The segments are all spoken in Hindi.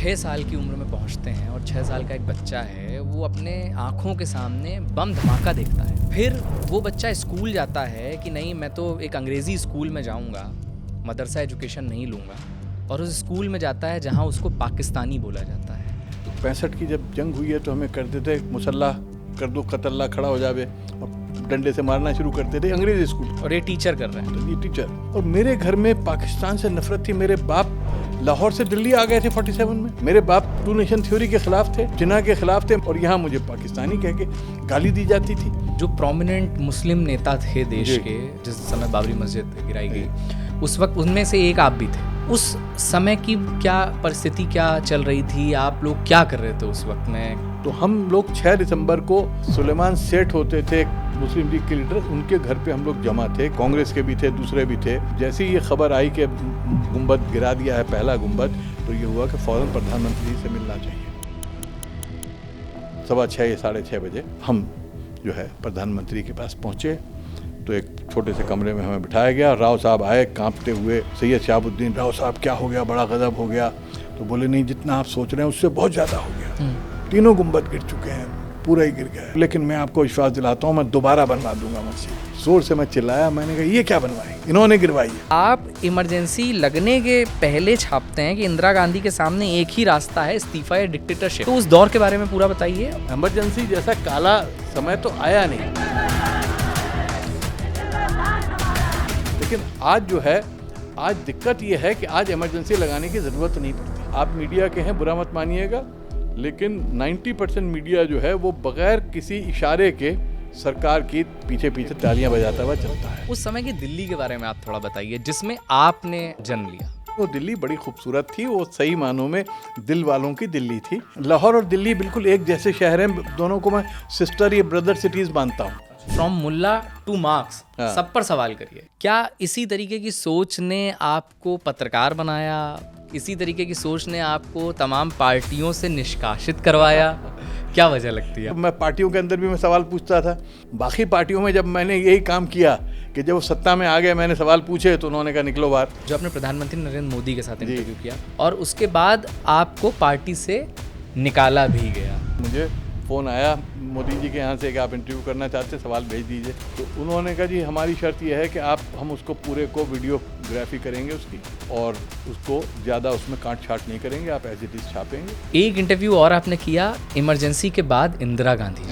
6 साल की उम्र में पहुंचते हैं और 6 साल का एक बच्चा है, वो अपने आँखों के सामने बम धमाका देखता है। फिर वो बच्चा स्कूल जाता है कि नहीं, मैं तो एक अंग्रेज़ी स्कूल में जाऊंगा, मदरसा एजुकेशन नहीं लूँगा, और उस स्कूल में जाता है जहां उसको पाकिस्तानी बोला जाता है। 65 की जब जंग हुई है तो हमें करते थे मुसल्ला कर दो, कतल्ला खड़ा हो जावे, और डंडे से मारना शुरू करते थे अंग्रेजी स्कूल। और ये टीचर कर रहे हैं। तो ये टीचर, और मेरे घर में पाकिस्तान से नफरत थी। मेरे बाप लाहौर से दिल्ली आ गए थे 47 में। मेरे बाप टू नेशन थ्योरी के खिलाफ थे, जिन्ना के खिलाफ थे, और यहाँ मुझे पाकिस्तानी कह के गाली दी जाती थी। जो प्रोमिनेंट मुस्लिम नेता थे देश के, जिस समय बाबरी मस्जिद गिराई गई, उस वक्त उनमें से एक आप भी थे। उस समय की क्या परिस्थिति क्या चल रही थी, आप लोग क्या कर रहे थे उस वक्त में? तो हम लोग 6 दिसंबर को सुलेमान सेठ होते थे मुस्लिम लीग के लीडर, उनके घर पे हम लोग जमा थे। कांग्रेस के भी थे, दूसरे भी थे। जैसे ही ये खबर आई कि गुंबद गिरा दिया है, पहला गुंबद, तो ये हुआ कि फौरन प्रधानमंत्री से मिलना चाहिए। 6:15 या 6:30 बजे हम जो है प्रधानमंत्री के पास पहुंचे। तो एक छोटे से कमरे में हमें बिठाया गया। राव साहब आए कांपते हुए। सैयद शहाबुद्दीन, राव साहब क्या हो गया, बड़ा गजब हो गया? तो बोले नहीं, जितना आप सोच रहे हैं उससे बहुत ज़्यादा हो गया। तीनों गुंबद गिर चुके हैं, पूरा ही गिर गया है। लेकिन मैं आपको विश्वास दिलाता हूँ, मैं दोबारा बनवा दूंगा मस्जिद। जोर से मैं चिल्लाया, मैंने कहा ये क्या बनवाई, इन्होंने गिरवाई है। आप इमरजेंसी लगने के पहले छापते हैं कि इंदिरा गांधी के सामने एक ही रास्ता है, इस्तीफा या डिक्टेटरशिप। तो उस दौर के बारे में पूरा बताइए। इमरजेंसी जैसा काला समय तो आया नहीं, लेकिन आज जो है, आज दिक्कत ये है कि आज इमरजेंसी लगाने की ज़रूरत नहीं पड़ती। आप मीडिया के हैं, बुरा मत मानिएगा, लेकिन 90% मीडिया जो है वो बगैर किसी इशारे के सरकार की पीछे पीछे तालियां बजाता हुआ चलता है। उस समय की दिल्ली के बारे में आप थोड़ा बताइए, जिसमें आपने जन्म लिया। वो दिल्ली बड़ी खूबसूरत थी, वो सही मानों में दिल वालों की दिल्ली थी। लाहौर और दिल्ली बिल्कुल एक जैसे शहर हैं, दोनों को मैं सिस्टर या ब्रदर सिटीज़ मानता हूँ। फ्रॉम मुल्ला टू मार्क्स, सब पर सवाल करिए। क्या इसी तरीके की सोच ने आपको पत्रकार बनाया? इसी तरीके की सोच ने आपको तमाम पार्टियों से निष्कासित करवाया? क्या वजह लगती है? मैं पार्टियों के अंदर भी मैं सवाल पूछता था। बाकी पार्टियों में जब मैंने यही काम किया कि जब वो सत्ता में आ गए, मैंने सवाल पूछे तो उन्होंने कहा निकलो बाहर। जो आपने प्रधानमंत्री नरेंद्र मोदी के साथ इंटरव्यू किया और उसके बाद आपको पार्टी से निकाला भी गया। मुझे फ़ोन आया मोदी जी के यहाँ से कि आप इंटरव्यू करना चाहते, सवाल भेज दीजिए। तो उन्होंने कहा जी हमारी शर्त यह है कि हम उसको पूरे को वीडियोग्राफी करेंगे उसकी, और उसको ज़्यादा उसमें काट छाट नहीं करेंगे, आप एज इट इज़ छापेंगे। एक इंटरव्यू और आपने किया इमरजेंसी के बाद Indira Gandhi.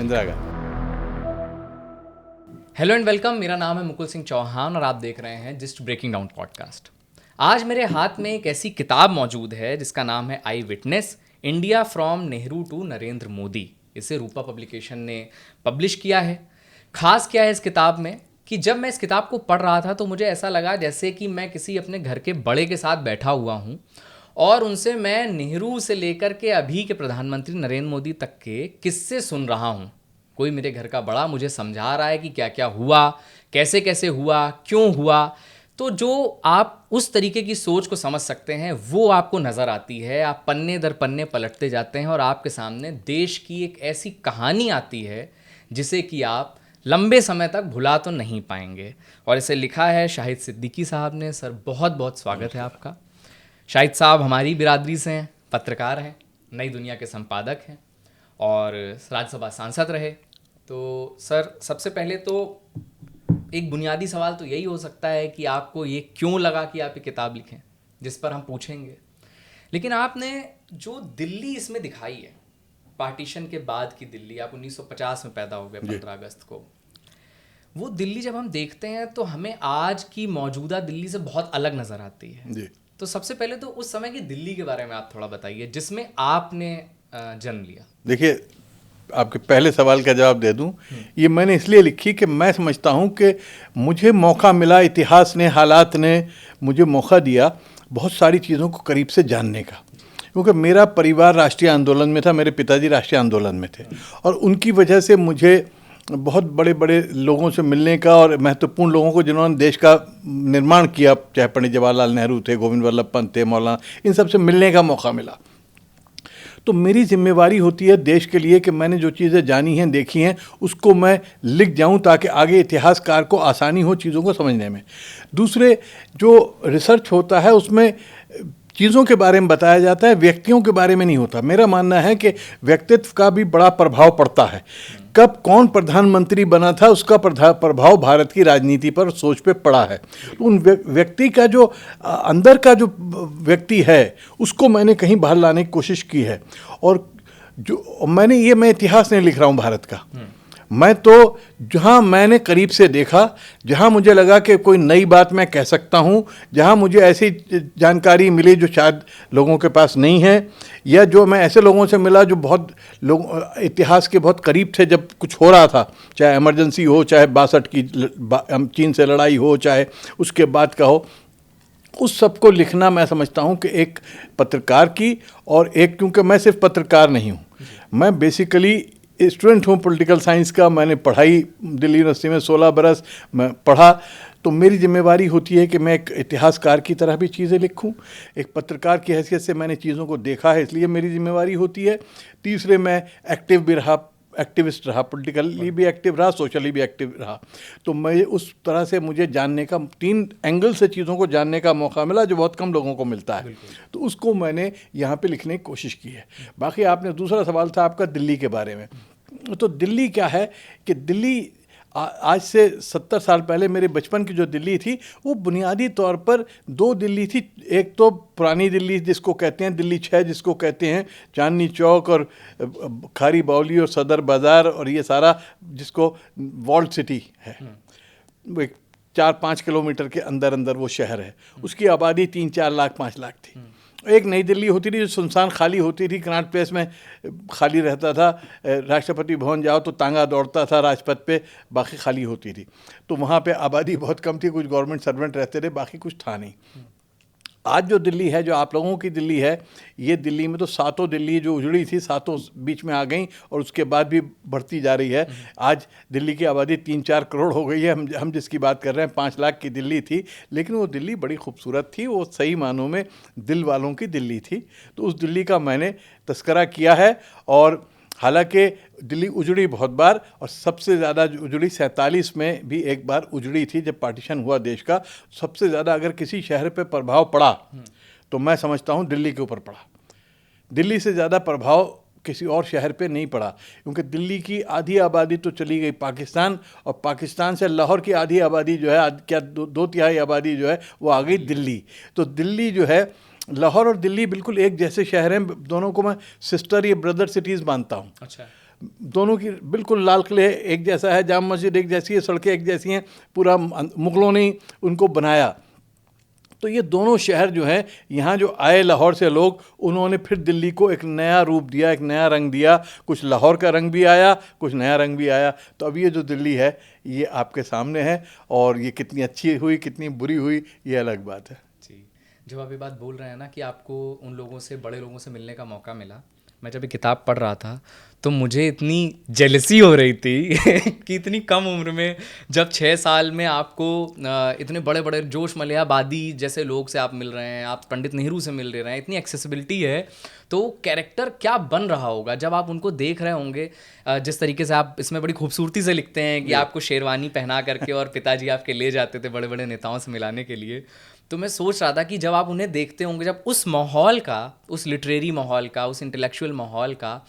Hello and welcome, मेरा नाम है मुकुल सिंह चौहान और आप देख रहे हैं जस्ट ब्रेकिंग डाउन पॉडकास्ट। आज मेरे हाथ में एक ऐसी किताब मौजूद है जिसका नाम है eye witness, India from Nehru to Narendra Modi. इसे रूपा पब्लिकेशन ने पब्लिश किया है। ख़ास क्या है इस किताब में कि जब मैं इस किताब को पढ़ रहा था तो मुझे ऐसा लगा जैसे कि मैं किसी अपने घर के बड़े के साथ बैठा हुआ हूँ और उनसे मैं नेहरू से लेकर के अभी के प्रधानमंत्री नरेंद्र मोदी तक के किस्से सुन रहा हूँ। कोई मेरे घर का बड़ा मुझे समझा रहा है कि क्या क्या हुआ, कैसे कैसे हुआ, क्यों हुआ। तो जो आप उस तरीके की सोच को समझ सकते हैं वो आपको नज़र आती है। आप पन्ने दर पन्ने पलटते जाते हैं और आपके सामने देश की एक ऐसी कहानी आती है जिसे कि आप लंबे समय तक भुला तो नहीं पाएंगे। और इसे लिखा है शाहिद सिद्दीकी साहब ने। सर बहुत बहुत स्वागत है आपका। शाहिद साहब हमारी बिरादरी से हैं, पत्रकार हैं, नई दुनिया के संपादक हैं और राज्यसभा सांसद रहे। तो सर सबसे पहले तो एक बुनियादी सवाल तो यही हो सकता है कि आपको ये क्यों लगा कि आप ये किताब लिखें, जिस पर हम पूछेंगे। लेकिन आपने जो दिल्ली इसमें दिखाई है, पार्टीशन के बाद की दिल्ली, आप 1950 में पैदा हो गए 15 अगस्त को, वो दिल्ली जब हम देखते हैं तो हमें आज की मौजूदा दिल्ली से बहुत अलग नज़र आती है जी। तो सबसे पहले तो उस समय की दिल्ली के बारे में आप थोड़ा बताइए जिसमें आपने जन्म लिया। देखिए, आपके पहले सवाल का जवाब दे दूं, ये मैंने इसलिए लिखी कि मैं समझता हूं कि मुझे मौका मिला, इतिहास ने, हालात ने मुझे मौका दिया बहुत सारी चीज़ों को करीब से जानने का। क्योंकि मेरा परिवार राष्ट्रीय आंदोलन में था, मेरे पिताजी राष्ट्रीय आंदोलन में थे, और उनकी वजह से मुझे बहुत बड़े बड़े लोगों से मिलने का, और महत्वपूर्ण लोगों को जिन्होंने देश का निर्माण किया, चाहे पंडित जवाहरलाल नेहरू थे, गोविंद वल्लभ पंत थे, मौलाना, इन सब से मिलने का मौका मिला। तो मेरी जिम्मेवारी होती है देश के लिए कि मैंने जो चीज़ें जानी हैं, देखी हैं, उसको मैं लिख जाऊं ताकि आगे इतिहासकार को आसानी हो चीज़ों को समझने में। दूसरे, जो रिसर्च होता है उसमें चीज़ों के बारे में बताया जाता है, व्यक्तियों के बारे में नहीं होता। मेरा मानना है कि व्यक्तित्व का भी बड़ा प्रभाव पड़ता है। कब कौन प्रधानमंत्री बना था उसका प्रभाव भारत की राजनीति पर, सोच पे पड़ा है। तो उन व्यक्ति का जो अंदर का जो व्यक्ति है उसको मैंने कहीं बाहर लाने की कोशिश की है। और जो मैं इतिहास नहीं लिख रहा हूँ भारत का, मैं तो जहाँ मैंने करीब से देखा, जहाँ मुझे लगा कि कोई नई बात मैं कह सकता हूँ, जहाँ मुझे ऐसी जानकारी मिली जो शायद लोगों के पास नहीं है, या जो मैं ऐसे लोगों से मिला जो बहुत लोग इतिहास के बहुत करीब थे जब कुछ हो रहा था, चाहे इमरजेंसी हो, चाहे 62 की चीन से लड़ाई हो, चाहे उसके बाद का हो, उस सब को लिखना मैं समझता हूँ कि एक पत्रकार की और एक, क्योंकि मैं सिर्फ पत्रकार नहीं हूँ, मैं बेसिकली स्टूडेंट हूँ पॉलिटिकल साइंस का। मैंने पढ़ाई दिल्ली यूनिवर्सिटी में 16 बरस मैं पढ़ा, तो मेरी जिम्मेवारी होती है कि मैं एक इतिहासकार की तरह भी चीज़ें लिखूं। एक पत्रकार की हैसियत से मैंने चीज़ों को देखा है, इसलिए मेरी जिम्मेवारी होती है। तीसरे, मैं एक्टिव भी रहा, एक्टिविस्ट रहा, पॉलिटिकली भी एक्टिव रहा, सोशली भी एक्टिव रहा। तो मैं उस तरह से मुझे जानने का 3 एंगल से चीज़ों को जानने का मौका मिला जो बहुत कम लोगों को मिलता है। तो उसको मैंने यहाँ पे लिखने की कोशिश की है। बाकी आपने दूसरा सवाल था आपका दिल्ली के बारे में। तो दिल्ली क्या है कि दिल्ली आज से 70 साल पहले मेरे बचपन की जो दिल्ली थी वो बुनियादी तौर पर 2 दिल्ली थी। एक तो पुरानी दिल्ली जिसको कहते हैं दिल्ली 6 जिसको कहते हैं, चांदनी चौक और खारी बावली और सदर बाज़ार और ये सारा जिसको वॉल्ड सिटी है, वो एक 4-5 किलोमीटर के अंदर अंदर वो शहर है। उसकी आबादी 3-4 लाख 5 लाख थी। एक नई दिल्ली होती थी जो सुनसान खाली होती थी, कनॉट प्लेस में खाली रहता था, राष्ट्रपति भवन जाओ तो तांगा दौड़ता था राजपथ पे, बाकी खाली होती थी। तो वहाँ पे आबादी बहुत कम थी, कुछ गवर्नमेंट सर्वेंट रहते थे, बाकी कुछ था नहीं। आज जो दिल्ली है, जो आप लोगों की दिल्ली है, ये दिल्ली में तो 7 दिल्ली जो उजड़ी थी 7 बीच में आ गई और उसके बाद भी बढ़ती जा रही है। आज दिल्ली की आबादी 3-4 करोड़ हो गई है। हम जिसकी बात कर रहे हैं 5 लाख की दिल्ली थी, लेकिन वो दिल्ली बड़ी खूबसूरत थी, वो सही मानों में दिल वालों की दिल्ली थी। तो उस दिल्ली का मैंने तस्करा किया है। और हालांकि दिल्ली उजड़ी बहुत बार, और सबसे ज़्यादा उजड़ी 47 में भी एक बार उजड़ी थी जब पार्टीशन हुआ देश का। सबसे ज़्यादा अगर किसी शहर पे प्रभाव पड़ा तो मैं समझता हूँ दिल्ली के ऊपर पड़ा। दिल्ली से ज़्यादा प्रभाव किसी और शहर पे नहीं पड़ा, क्योंकि दिल्ली की आधी आबादी तो चली गई पाकिस्तान, और पाकिस्तान से लाहौर की आधी आबादी जो है, क्या 2/3 आबादी जो है वो आ गई दिल्ली। तो दिल्ली जो है, लाहौर और दिल्ली बिल्कुल एक जैसे शहर हैं, दोनों को मैं सिस्टर या ब्रदर सिटीज़ मानता हूँ। अच्छा। दोनों की बिल्कुल लाल किले एक जैसा है, जाम मस्जिद एक जैसी है, सड़कें एक जैसी हैं, पूरा मुगलों ने उनको बनाया। तो ये दोनों शहर जो हैं, यहाँ जो आए लाहौर से लोग, उन्होंने फिर दिल्ली को एक नया रूप दिया, एक नया रंग दिया। कुछ लाहौर का रंग भी आया, कुछ नया रंग भी आया। तो अब ये जो दिल्ली है ये आपके सामने है, और ये कितनी अच्छी हुई कितनी बुरी हुई ये अलग बात है। जी, जब आप ये बात बोल रहे हैं ना कि आपको उन लोगों से, बड़े लोगों से मिलने का मौका मिला, मैं जब ये किताब पढ़ रहा था तो मुझे इतनी जेलसी हो रही थी कि इतनी कम उम्र में, जब 6 साल में आपको इतने बड़े बड़े जोश मलियाबादी जैसे लोग से आप मिल रहे हैं, आप पंडित नेहरू से मिल रहे हैं, इतनी एक्सेसिबिलिटी है, तो कैरेक्टर क्या बन रहा होगा जब आप उनको देख रहे होंगे। जिस तरीके से आप इसमें बड़ी खूबसूरती से लिखते हैं कि आपको शेरवानी पहना करके और पिताजी आपके ले जाते थे बड़े बड़े नेताओं से मिलाने के लिए। तो मैं सोच रहा था कि जब आप उन्हें देखते होंगे, जब उस माहौल का, उस लिटरेरी माहौल का, उस इंटेलेक्चुअल माहौल का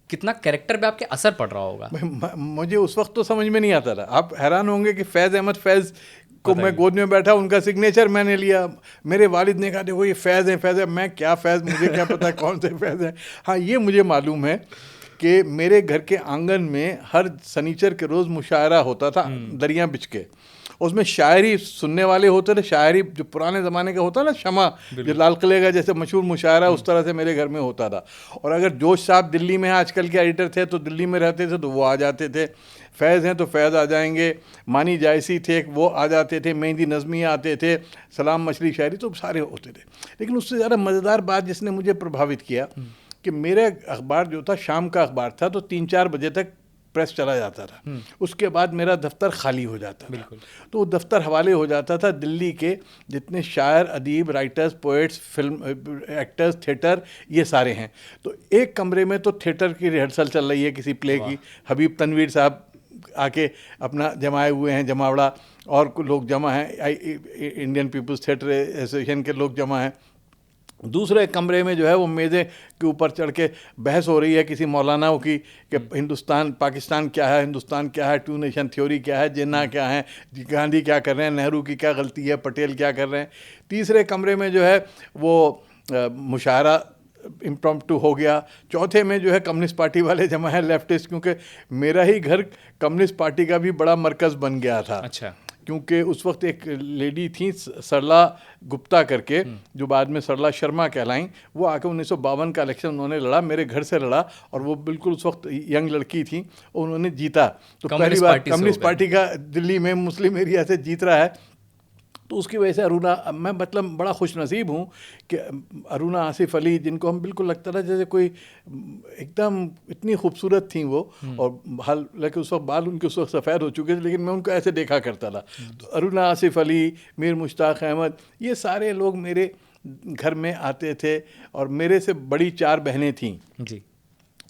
कितना कैरेक्टर पे आपके असर पड़ रहा होगा। मुझे उस वक्त तो समझ में नहीं आता था। आप हैरान होंगे कि फैज़ अहमद फैज़ को मैं गोद में बैठा, उनका सिग्नेचर मैंने लिया। मेरे वालिद ने कहा देखो ये फैज़ है, फैज़ है। मैं क्या फैज़, मुझे क्या पता कौन से फैज़ हैं। हाँ, ये मुझे मालूम है कि मेरे घर के आंगन में हर शनिचर के रोज़ मुशायरा होता था, दरिया बिछ के। उसमें शायरी सुनने वाले होते थे, शायरी जो पुराने ज़माने का होता ना, शमा जो लाल किले का जैसे मशहूर मुशायरा, उस तरह से मेरे घर में होता था। और अगर जोश साहब दिल्ली में आजकल के एडिटर थे तो दिल्ली में रहते थे तो वो आ जाते थे, फैज़ हैं तो फैज़ आ जाएंगे, मानी जायसी थे वो आ जाते थे, मेहंदी नज़मिया आते थे, सलाम मछली शायरी, तो सारे होते थे। लेकिन उससे ज़्यादा मज़ेदार बात जिसने मुझे प्रभावित किया कि मेरा अखबार जो था शाम का अखबार था, तो 3-4 बजे तक प्रेस चला जाता था। उसके बाद मेरा दफ्तर खाली हो जाता था। तो वो दफ्तर हवाले हो जाता था दिल्ली के जितने शायर, अदीब, writers, poets, film actors, theatre, ये सारे हैं। तो एक कमरे में तो थिएटर की रिहर्सल चल रही है किसी प्ले की, हबीब तनवीर साहब आके अपना जमाए हुए हैं, जमावड़ा, और लोग जमा हैं, इंडियन पीपल्स थिएटर एसोसिएशन के लोग जमा हैं। दूसरे कमरे में जो है वो मेज़े के ऊपर चढ़ के बहस हो रही है किसी मौलानाओं की कि हिंदुस्तान पाकिस्तान क्या है, हिंदुस्तान क्या है, टू नेशन थ्योरी क्या है, जिन्ना क्या है, गांधी क्या कर रहे हैं, नेहरू की क्या गलती है, पटेल क्या कर रहे हैं। तीसरे कमरे में जो है वो मुशायरा इम्प्रॉम्प्टू हो गया। चौथे में जो है कम्युनिस्ट पार्टी वाले जमा है, लेफ्टिस्ट, क्योंकि मेरा ही घर कम्युनिस्ट पार्टी का भी बड़ा मरकज़ बन गया था। अच्छा। क्योंकि उस वक्त एक लेडी थी सरला गुप्ता करके, जो बाद में सरला शर्मा कहलाईं, वो आके 1952 का इलेक्शन उन्होंने लड़ा, मेरे घर से लड़ा, और वो बिल्कुल उस वक्त यंग लड़की थी, उन्होंने जीता। तो पहली बार कम्युनिस्ट पार्टी का दिल्ली में मुस्लिम एरिया से जीत रहा है। तो उसकी वजह से अरुणा, मैं मतलब बड़ा खुश नसीब हूँ कि अरुणा आसिफ अली, जिनको हम बिल्कुल लगता था जैसे कोई एकदम इतनी खूबसूरत थी वो, और हालांकि उस वक्त बाल उनके उस वक्त सफ़ेद हो चुके थे, लेकिन मैं उनको ऐसे देखा करता था। तो अरुणा आसिफ अली, मीर मुश्ताक अहमद, ये सारे लोग मेरे घर में आते थे, और मेरे से बड़ी 4 बहनें थीं जी।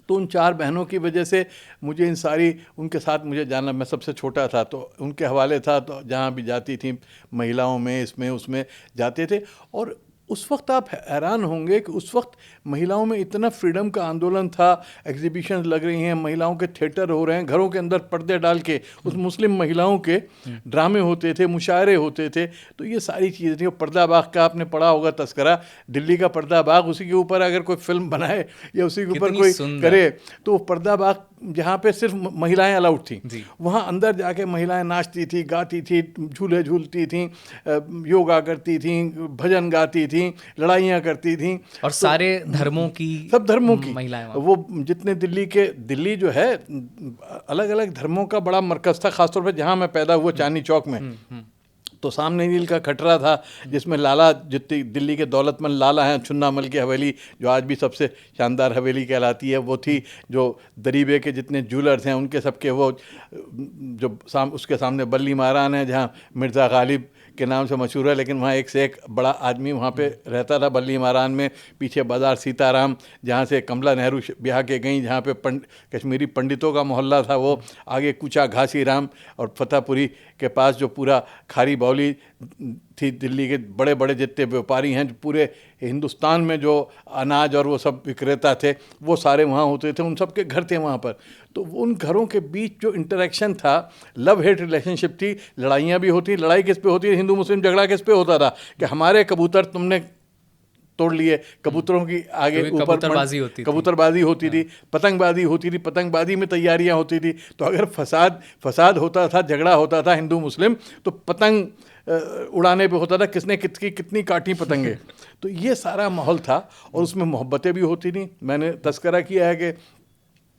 तो उन 4 बहनों की वजह से मुझे इन सारी, उनके साथ मुझे जाना, मैं सबसे छोटा था तो उनके हवाले था, तो जहाँ भी जाती थी महिलाओं में, इसमें उसमें जाते थे। और उस वक्त आप हैरान होंगे कि उस वक्त महिलाओं में इतना फ्रीडम का आंदोलन था, एग्जीबिशन लग रही हैं, महिलाओं के थिएटर हो रहे हैं, घरों के अंदर पर्दे डाल के उस मुस्लिम महिलाओं के ड्रामे होते थे, मुशायरे होते थे। तो ये सारी चीज़ें थी। और पर्दा बाग का आपने पढ़ा होगा तस्करा, दिल्ली का पर्दा बाग, उसी के ऊपर अगर कोई फिल्म बनाए या उसी के ऊपर कोई करे, तो पर्दा बाग जहाँ पे सिर्फ महिलाएं अलाउड थी, वहाँ अंदर जाके महिलाएं नाचती थी, गाती थी, झूले झूलती थी, योगा करती थी, भजन गाती थी, लड़ाइयाँ करती थी, और सारे धर्मों की, सब धर्मों की महिलाएं, वो जितने दिल्ली जो है अलग अलग धर्मों का बड़ा मरकज़ था। खासतौर पर जहाँ मैं पैदा हुआ, चांदनी चौक में, तो सामने नील का खटरा था, जिसमें लाला, जितनी दिल्ली के दौलतमंद लाला हैं, छुन्नामल की हवेली जो आज भी सबसे शानदार हवेली कहलाती है, वो थी। जो दरीबे के जितने ज्वेलर्स हैं उनके सबके वो, जो उसके सामने बल्ली मारान है, जहाँ मिर्ज़ा गालिब के नाम से मशहूर है, लेकिन वहाँ एक से एक बड़ा आदमी वहाँ पे रहता था बल्ली मारान में। पीछे बाज़ार सीताराम, जहाँ से कमला नेहरू ब्याह के गई, जहाँ पे कश्मीरी पंडितों का मोहल्ला था वो। आगे कूचा घासी राम, और फतेहपुरी के पास जो पूरा खारी बौली थी, दिल्ली के बड़े बड़े जितने व्यापारी हैं, जो पूरे हिंदुस्तान में जो अनाज और वो सब विक्रेता थे, वो सारे वहाँ होते थे, उन सब के घर थे वहाँ पर। तो उन घरों के बीच जो इंटरेक्शन था, लव हेट रिलेशनशिप थी, लड़ाइयाँ भी होती। लड़ाई किस पे होती है? हिंदू मुस्लिम झगड़ा किस पे होता था कि हमारे कबूतर तुमने तोड़ लिए, कबूतरों की आगे ऊपर कबूतरबाजी होती थी, पतंगबाजी होती थी, पतंगबाजी में तैयारियां होती थी। तो अगर फसाद होता था, झगड़ा होता था हिंदू मुस्लिम, तो पतंग उड़ाने पे होता था, किसने कितनी काटी पतंगे। तो ये सारा माहौल था, और उसमें मोहब्बतें भी होती थी। मैंने तस्करा किया है कि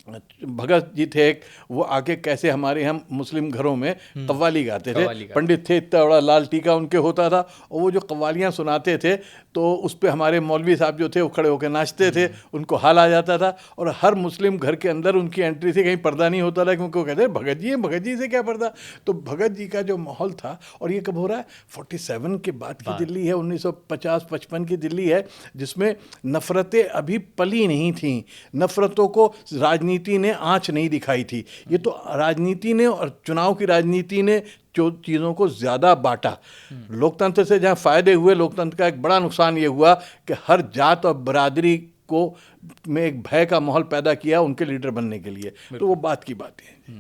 भगत जी थे एक, वो आके कैसे हमारे हम मुस्लिम घरों में कव्वाली गाते थे। पंडित थे, इतना बड़ा लाल टीका उनके होता था, और वो जो कव्वालियाँ सुनाते थे तो उस पर हमारे मौलवी साहब जो थे वो खड़े होकर नाचते थे, उनको हाल आ जाता था। और हर मुस्लिम घर के अंदर उनकी एंट्री से कहीं पर्दा नहीं होता था, क्योंकि वो कहते हैं भगत जी से क्या पर्दा। तो भगत जी का जो माहौल था, और ये कब हो रहा है? 47 के बाद की दिल्ली है, 1950-55 की दिल्ली है, जिसमें नफ़रतें अभी पली नहीं थीं, नफ़रतों को राजनीति ने आँच नहीं दिखाई थी। ये तो राजनीति ने और चुनाव की राजनीति ने जो चीज़ों को ज़्यादा बांटा। लोकतंत्र से जहाँ फ़ायदे हुए, लोकतंत्र का एक बड़ा नुकसान ये हुआ कि हर जात और बरादरी को में एक भय का माहौल पैदा किया उनके लीडर बनने के लिए। तो वो बात की बात है।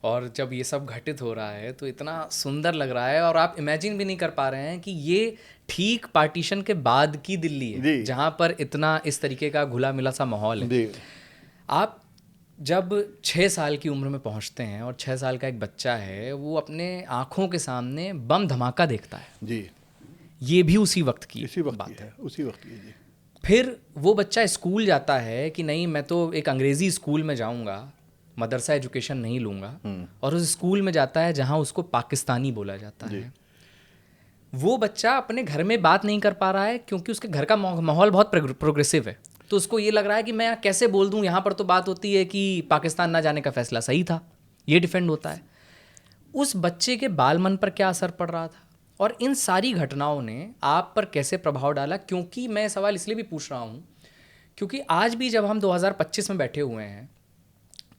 और जब ये सब घटित हो रहा है तो इतना सुंदर लग रहा है, और आप इमेजिन भी नहीं कर पा रहे हैं कि ये ठीक पार्टीशन के बाद की दिल्ली है, जहाँ पर इतना इस तरीके का घुला मिला सा माहौल है। आप जब 6 साल की उम्र में पहुंचते हैं, और 6 साल का एक बच्चा है, वो अपने आंखों के सामने बम धमाका देखता है जी, ये भी उसी वक्त की बात है, उसी वक्त की जी। फिर वो बच्चा स्कूल जाता है कि नहीं, मैं तो एक अंग्रेज़ी स्कूल में जाऊंगा, मदरसा एजुकेशन नहीं लूँगा, और उस स्कूल में जाता है जहाँ उसको पाकिस्तानी बोला जाता है। वो बच्चा अपने घर में बात नहीं कर पा रहा है, क्योंकि उसके घर का माहौल बहुत प्रोग्रेसिव है। तो उसको ये लग रहा है कि मैं कैसे बोल दूं, यहाँ पर तो बात होती है कि पाकिस्तान ना जाने का फैसला सही था, ये डिफेंड होता है। उस बच्चे के बाल मन पर क्या असर पड़ रहा था, और इन सारी घटनाओं ने आप पर कैसे प्रभाव डाला? क्योंकि मैं सवाल इसलिए भी पूछ रहा हूँ क्योंकि आज भी जब हम 2025 में बैठे हुए हैं,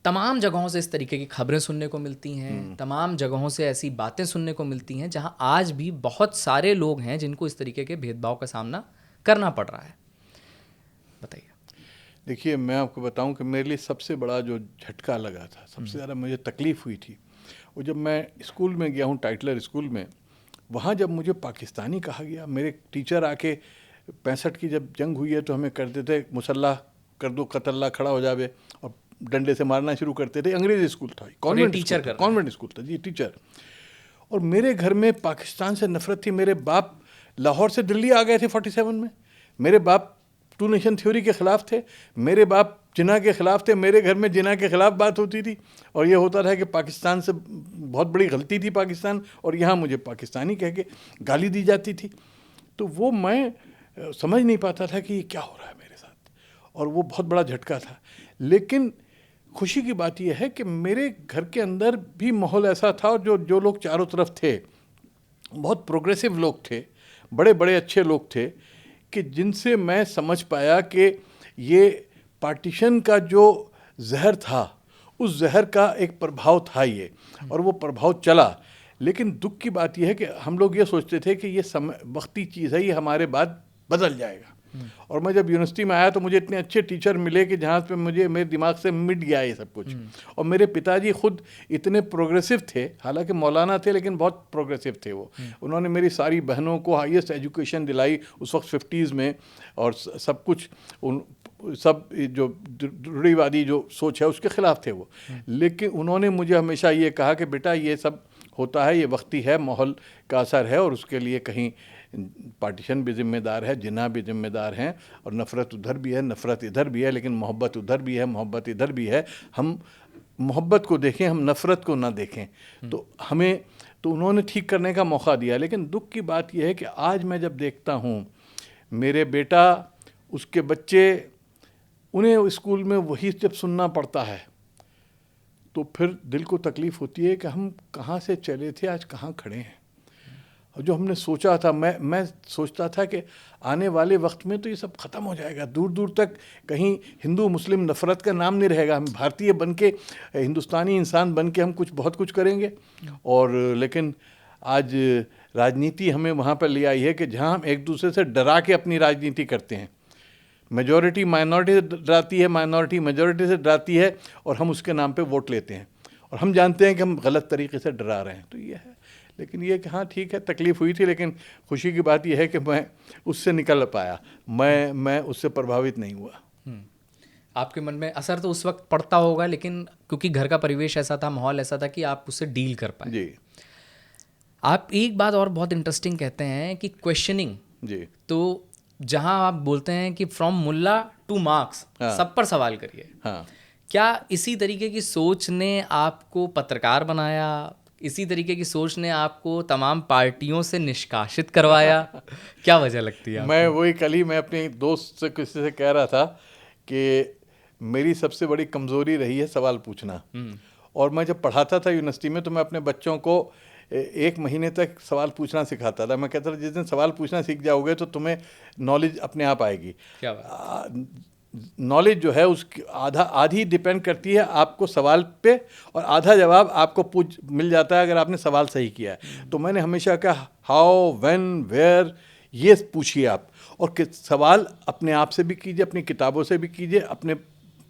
तमाम जगहों से इस तरीके की खबरें सुनने को मिलती हैं, तमाम जगहों से ऐसी बातें सुनने को मिलती हैं जहाँ आज भी बहुत सारे लोग हैं जिनको इस तरीके के भेदभाव का सामना करना पड़ रहा है, बताइए। देखिए, मैं आपको बताऊं कि मेरे लिए सबसे बड़ा जो झटका लगा था, सबसे ज़्यादा मुझे तकलीफ़ हुई थी, वो जब मैं स्कूल में गया हूं, टाइटलर स्कूल में, वहाँ जब मुझे पाकिस्तानी कहा गया। मेरे टीचर आके 65 की जब जंग हुई है तो हमें करते थे मुसल्ला कर दो, कतल्ला खड़ा हो जावे, और डंडे से मारना शुरू करते थे। अंग्रेजी स्कूल था, कॉन्वेंट स्कूल था जी, टीचर। और मेरे घर में पाकिस्तान से नफरत थी। मेरे बाप लाहौर से दिल्ली आ गए थे 47 में। मेरे बाप टू नेशन थ्योरी के ख़िलाफ़ थे, मेरे बाप जिना के ख़िलाफ़ थे। मेरे घर में जिना के ख़िलाफ़ बात होती थी, और ये होता था कि पाकिस्तान से बहुत बड़ी गलती थी पाकिस्तान, और यहाँ मुझे पाकिस्तानी कह के गाली दी जाती थी। तो वो मैं समझ नहीं पाता था कि ये क्या हो रहा है मेरे साथ, और वो बहुत बड़ा झटका था। लेकिन खुशी की बात यह है कि मेरे घर के अंदर भी माहौल ऐसा था, और जो लोग चारों तरफ थे बहुत प्रोग्रेसिव लोग थे, बड़े बड़े अच्छे लोग थे, कि जिनसे मैं समझ पाया कि ये पार्टीशन का जो जहर था, उस जहर का एक प्रभाव था ये, और वो प्रभाव चला। लेकिन दुख की बात यह है कि हम लोग ये सोचते थे कि ये समय वक्ती चीज़ है, ये हमारे बाद बदल जाएगा। और मैं जब यूनिवर्सिटी में आया तो मुझे इतने अच्छे टीचर मिले कि जहाँ पे मुझे मेरे दिमाग से मिट गया ये सब कुछ। और मेरे पिताजी खुद इतने प्रोग्रेसिव थे, हालांकि मौलाना थे लेकिन बहुत प्रोग्रेसिव थे वो। उन्होंने मेरी सारी बहनों को हाईएस्ट एजुकेशन दिलाई उस वक्त 50s में, और सब कुछ सब जो रूढ़िवादी जो सोच है उसके ख़िलाफ़ थे वो। लेकिन उन्होंने मुझे हमेशा ये कहा कि बेटा ये सब होता है, ये वक्ती है, माहौल का असर है, और उसके लिए कहीं पार्टीशन भी जिम्मेदार है, जिना भी जिम्मेदार हैं, और नफ़रत उधर भी है, नफ़रत इधर भी है, लेकिन मोहब्बत उधर भी है, मोहब्बत इधर भी है। हम मोहब्बत को देखें, हम नफ़रत को ना देखें। तो हमें तो उन्होंने ठीक करने का मौका दिया। लेकिन दुख की बात यह है कि आज मैं जब देखता हूँ मेरे बेटा, उसके बच्चे, उन्हें स्कूल में वही जब सुनना पड़ता है, तो फिर दिल को तकलीफ़ होती है कि हम कहाँ से चले थे, आज कहाँ खड़े हैं। और जो हमने सोचा था, मैं सोचता था कि आने वाले वक्त में तो ये सब ख़त्म हो जाएगा, दूर दूर तक कहीं हिंदू मुस्लिम नफ़रत का नाम नहीं रहेगा, हम भारतीय बन के, हिंदुस्तानी इंसान बन के हम बहुत कुछ करेंगे। और लेकिन आज राजनीति हमें वहाँ पर ले आई है कि जहाँ हम एक दूसरे से डरा के अपनी राजनीति करते हैं। मेजॉरिटी माइनॉरिटी से डराती है, माइनॉरिटी मेजॉरिटी से डराती है, और हम उसके नाम पे वोट लेते हैं, और हम जानते हैं कि हम गलत तरीके से डरा रहे हैं। तो ये है। लेकिन ये कि हाँ ठीक है, तकलीफ़ हुई थी, लेकिन खुशी की बात यह है कि मैं उससे निकल पाया, मैं उससे प्रभावित नहीं हुआ। आपके मन में असर तो उस वक्त पड़ता होगा, लेकिन क्योंकि घर का परिवेश ऐसा था, माहौल ऐसा था कि आप उससे डील कर पाए। जी। आप एक बात और बहुत इंटरेस्टिंग कहते हैं कि क्वेश्चनिंग। जी। तो जहां आप बोलते हैं कि फ्रॉम मुल्ला टू मार्क्स, हाँ। सब पर सवाल करिए। हाँ। क्या इसी तरीके की सोच ने आपको पत्रकार बनाया? इसी तरीके की सोच ने आपको तमाम पार्टियों से निष्कासित करवाया? क्या वजह लगती है? मैं वही कल ही मैं अपने दोस्त से किसी से कह रहा था कि मेरी सबसे बड़ी कमज़ोरी रही है सवाल पूछना। और मैं जब पढ़ाता था यूनिवर्सिटी में तो मैं अपने बच्चों को 1 महीने तक सवाल पूछना सिखाता था। मैं कहता था जिस दिन सवाल पूछना सीख जाओगे तो तुम्हें नॉलेज अपने आप आएगी। क्या बात? नॉलेज जो है उसकी आधी डिपेंड करती है आपको सवाल पे, और आधा जवाब आपको मिल जाता है अगर आपने सवाल सही किया है। तो मैंने हमेशा कहा हाउ, व्हेन, वेयर, ये पूछिए आप, और सवाल अपने आप से भी कीजिए, अपनी किताबों से भी कीजिए, अपने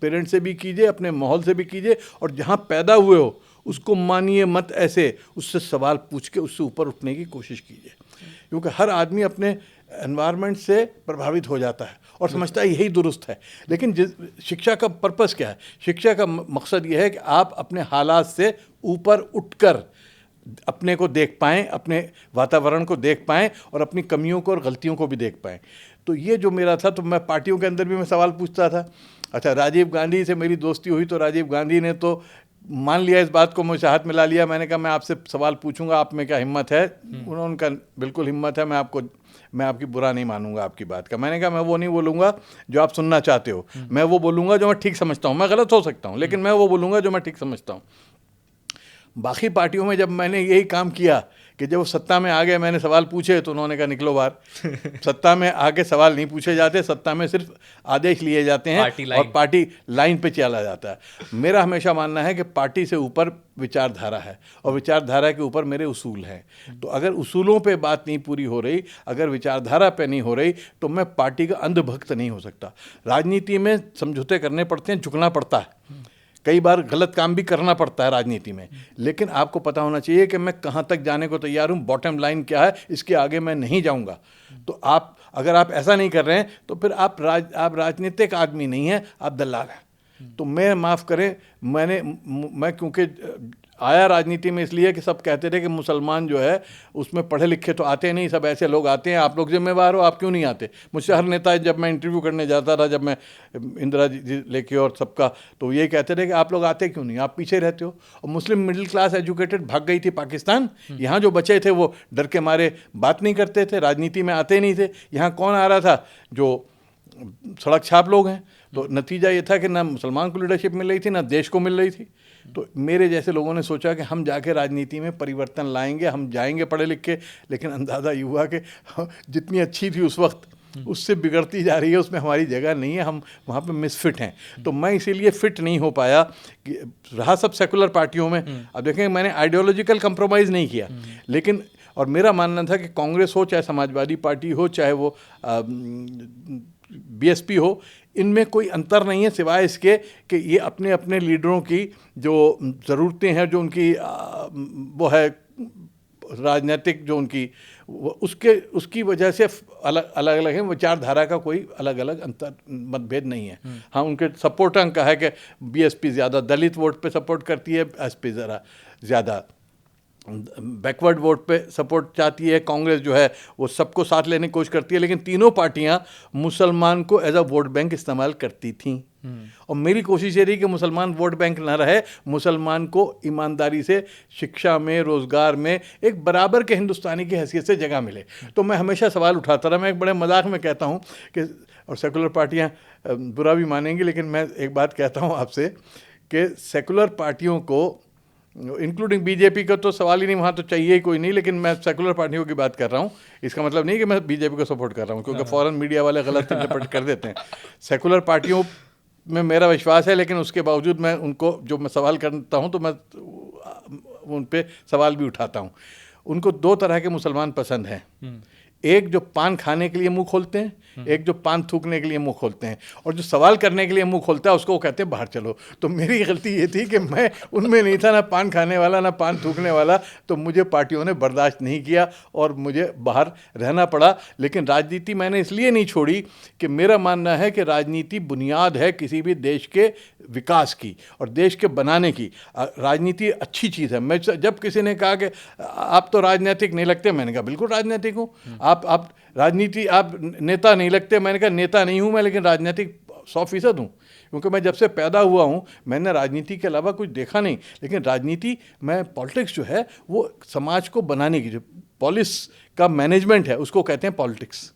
पेरेंट्स से भी कीजिए, अपने माहौल से भी कीजिए, और जहाँ पैदा हुए हो उसको मानिए मत, ऐसे उससे सवाल पूछ के उससे ऊपर उठने की कोशिश कीजिए। क्योंकि हर आदमी अपने एनवायरनमेंट से प्रभावित हो जाता है और समझता है यही दुरुस्त है। लेकिन शिक्षा का पर्पस क्या है? शिक्षा का मकसद यह है कि आप अपने हालात से ऊपर उठकर अपने को देख पाएँ, अपने वातावरण को देख पाएँ, और अपनी कमियों को और गलतियों को भी देख पाएँ। तो ये जो मेरा था, तो मैं पार्टियों के अंदर भी मैं सवाल पूछता था। अच्छा, राजीव गांधी से मेरी दोस्ती हुई तो राजीव गांधी ने तो मान लिया, इस बात को मुझे हाथ मिला लिया। मैंने कहा मैं आपसे सवाल पूछूंगा, आप में क्या हिम्मत है? उन्होंने कहा बिल्कुल हिम्मत है, मैं आपकी बुरा नहीं मानूंगा आपकी बात का। मैंने कहा मैं वो नहीं बोलूँगा जो आप सुनना चाहते हो, मैं वो बोलूँगा जो मैं ठीक समझता हूँ। मैं गलत हो सकता हूँ, लेकिन मैं वो बोलूँगा जो मैं ठीक समझता हूँ। बाकी पार्टियों में जब मैंने यही काम किया कि जब वो सत्ता में आ गए मैंने सवाल पूछे तो उन्होंने कहा निकलो बाहर। सत्ता में आके सवाल नहीं पूछे जाते, सत्ता में सिर्फ आदेश लिए जाते हैं और पार्टी लाइन पे चला जाता है। मेरा हमेशा मानना है कि पार्टी से ऊपर विचारधारा है और विचारधारा के ऊपर मेरे उसूल हैं। तो अगर उसूलों पे बात नहीं पूरी हो रही, अगर विचारधारा पे नहीं हो रही, तो मैं पार्टी का अंधभक्त नहीं हो सकता। राजनीति में समझौते करने पड़ते हैं, झुकना पड़ता है, कई बार गलत काम भी करना पड़ता है राजनीति में, लेकिन आपको पता होना चाहिए कि मैं कहाँ तक जाने को तैयार हूँ, बॉटम लाइन क्या है, इसके आगे मैं नहीं जाऊँगा। तो आप अगर आप ऐसा नहीं कर रहे हैं तो फिर आप राजनीतिक आदमी नहीं हैं, आप दलाल हैं। तो मैं माफ़ करें, मैं क्योंकि आया राजनीति में इसलिए कि सब कहते थे कि मुसलमान जो है उसमें पढ़े लिखे तो आते नहीं, सब ऐसे लोग आते हैं, आप लोग जिम्मेवार हो, आप क्यों नहीं आते। मुझसे हर नेता जब मैं इंटरव्यू करने जाता था, जब मैं इंदिरा जी लेके और सबका, तो यही कहते थे कि आप लोग आते क्यों नहीं, आप पीछे रहते हो। और मुस्लिम मिडिल क्लास एजुकेटेड भाग गई थी पाकिस्तान, यहाँ जो बचे थे वो डर के मारे बात नहीं करते थे, राजनीति में आते नहीं थे। यहाँ कौन आ रहा था, जो सड़क छाप लोग हैं। तो नतीजा ये था कि ना मुसलमान को लीडरशिप मिल रही थी, ना देश को मिल रही थी। तो मेरे जैसे लोगों ने सोचा कि हम जाके राजनीति में परिवर्तन लाएंगे, हम जाएंगे पढ़े लिख के, लेकिन अंदाज़ा ये हुआ कि जितनी अच्छी थी उस वक्त उससे बिगड़ती जा रही है, उसमें हमारी जगह नहीं है, हम वहाँ पे मिसफिट हैं। तो मैं इसीलिए फिट नहीं हो पाया कि रहा सब सेकुलर पार्टियों में। अब देखें, मैंने आइडियोलॉजिकल कंप्रोमाइज़ नहीं किया, लेकिन और मेरा मानना था कि कांग्रेस हो, चाहे समाजवादी पार्टी हो, चाहे वो बीएसपी हो, इनमें कोई अंतर नहीं है सिवाय इसके कि ये अपने अपने लीडरों की जो ज़रूरतें हैं, जो उनकी वो है राजनीतिक जो उनकी उसकी वजह से अलग अलग हैं। विचारधारा का कोई अलग अलग अंतर मतभेद नहीं है। हाँ, उनके सपोर्ट अंक है कि बीएसपी ज़्यादा दलित वोट पे सपोर्ट करती है, एसपी ज़रा ज़्यादा बैकवर्ड वोट पे सपोर्ट चाहती है, कांग्रेस जो है वो सबको साथ लेने की कोशिश करती है, लेकिन तीनों पार्टियां मुसलमान को एज अ वोट बैंक इस्तेमाल करती थीं। और मेरी कोशिश ये रही कि मुसलमान वोट बैंक ना रहे, मुसलमान को ईमानदारी से शिक्षा में, रोज़गार में एक बराबर के हिंदुस्तानी की हैसियत से जगह मिले। तो मैं हमेशा सवाल उठाता रहा। मैं एक बड़े मजाक में कहता हूँ कि, और सेकुलर पार्टियाँ बुरा भी मानेंगी, लेकिन मैं एक बात कहता हूँ आपसे कि सेकुलर पार्टियों को, इंक्लूडिंग बीजेपी का तो सवाल ही नहीं, वहाँ तो चाहिए ही कोई नहीं, लेकिन मैं सेकुलर पार्टियों की बात कर रहा हूँ। इसका मतलब नहीं कि मैं बीजेपी को सपोर्ट कर रहा हूँ, क्योंकि फ़ौरन मीडिया वाले गलत इंटरप्रेट कर देते हैं। सेकुलर पार्टियों में मेरा विश्वास है, लेकिन उसके बावजूद मैं उनको, जो मैं सवाल करता हूँ तो मैं उन पर सवाल भी उठाता हूँ। उनको दो तरह के मुसलमान पसंद हैं, एक जो पान खाने के लिए मुंह खोलते हैं, एक जो पान थूकने के लिए मुंह खोलते हैं, और जो सवाल करने के लिए मुंह खोलता है उसको वो कहते हैं बाहर चलो। तो मेरी गलती ये थी कि मैं उनमें नहीं था, ना पान खाने वाला ना पान थूकने वाला, तो मुझे पार्टियों ने बर्दाश्त नहीं किया और मुझे बाहर रहना पड़ा। लेकिन राजनीति मैंने इसलिए नहीं छोड़ी कि मेरा मानना है कि राजनीति बुनियाद है किसी भी देश के विकास की और देश के बनाने की। राजनीति अच्छी चीज़ है। मैं जब किसी ने कहा कि आप तो राजनीतिक नहीं लगते, मैंने कहा बिल्कुल राजनीतिक हूँ। आप राजनीति, आप नेता नहीं लगते, मैंने कहा नेता नहीं हूँ मैं, लेकिन राजनीतिक 100% हूँ, क्योंकि मैं जब से पैदा हुआ हूँ मैंने राजनीति के अलावा कुछ देखा नहीं। लेकिन राजनीति में पॉलिटिक्स जो है वो समाज को बनाने की, जो पॉलिस का मैनेजमेंट है उसको कहते हैं पॉलिटिक्स।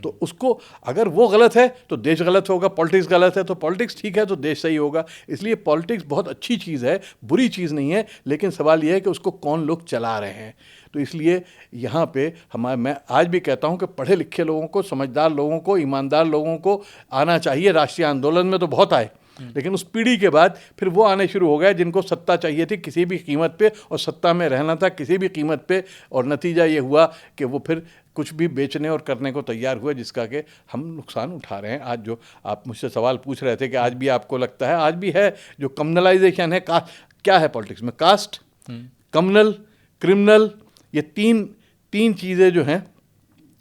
तो उसको अगर वो गलत है तो देश गलत होगा, पॉलिटिक्स गलत है तो पॉलिटिक्स ठीक है तो देश सही होगा। इसलिए पॉलिटिक्स बहुत अच्छी चीज़ है, बुरी चीज़ नहीं है, लेकिन सवाल यह है कि उसको कौन लोग चला रहे हैं। तो इसलिए यहाँ पे मैं आज भी कहता हूँ कि पढ़े लिखे लोगों को, समझदार लोगों को, ईमानदार लोगों को आना चाहिए। राष्ट्रीय आंदोलन में तो बहुत आए, लेकिन उस पीढ़ी के बाद फिर वो आने शुरू हो गए जिनको सत्ता चाहिए थी किसी भी कीमत पे, और सत्ता में रहना था किसी भी कीमत पे, और नतीजा ये हुआ कि वो फिर कुछ भी बेचने और करने को तैयार हुए, जिसका कि हम नुकसान उठा रहे हैं। आज जो आप मुझसे सवाल पूछ रहे थे कि आज भी आपको लगता है, आज भी है जो कम्युनलाइजेशन है, क्या है पॉलिटिक्स में, कास्ट, कम्युनल, क्रिमिनल, ये तीन चीज़ें जो हैं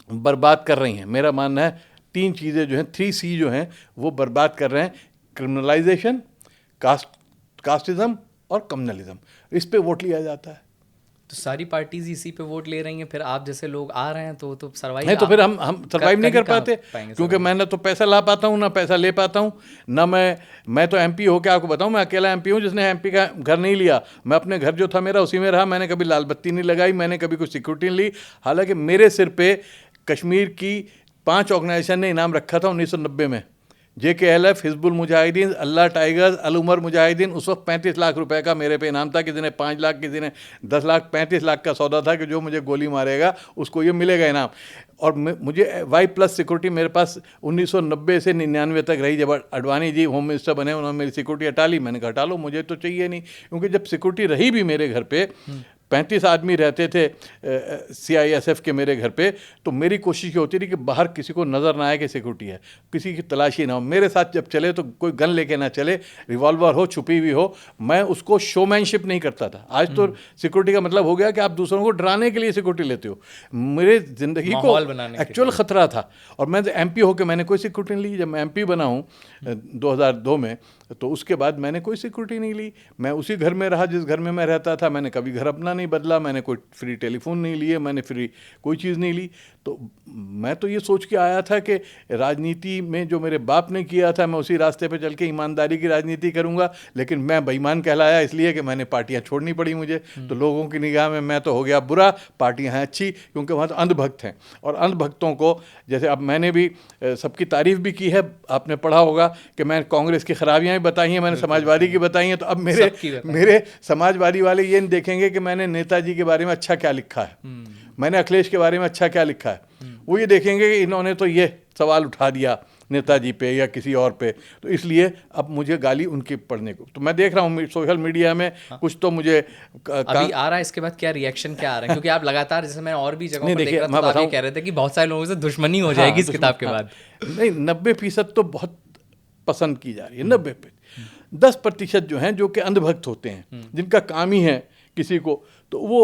बर्बाद कर रही हैं। मेरा मानना है तीन चीज़ें जो हैं, 3C जो हैं वो बर्बाद कर रहे हैं, क्रिमिनलाइजेशन, कास्टिज्म और कम्युनलिज्म। इस पे वोट लिया जाता है। तो सारी पार्टीज इसी पे वोट ले रही हैं, फिर आप जैसे लोग आ रहे हैं तो सर्वाइव नहीं, तो फिर हम सर्वाइव नहीं कर पाते, क्योंकि मैं ना तो पैसा ला पाता हूँ ना पैसा ले पाता हूँ ना। मैं तो MP हो के आपको बताऊँ, मैं अकेला MP हूँ जिसने MP का घर नहीं लिया। मैं अपने घर जो था मेरा उसी में रहा, मैंने कभी लाल बत्ती नहीं लगाई, मैंने कभी कुछ सिक्योरिटी नहीं ली। हालांकि मेरे सिर पे कश्मीर की 5 ऑर्गेनाइजेशन ने इनाम रखा था 1990 में, JKLF, हिजबुल मुजाहिदीन, अल्लाह टाइगर्स, अल उमर मुजाहिदीन। उस वक्त 35 लाख रुपए का मेरे पे इनाम था, किसी ने 5 लाख, किसी ने 10 लाख, 35 लाख का सौदा था कि जो मुझे गोली मारेगा उसको ये मिलेगा इनाम। और मुझे Y+ सिक्योरिटी मेरे पास 1990 से 99 तक रही। जब अडवाणी जी होम मिनिस्टर बने, उन्होंने मेरी सिक्योरिटी हटा ली। मैंने कहा हटा लो, मुझे तो चाहिए नहीं, क्योंकि जब सिक्योरिटी रही भी मेरे घर पे, 35 आदमी रहते थे CISF के मेरे घर पे, तो मेरी कोशिश ये होती थी कि बाहर किसी को नज़र ना आए कि सिक्योरिटी है, किसी की तलाशी ना हो। मेरे साथ जब चले तो कोई गन लेके ना चले, रिवॉल्वर हो, छुपी हुई हो। मैं उसको शोमैनशिप नहीं करता था। आज तो सिक्योरिटी का मतलब हो गया कि आप दूसरों को डराने के लिए सिक्योरिटी लेते हो। मेरे ज़िंदगी को एक्चुअल ख़तरा था। और मैं MP होकर मैंने कोई सिक्योरिटी नहीं ली। जब मैं MP बना हूँ 2002 में, तो उसके बाद मैंने कोई सिक्योरिटी नहीं ली। मैं उसी घर में रहा जिस घर में मैं रहता था। मैंने कभी घर अपना नहीं बदला, मैंने कोई फ्री टेलीफोन नहीं लिए, मैंने फ्री कोई चीज़ नहीं ली। तो मैं तो ये सोच के आया था कि राजनीति में जो मेरे बाप ने किया था, मैं उसी रास्ते पे चल के ईमानदारी की राजनीति करूंगा। लेकिन मैं बेईमान कहलाया इसलिए कि मैंने पार्टियां छोड़नी पड़ी मुझे। तो लोगों की निगाह में मैं तो हो गया बुरा, पार्टियां हैं अच्छी, क्योंकि वहाँ तो अंधभक्त हैं। और अंधभक्तों को, जैसे अब मैंने भी सबकी तारीफ भी की है, आपने पढ़ा होगा कि मैं कांग्रेस की खराबियां भी बताई हैं, मैंने समाजवादी की बताई हैं। तो अब मेरे समाजवादी वाले ये नहीं देखेंगे कि मैंने नेताजी के बारे में अच्छा क्या लिखा है, मैंने अखिलेश के बारे में अच्छा क्या लिखा है। वो ये देखेंगे कि इन्होंने तो ये सवाल उठा दिया नेताजी पे या किसी और पे, तो इसलिए अब मुझे गाली उनकी पढ़ने को। तो मैं देख रहा हूँ सोशल मीडिया में कुछ तो मुझे अभी आ रहा है, इसके बाद क्या रिएक्शन क्या आ रहा है? क्योंकि आप लगातार, जैसे मैं और भी जगहों पर देख रहा था, तो आप ये कह रहे थे कि बहुत सारे लोगों से दुश्मनी हो जाएगी इस किताब के बाद। नहीं, 90% तो बहुत पसंद की जा रही है। 90%, 10% जो हैं, जो कि अंधभक्त होते हैं, जिनका काम ही है किसी को, तो वो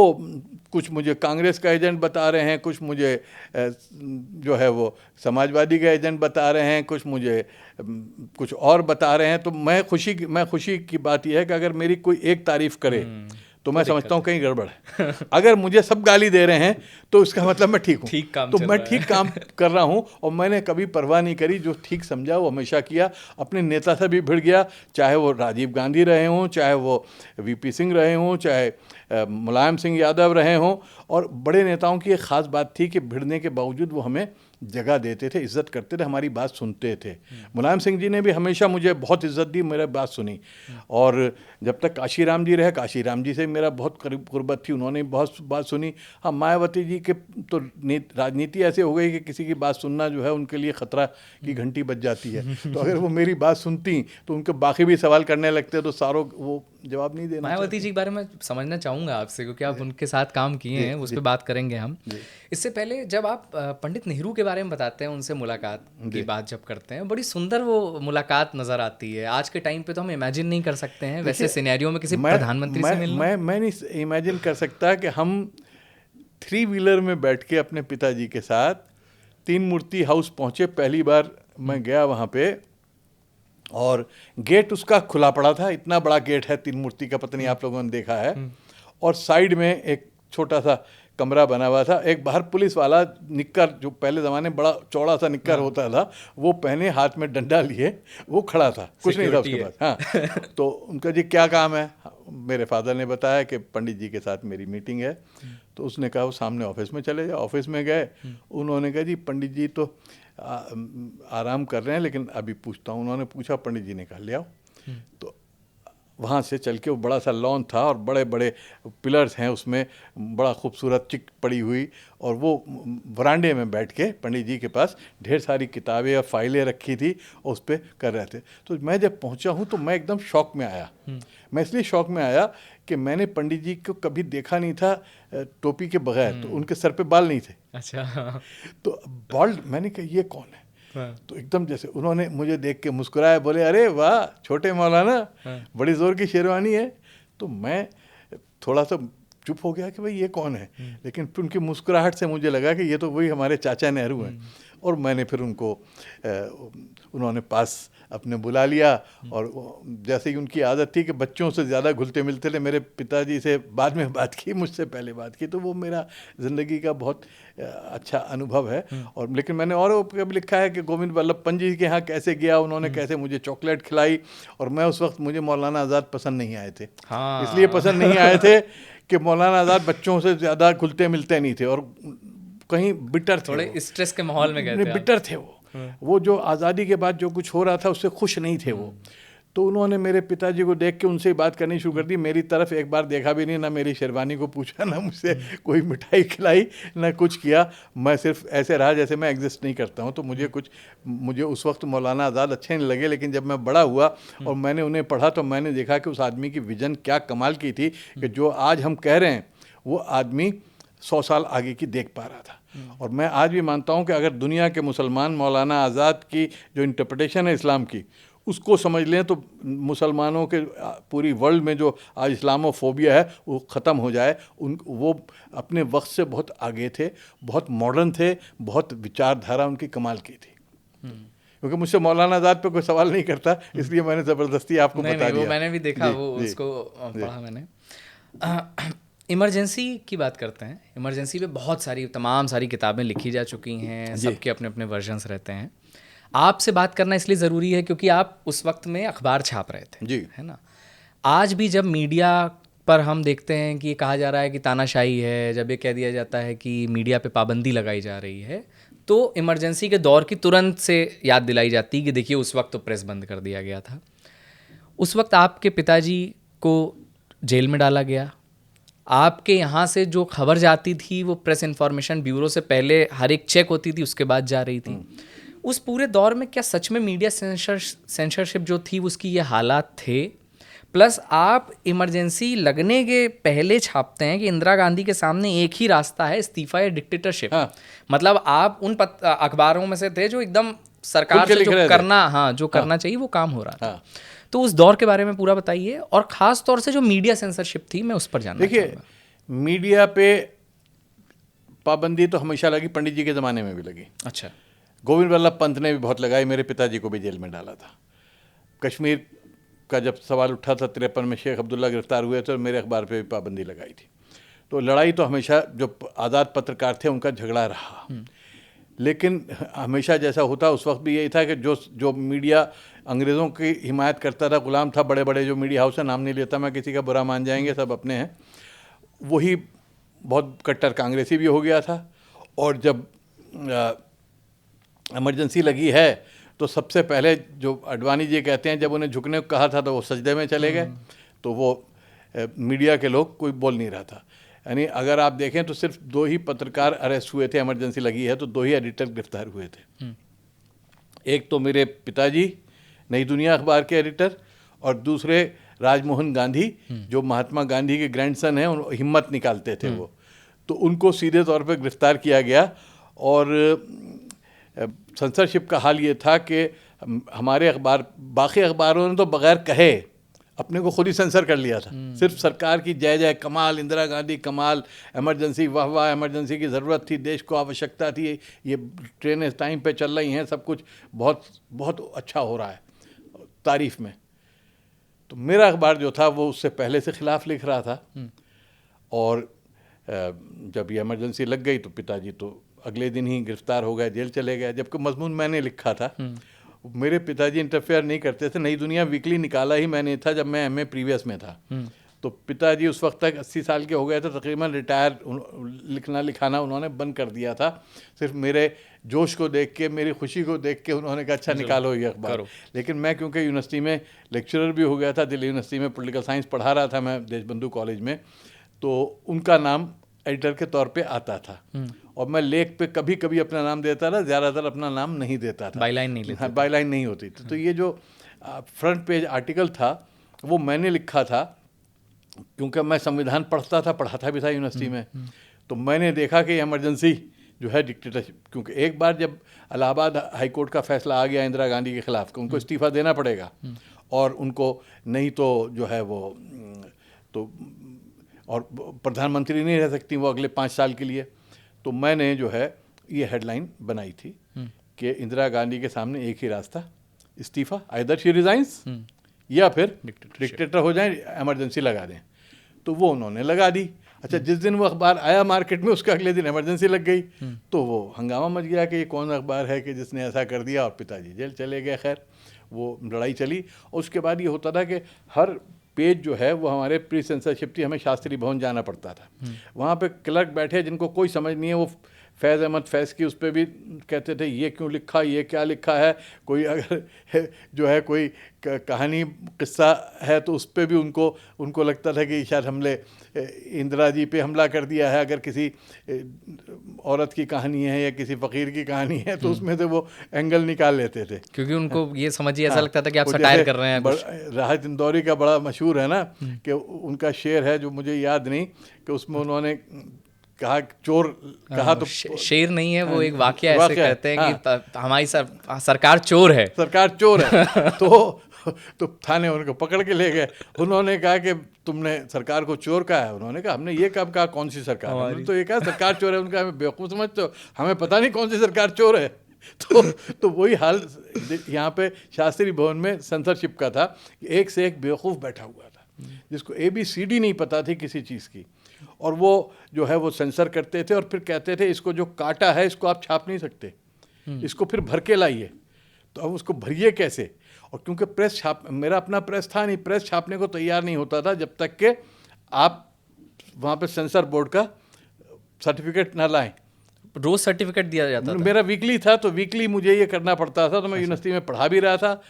कुछ मुझे कांग्रेस का एजेंट बता रहे हैं, कुछ मुझे जो है वो समाजवादी का एजेंट बता रहे हैं, कुछ मुझे कुछ और बता रहे हैं। तो मैं खुशी की बात यह है कि अगर मेरी कोई एक तारीफ करे तो मैं समझता हूँ कहीं गड़बड़ है। अगर मुझे सब गाली दे रहे हैं तो इसका मतलब मैं ठीक हूँ, तो मैं ठीक काम कर रहा हूँ। और मैंने कभी परवाह नहीं करी, जो ठीक समझा वो हमेशा किया। अपने नेता से भी भिड़ गया, चाहे वो राजीव गांधी रहे हों, चाहे वो VP सिंह रहे हों, चाहे मुलायम सिंह यादव रहे हों। और बड़े नेताओं की एक ख़ास बात थी कि भिड़ने के बावजूद वो हमें जगह देते थे, इज़्ज़त करते थे, हमारी बात सुनते थे। मुलायम सिंह जी ने भी हमेशा मुझे बहुत इज़्ज़त दी, मेरी बात सुनी। और जब तक काशीराम जी रहे, काशीराम जी से मेरा बहुत करीब कुर्बत थी, उन्होंने बहुत बात सुनी। हाँ, मायावती जी के तो राजनीति ऐसे हो गई कि किसी की बात सुनना जो है उनके लिए ख़तरा की घंटी बज जाती है। तो अगर वो मेरी बात सुनती तो उनके बाकी भी सवाल करने लगते, तो सारों वो जवाब नहीं देना। मायावती जी के बारे में समझना चाहूँगा आपसे, क्योंकि आप उनके साथ काम किए हैं, उस पर बात करेंगे हम। इससे पहले जब आप पंडित नेहरू के बारे में बताते हैं, उनसे मुलाकात की बात जब करते हैं, बड़ी सुंदर वो मुलाकात नज़र आती है। आज के टाइम पे तो हम इमेजिन नहीं कर सकते हैं वैसे सिनेरियो में किसी प्रधानमंत्री से मिलना। मैं नहीं इमेजिन कर सकता कि हम 3 व्हीलर में बैठ के अपने पिताजी के साथ 3 मूर्ति हाउस पहुँचे। पहली बार मैं गया वहाँ पे, और गेट उसका खुला पड़ा था। इतना बड़ा गेट है 3 मूर्ति का, पता नहीं आप लोगों ने देखा है। और साइड में एक छोटा सा कमरा बना हुआ था। एक बाहर पुलिस वाला निक्कर, जो पहले ज़माने में बड़ा चौड़ा सा निक्कर होता था, वो पहने, हाथ में डंडा लिए, वो खड़ा था, कुछ नहीं था उसके पास। हाँ, तो उनका जी क्या काम है? मेरे फादर ने बताया कि पंडित जी के साथ मेरी मीटिंग है। तो उसने कहा वो सामने ऑफिस में चले जाओ। ऑफिस में गए, उन्होंने कहा जी पंडित जी तो आराम कर रहे हैं, लेकिन अभी पूछता हूँ। उन्होंने पूछा, पंडित जी ने कहा ले आओ। तो वहाँ से चल के, वो बड़ा सा लॉन था और बड़े बड़े पिलर्स हैं उसमें, बड़ा खूबसूरत चिक पड़ी हुई। और वो वरांडे में बैठ के पंडित जी के पास ढेर सारी किताबें और फाइलें रखी थी, और उस पर कर रहे थे। तो मैं जब पहुँचा हूँ तो मैं एकदम शौक में आया। मैं इसलिए शौक में आया कि मैंने पंडित जी को कभी देखा नहीं था टोपी के बगैर। तो उनके सर पे बाल नहीं थे। अच्छा। तो बॉल्ड, मैंने कहा ये कौन है? तो एकदम जैसे उन्होंने मुझे देख के मुस्कुराए, बोले अरे वाह छोटे मौलाना, बड़ी जोर की शेरवानी है। तो मैं थोड़ा सा चुप हो गया कि भाई ये कौन है। लेकिन फिर उनकी मुस्कुराहट से मुझे लगा कि ये तो वही हमारे चाचा नेहरू हैं। और मैंने फिर उनको उन्होंने पास अपने बुला लिया। और जैसे ही उनकी आदत थी कि बच्चों से ज़्यादा घुलते मिलते थे, मेरे पिताजी से बाद में बात की, मुझसे पहले बात की। तो वो मेरा ज़िंदगी का बहुत अच्छा अनुभव है। और लेकिन मैंने और कभी लिखा है कि गोविंद वल्लभ पंत जी के यहाँ कैसे गया, उन्होंने कैसे मुझे चॉकलेट खिलाई। और मैं उस वक्त, मुझे मौलाना आज़ाद पसंद नहीं आए थे। हाँ। इसलिए पसंद नहीं आए थे कि मौलाना आज़ाद बच्चों से ज़्यादा घुलते मिलते नहीं थे, और कहीं बिटर थे, थोड़े स्ट्रेस के माहौल में गए थे। बिटर थे वो। वो जो आज़ादी के बाद जो कुछ हो रहा था उससे खुश नहीं थे वो। तो उन्होंने मेरे पिताजी को देख के उनसे ही बात करनी शुरू कर दी। मेरी तरफ एक बार देखा भी नहीं, ना मेरी शेरवानी को पूछा, ना मुझसे कोई मिठाई खिलाई, ना कुछ किया। मैं सिर्फ ऐसे रहा जैसे मैं एग्जिस्ट नहीं करता हूँ। तो मुझे उस वक्त मौलाना आज़ाद अच्छे नहीं लगे, लेकिन जब मैं बड़ा हुआ और मैंने उन्हें पढ़ा तो मैंने देखा कि उस आदमी की विजन क्या कमाल की थी कि जो आज हम कह रहे हैं वो आदमी 100 साल आगे की देख पा रहा था। और मैं आज भी मानता हूँ कि अगर दुनिया के मुसलमान मौलाना आज़ाद की जो इंटरप्रिटेशन है इस्लाम की उसको समझ लें तो मुसलमानों के पूरी वर्ल्ड में जो आज इस्लामोफोबिया है वो ख़त्म हो जाए। वो अपने वक्त से बहुत आगे थे, बहुत मॉडर्न थे, बहुत विचारधारा उनकी कमाल की थी। क्योंकि मुझसे मौलाना आज़ाद पे कोई सवाल नहीं करता, इसलिए मैंने ज़बरदस्ती आपको बता दिया। वो मैंने भी देखा, वो उसको पढ़ा मैंने। इमरजेंसी की बात करते हैं। इमरजेंसी पे बहुत सारी तमाम सारी किताबें लिखी जा चुकी हैं, सबके अपने अपने वर्जन्स रहते हैं। आपसे बात करना इसलिए ज़रूरी है क्योंकि आप उस वक्त में अखबार छाप रहे थे, जी, है ना। आज भी जब मीडिया पर हम देखते हैं कि कहा जा रहा है कि तानाशाही है, जब ये कह दिया जाता है कि मीडिया पे पाबंदी लगाई जा रही है, तो इमरजेंसी के दौर की तुरंत से याद दिलाई जाती है कि देखिए उस वक्त तो प्रेस बंद कर दिया गया था। उस वक्त आपके पिताजी को जेल में डाला गया। आपके यहाँ से जो खबर जाती थी वो प्रेस इन्फॉर्मेशन ब्यूरो से पहले हर एक चेक होती थी, उसके बाद जा रही थी। उस पूरे दौर में क्या सच में मीडिया सेंसरशिप जो थी उसकी ये हालात थे? प्लस आप इमरजेंसी लगने के पहले छापते हैं कि इंदिरा गांधी के सामने एक ही रास्ता है, इस्तीफा या डिक्टेटरशिप। हाँ। मतलब आप उन अखबारों में से थे जो एकदम सरकार से जो करना चाहिए वो काम हो रहा था। हाँ। तो उस दौर के बारे में पूरा बताइए, और ख़ास तौर से जो मीडिया सेंसरशिप थी मैं उस पर जानना चाहूँगा। देखिए, मीडिया पे पाबंदी तो हमेशा लगी, पंडित जी के ज़माने में भी लगी। अच्छा। गोविंद वल्लभ पंत ने भी बहुत लगाई, मेरे पिताजी को भी जेल में डाला था। कश्मीर का जब सवाल उठा था 53 में, शेख अब्दुल्ला गिरफ्तार हुए थे और मेरे अखबार पे भी पाबंदी लगाई थी। तो लड़ाई तो हमेशा जो आज़ाद पत्रकार थे उनका झगड़ा रहा, लेकिन हमेशा जैसा होता उस वक्त भी यही था कि जो मीडिया अंग्रेज़ों की हिमायत करता था, गुलाम था, बड़े बड़े जो मीडिया हाउस है, नाम नहीं लेता मैं किसी का, बुरा मान जाएंगे, सब अपने हैं, वही बहुत कट्टर कांग्रेसी भी हो गया था। और जब इमरजेंसी लगी है तो सबसे पहले जो अडवाणी जी कहते हैं जब उन्हें झुकने को कहा था तो वो सजदे में चले गए। तो वो मीडिया के लोग कोई बोल नहीं रहा था। यानी अगर आप देखें तो सिर्फ 2 ही पत्रकार अरेस्ट हुए थे, इमरजेंसी लगी है तो 2 ही एडिटर गिरफ्तार हुए थे। एक तो मेरे पिताजी नई दुनिया अखबार के एडिटर, और दूसरे राजमोहन गांधी जो महात्मा गांधी के ग्रैंडसन हैं, हिम्मत निकालते थे वो, तो उनको सीधे तौर पर गिरफ्तार किया गया। और सेंसरशिप का हाल ये था कि हमारे अखबार, बाकी अखबारों ने तो बगैर कहे अपने को खुद ही सेंसर कर लिया था। सिर्फ सरकार की जय जय, कमाल, इंदिरा गांधी कमाल, इमरजेंसी वाह वाह, इमरजेंसी की ज़रूरत थी, देश को आवश्यकता थी, ये ट्रेनें टाइम पे चल रही हैं, सब कुछ बहुत बहुत अच्छा हो रहा है, तारीफ़ में। तो मेरा अखबार जो था वो उससे पहले से खिलाफ लिख रहा था। और जब ये इमरजेंसी लग गई तो पिताजी तो अगले दिन ही गिरफ्तार हो गए, जेल चले गए, जबकि मजमून मैंने लिखा था। मेरे पिताजी इंटरफेयर नहीं करते थे। नई दुनिया वीकली निकाला ही मैंने था जब मैं एमए प्रीवियस में था। तो पिताजी उस वक्त तक 80 साल के हो गए थे, तकरीबन रिटायर, लिखना लिखाना उन्होंने बंद कर दिया था। सिर्फ मेरे जोश को देख के, मेरी खुशी को देख के उन्होंने कहा अच्छा निकालो ये अखबार। लेकिन मैं क्योंकि यूनिवर्सिटी में लेक्चरर भी हो गया था, दिल्ली यूनिवर्सिटी में पॉलिटिकल साइंस पढ़ा रहा था मैं देशबंधु कॉलेज में, तो उनका नाम एडिटर के तौर पे आता था। और मैं लेख पे कभी कभी अपना नाम देता था, ज़्यादातर अपना नाम नहीं देता था, बाईलाइन नहीं लेता। हाँ, बाईलाइन नहीं होती थी। तो ये जो फ्रंट पेज आर्टिकल था वो मैंने लिखा था, क्योंकि मैं संविधान पढ़ता था, पढ़ाता भी था यूनिवर्सिटी में। तो मैंने देखा कि इमरजेंसी जो है डिक्टेटरशिप, क्योंकि एक बार जब इलाहाबाद हाई कोर्ट का फैसला आ गया इंदिरा गांधी के खिलाफ कि उनको इस्तीफ़ा देना पड़ेगा और उनको नहीं तो जो है वो तो और प्रधानमंत्री नहीं रह सकती वो अगले 5 साल के लिए, तो मैंने जो है ये हेडलाइन बनाई थी कि इंदिरा गांधी के सामने एक ही रास्ता, इस्तीफ़ा, आइदर शी रिजाइंस या फिर डिक्टेटर हो जाए, इमरजेंसी लगा दें। तो वो उन्होंने लगा दी। अच्छा, जिस दिन वो अखबार आया मार्केट में उसके अगले दिन इमरजेंसी लग गई। तो वो हंगामा मच गया कि ये कौन अखबार है कि जिसने ऐसा कर दिया, और पिताजी जेल चले गए। खैर वो लड़ाई चली। और उसके बाद ये होता था कि हर पेज जो है वो हमारे प्री सेंसरशिप थी, हमें शास्त्री भवन जाना पड़ता था। वहाँ पे क्लर्क बैठे जिनको कोई समझ नहीं है, वो फैज़ अहमद फैज़ की उस पर भी कहते थे ये क्यों लिखा, ये क्या लिखा है, कोई अगर जो है कोई कहानी किस्सा है तो उस पर भी उनको लगता था कि शायद हमले इंदिरा जी पे हमला कर दिया है। अगर किसी औरत की कहानी है या किसी फ़कीर की कहानी है तो उसमें से वो एंगल निकाल लेते थे, क्योंकि उनको ये समझिए ऐसा हाँ, लगता था कि आप वो सटायर जैसे कर रहे हैं कुछ। राहत इंदौरी का बड़ा मशहूर है ना कि उनका शेर है जो मुझे याद नहीं, कि उसमें उन्होंने कहा चोर कहा तो शेर नहीं है वो, एक वाकया ऐसे वाकया, कहते हैं हाँ, कि हमारी सरकार चोर है। सरकार चोर है तो थाने उनको पकड़ के ले गए। उन्होंने कहा कि तुमने सरकार को चोर कहा है। उन्होंने कहा हमने ये कब कहा, कौन सी सरकार, हमने तो ये कहा सरकार चोर है। उनका हमें बेवकूफ़ समझते हो, हमें पता नहीं कौन सी सरकार चोर है। तो वही हाल यहाँ पे शास्त्री भवन में सेंसरशिप का था कि एक से एक बेवकूफ़ बैठा हुआ था जिसको ABCD नहीं पता थी किसी चीज़ की, और वो जो है वो सेंसर करते थे और फिर कहते थे इसको जो काटा है इसको आप छाप नहीं सकते, इसको फिर भर के लाइए। तो अब उसको भरिए कैसे, और क्योंकि मेरा अपना प्रेस था नहीं, प्रेस छापने को तैयार नहीं होता था जब तक कि आप वहाँ पे सेंसर बोर्ड का सर्टिफिकेट ना लाएं। रोज सर्टिफिकेट दिया जाता था। मेरा वीकली था तो वीकली मुझे ये करना पड़ता था। तो मैं यूनिवर्सिटी में पढ़ा भी रहा था,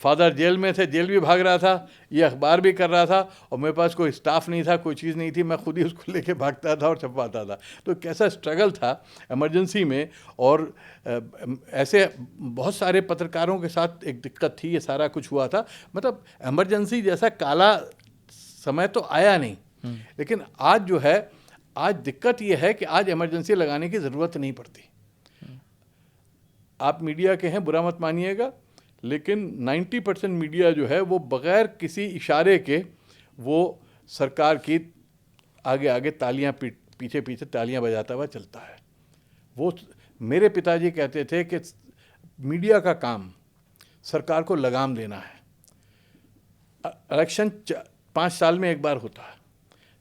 फादर जेल में थे, जेल भी भाग रहा था, ये अखबार भी कर रहा था, और मेरे पास कोई स्टाफ नहीं था, कोई चीज़ नहीं थी, मैं खुद ही उसको लेके भागता था और छपवाता था। तो कैसा स्ट्रगल था इमरजेंसी में। और ऐसे बहुत सारे पत्रकारों के साथ एक दिक्कत थी, ये सारा कुछ हुआ था। मतलब इमरजेंसी जैसा काला समय तो आया नहीं, लेकिन आज जो है, आज दिक्कत ये है कि आज इमरजेंसी लगाने की ज़रूरत नहीं पड़ती। आप मीडिया के हैं, बुरा मत मानिएगा, लेकिन 90% मीडिया जो है वो बग़ैर किसी इशारे के वो सरकार की आगे आगे तालियां पीछे पीछे तालियां बजाता हुआ चलता है। वो मेरे पिताजी कहते थे कि मीडिया का काम सरकार को लगाम देना है। इलेक्शन 5 साल में एक बार होता है,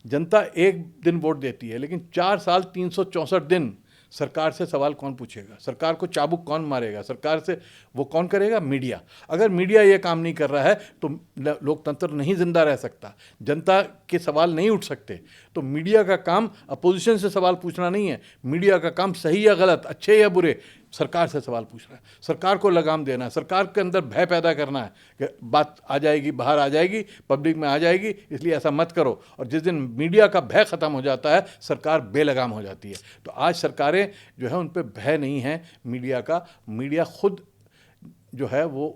जनता एक दिन वोट देती है, लेकिन 4 साल 364 दिन सरकार से सवाल कौन पूछेगा, सरकार को चाबुक कौन मारेगा, सरकार से वो कौन करेगा, मीडिया। अगर मीडिया ये काम नहीं कर रहा है तो लोकतंत्र नहीं जिंदा रह सकता, जनता के सवाल नहीं उठ सकते। तो मीडिया का काम अपोजिशन से सवाल पूछना नहीं है, मीडिया का काम सही या गलत, अच्छे या बुरे, सरकार से सवाल पूछना है, सरकार को लगाम देना है, सरकार के अंदर भय पैदा करना है कि बात आ जाएगी, बाहर आ जाएगी, पब्लिक में आ जाएगी, इसलिए ऐसा मत करो। और जिस दिन मीडिया का भय ख़त्म हो जाता है, सरकार बेलगाम हो जाती है। तो आज सरकारें जो है उन पर भय नहीं है मीडिया का, मीडिया खुद जो है वो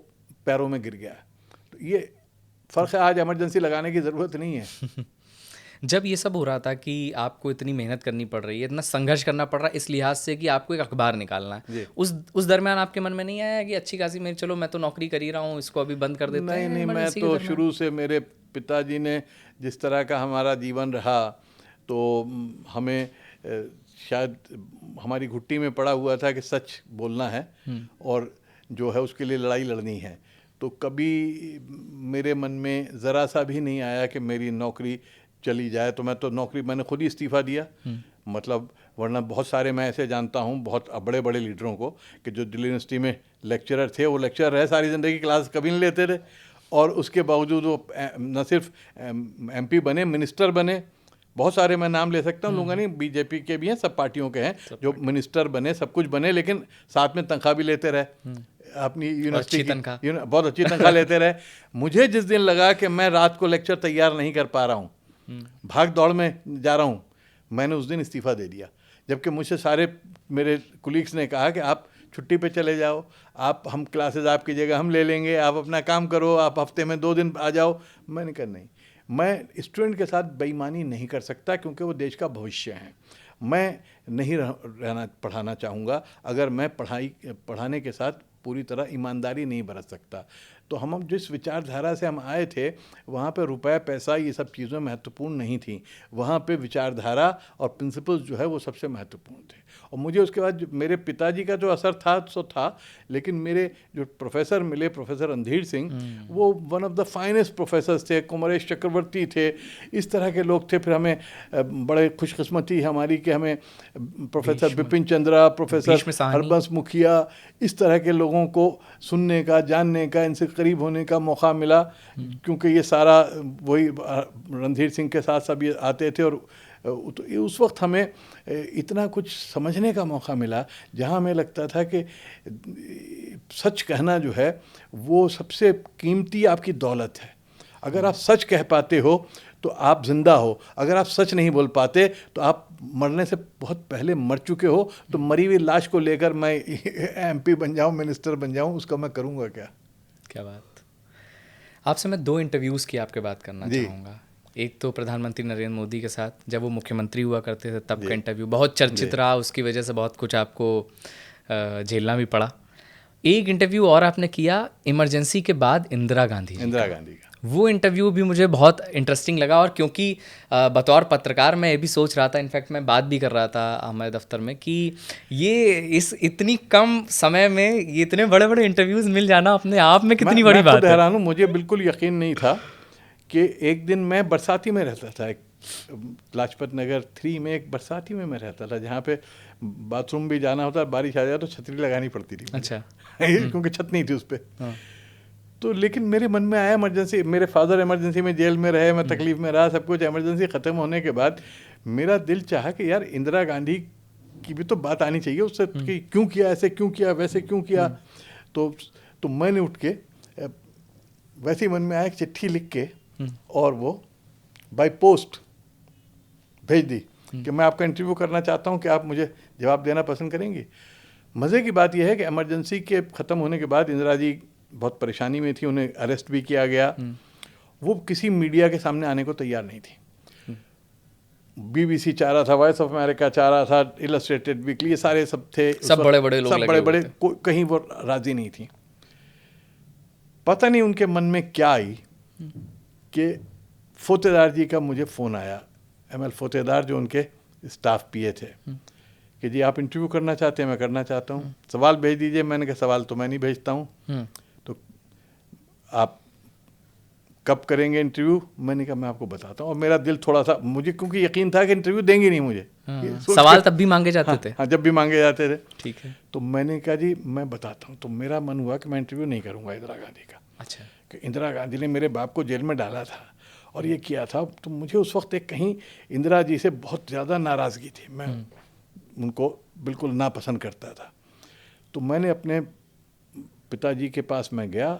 पैरों में गिर गया है। तो ये फ़र्क है, आज इमरजेंसी लगाने की ज़रूरत नहीं है। जब ये सब हो रहा था कि आपको इतनी मेहनत करनी पड़ रही है, इतना संघर्ष करना पड़ रहा है इस लिहाज से कि आपको एक अखबार निकालना है, उस दरमियान आपके मन में नहीं आया कि अच्छी खासी मेरी, चलो मैं तो नौकरी कर ही रहा हूँ, इसको अभी बंद कर देते हैं? नहीं, मैं तो शुरू से, मेरे पिताजी ने जिस तरह का हमारा जीवन रहा, तो हमें शायद हमारी घुट्टी में पड़ा हुआ था कि सच बोलना है और जो है उसके लिए लड़ाई लड़नी है। तो कभी मेरे मन में ज़रा सा भी नहीं आया कि मेरी नौकरी चली जाए। तो मैं तो नौकरी, मैंने खुद ही इस्तीफ़ा दिया। मतलब वरना बहुत सारे मैं ऐसे जानता हूँ, बहुत बड़े बड़े लीडरों को, कि जो दिल्ली यूनिवर्सिटी में लेक्चरर थे, वो लेक्चरर रहे सारी ज़िंदगी, क्लास कभी नहीं लेते थे, और उसके बावजूद वो न सिर्फ MP बने, मिनिस्टर बने। बहुत सारे मैं नाम ले सकता हूँ, लोगों ने, BJP के भी हैं, सब पार्टियों के हैं, जो मिनिस्टर बने, सब कुछ बने, लेकिन साथ में तनख्वाह भी लेते रहे, अपनी यूनिवर्सिटी की बहुत अच्छी तनख्वाह लेते रहे। मुझे जिस दिन लगा कि मैं रात को लेक्चर तैयार नहीं कर पा रहा हूँ, भाग दौड़ में जा रहा हूँ, मैंने उस दिन इस्तीफ़ा दे दिया। जबकि मुझसे सारे मेरे कुलीग्स ने कहा कि आप छुट्टी पे चले जाओ, आप, हम क्लासेस आपकी जगह हम ले लेंगे, आप अपना काम करो, आप हफ्ते में 2 दिन आ जाओ। मैंने कहा नहीं, मैं स्टूडेंट के साथ बेईमानी नहीं कर सकता, क्योंकि वो देश का भविष्य है। मैं नहीं पढ़ाना चाहूँगा अगर मैं पढ़ाने के साथ पूरी तरह ईमानदारी नहीं बरत सकता। तो हम जिस विचारधारा से हम आए थे, वहाँ पे रुपया पैसा ये सब चीज़ें महत्वपूर्ण नहीं थी, वहाँ पे विचारधारा और प्रिंसिपल्स जो है वो सबसे महत्वपूर्ण थे। और मुझे उसके बाद मेरे पिताजी का जो असर था सो था, लेकिन मेरे जो प्रोफेसर मिले, प्रोफेसर रणधीर सिंह, वो one of the finest professors थे, कुमरेश चक्रवर्ती थे, इस तरह के लोग थे। फिर हमें बड़े खुशकिस्मती हमारी कि हमें प्रोफेसर बिपिन चंद्रा, प्रोफेसर हरबंस मुखिया, इस तरह के लोगों को सुनने का, जानने का, इनसे करीब होने का मौका मिला, क्योंकि ये सारा वही रणधीर सिंह के साथ सब ये आते थे। और तो उस वक्त हमें इतना कुछ समझने का मौका मिला, जहाँ हमें लगता था कि सच कहना जो है वो सबसे कीमती आपकी दौलत है। अगर आप सच कह पाते हो तो आप जिंदा हो, अगर आप सच नहीं बोल पाते तो आप मरने से बहुत पहले मर चुके हो। तो मरी हुई लाश को लेकर मैं MP बन जाऊं, मिनिस्टर बन जाऊं, उसका मैं करूंगा क्या? क्या बात। आपसे मैं 2 इंटरव्यूज़ की आपके बात करना जी। चाहूँगा। एक तो प्रधानमंत्री नरेंद्र मोदी के साथ, जब वो मुख्यमंत्री हुआ करते थे तब जी। का इंटरव्यू बहुत चर्चित जी। रहा, उसकी वजह से बहुत कुछ आपको झेलना भी पड़ा। एक इंटरव्यू और आपने किया इमरजेंसी के बाद इंदिरा गांधी जी इंदिरा का। गांधी का वो इंटरव्यू भी मुझे बहुत इंटरेस्टिंग लगा, और क्योंकि बतौर पत्रकार मैं ये भी सोच रहा था, इनफैक्ट मैं बात भी कर रहा था हमारे दफ्तर में कि ये इस इतनी कम समय में ये इतने बड़े बड़े इंटरव्यूज़ मिल जाना अपने आप में कितनी बड़ी मैं बात खुद है। हैरान हूँ, मुझे बिल्कुल यकीन नहीं था कि एक दिन मैं बरसाती में रहता था, एक लाजपत नगर 3 में एक बरसाती में मैं रहता था, जहाँ पे बाथरूम भी जाना होता, बारिश आ जाए तो छतरी लगानी पड़ती थी मुझे। अच्छा। क्योंकि छत नहीं थी उस पर। हाँ। तो लेकिन मेरे मन में आया इमरजेंसी, मेरे फादर इमरजेंसी में जेल में रहे, मैं तकलीफ में रहा, सब कुछ इमरजेंसी ख़त्म होने के बाद मेरा दिल चाहा कि यार इंदिरा गांधी की भी तो बात आनी चाहिए उससे, कि क्यों किया, ऐसे क्यों किया, वैसे क्यों किया। तो मैंने उठ के वैसे ही मन में आया कि चिट्ठी लिख के और वो बाय पोस्ट भेज दी कि मैं आपका इंटरव्यू करना चाहता हूं, कि आप मुझे जवाब देना पसंद करेंगे। मज़े की बात यह है कि इमरजेंसी के ख़त्म होने के बाद इंदिरा जी बहुत परेशानी में थी, उन्हें अरेस्ट भी किया गया। वो किसी मीडिया के सामने आने को तैयार नहीं थी। BBC चाह रहा था, वॉइस ऑफ अमेरिका चाह रहा था, इलस्ट्रेटेड वीकली, ये सारे सब थे, सब बड़े बड़े लोग, सब बड़े बड़े, कहीं वो राजी नहीं थी। पता नहीं उनके मन में क्या आई कि फोतेदार जी का मुझे फ़ोन आया, ML फोतेदार जो उनके स्टाफ PA थे, कि जी आप इंटरव्यू करना चाहते हैं? मैं करना चाहता हूँ, सवाल भेज दीजिए। मैंने कहा सवाल तो मैं नहीं भेजता हूँ, तो आप कब करेंगे इंटरव्यू? मैंने कहा मैं आपको बताता हूँ। और मेरा दिल थोड़ा सा, मुझे क्योंकि यकीन था कि इंटरव्यू देंगे नहीं मुझे। सवाल तब भी मांगे जाते थे? हाँ, जब भी मांगे जाते थे। ठीक है। तो मैंने कहा जी मैं बताता हूँ। तो मेरा मन हुआ कि मैं इंटरव्यू नहीं करूँगा इंदिरा गांधी का। अच्छा। कि इंदिरा गांधी ने मेरे बाप को जेल में डाला था और ये किया था, तो मुझे उस वक्त एक कहीं इंदिरा जी से बहुत ज़्यादा नाराज़गी थी, मैं उनको बिल्कुल नापसंद करता था। तो मैंने अपने पिताजी के पास मैं गया,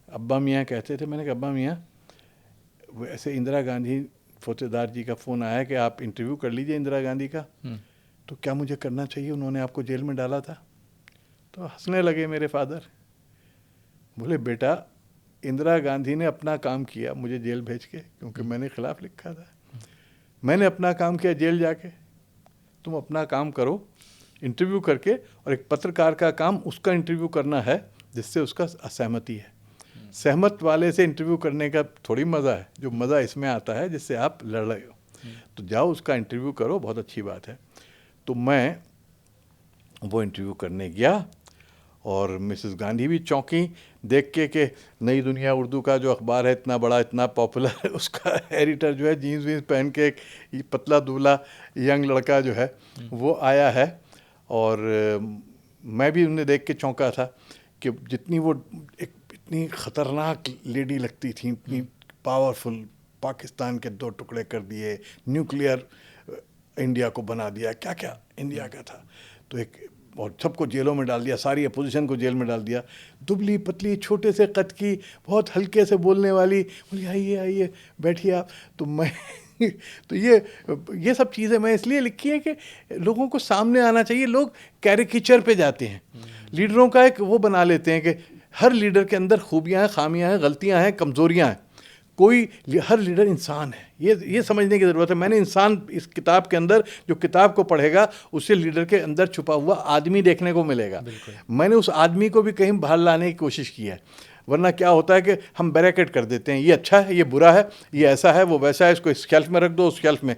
अब्बा मियाँ कहते थे, मैंने कहा अब्बा मियाँ वैसे इंदिरा गांधी फोतेदार जी का फ़ोन आया कि आप इंटरव्यू कर लीजिए इंदिरा गांधी का, तो क्या मुझे करना चाहिए? उन्होंने आपको जेल में डाला था। तो हंसने लगे मेरे फादर, बोले बेटा इंदिरा गांधी ने अपना काम किया मुझे जेल भेज के, क्योंकि मैंने खिलाफ लिखा था। मैंने अपना काम किया जेल जाके, तुम अपना काम करो इंटरव्यू करके, और एक पत्रकार का काम उसका इंटरव्यू करना है जिससे उसका असहमति है। सहमत वाले से इंटरव्यू करने का थोड़ी मज़ा है, जो मज़ा इसमें आता है जिससे आप लड़ रहे हो। तो जाओ उसका इंटरव्यू करो, बहुत अच्छी बात है। तो मैं वो इंटरव्यू करने गया, और मिसेस गांधी भी चौंकी देख के कि नई दुनिया उर्दू का जो अखबार है इतना बड़ा, इतना पॉपुलर, उसका एडिटर जो है जीन्स वीन्स पहन के एक पतला दूल्हा यंग लड़का जो है वो आया है। और मैं भी उन्हें देख के चौंका था कि जितनी वो एक इतनी ख़तरनाक लेडी लगती थी, इतनी पावरफुल, पाकिस्तान के 2 टुकड़े कर दिए, न्यूक्लियर इंडिया को बना दिया, क्या क्या इंडिया का था। तो एक, और सबको जेलों में डाल दिया, सारी अपोजिशन को जेल में डाल दिया। दुबली पतली, छोटे से कद की, बहुत हल्के से बोलने वाली, बोली आइए आइए बैठिए आप। तो मैं तो ये सब चीज़ें मैं इसलिए लिखी है कि लोगों को सामने आना चाहिए। लोग कैरिकेचर पे जाते हैं, लीडरों का एक वो बना लेते हैं कि हर लीडर के अंदर खूबियाँ हैं, खामियाँ हैं, गलतियाँ हैं, कमज़ोरियाँ हैं। हर लीडर इंसान है, ये समझने की ज़रूरत है। मैंने इंसान इस किताब के अंदर, जो किताब को पढ़ेगा उससे लीडर के अंदर छुपा हुआ आदमी देखने को मिलेगा। मैंने उस आदमी को भी कहीं बाहर लाने की कोशिश की है, वरना क्या होता है कि हम बैरिकेड कर देते हैं, ये अच्छा है, ये बुरा है, ये ऐसा है, वो वैसा है, इसको इस शेल्फ में रख दो, उस शेल्फ में।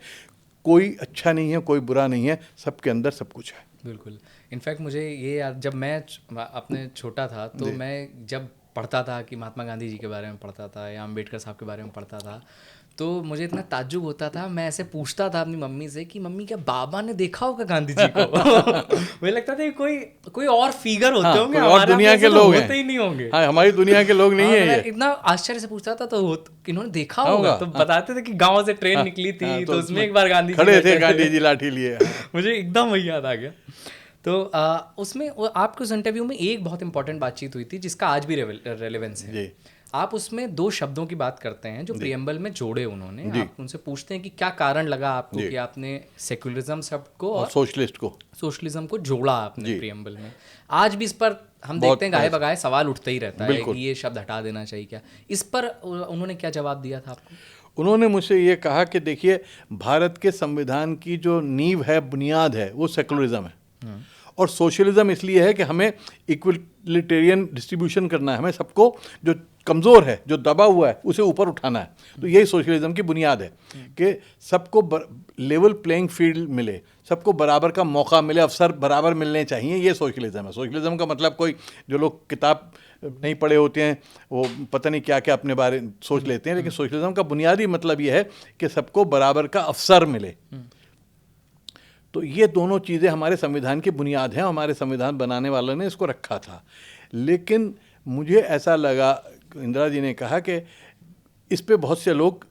कोई अच्छा नहीं है, कोई बुरा नहीं है, सबके अंदर सब कुछ है। बिल्कुल। इनफैक्ट मुझे ये याद, जब मैं अपने छोटा था तो मैं जब पढ़ता था कि महात्मा गांधी जी के बारे में पढ़ता था या अम्बेडकर साहब के बारे में पढ़ता था, तो मुझे इतना ताज्जुब होता था, मैं ऐसे पूछता था अपनी मम्मी से कि मम्मी क्या बाबा ने देखा होगा गांधी जी को? मुझे लगता था कि कोई और फिगर होते होंगे, कोई और दुनिया के लोग होते ही नहीं होंगे। हाँ, हमारी दुनिया के लोग नहीं है ये। इतना आश्चर्य से पूछता था, तो इन्होंने देखा होगा, तो बताते थे कि गांव से ट्रेन निकली थी, तो उसमें एक बार गांधी जी खड़े थे, गांधी जी लाठी लिए। मुझे एकदम वही याद आ गया। तो उसमें आपके उस इंटरव्यू में एक बहुत इंपॉर्टेंट बातचीत हुई थी जिसका आज भी रेलेवेंस है। आप उसमें 2 शब्दों की बात करते हैं जो प्रियम्बल में जोड़े उन्होंने। आप उनसे पूछते हैं कि क्या कारण लगा आपको कि आपने सेक्युलरिज्म शब्द को और सोशलिज्म को जोड़ा आपने प्रियम्बल में। आज भी इस पर हम देखते हैं गाये बगाए सवाल उठता ही रहता है कि ये शब्द हटा देना चाहिए क्या। इस पर उन्होंने क्या जवाब दिया था आपको? उन्होंने मुझसे ये कहा कि देखिए, भारत के संविधान की जो नींव है, बुनियाद है, वो सेकुलरिज्म है। और सोशलिज्म इसलिए है कि हमें इक्वलिटेरियन डिस्ट्रीब्यूशन करना है, हमें सबको जो कमज़ोर है, जो दबा हुआ है, उसे ऊपर उठाना है। तो यही सोशलिज्म की बुनियाद है कि सबको लेवल प्लेइंग फील्ड मिले, सबको बराबर का मौका मिले, अवसर बराबर मिलने चाहिए। ये सोशलिज्म है। सोशलिज्म का मतलब कोई जो लोग किताब नहीं पढ़े होते हैं वो पता नहीं क्या क्या अपने बारे में सोच लेते हैं, लेकिन सोशलिज्म का बुनियादी मतलब ये है कि सबको बराबर का अवसर मिले। तो ये दोनों चीज़ें हमारे संविधान की बुनियाद हैं, हमारे संविधान बनाने वालों ने इसको रखा था। लेकिन मुझे ऐसा लगा, इंदिरा जी ने कहा कि इस पे बहुत से लोग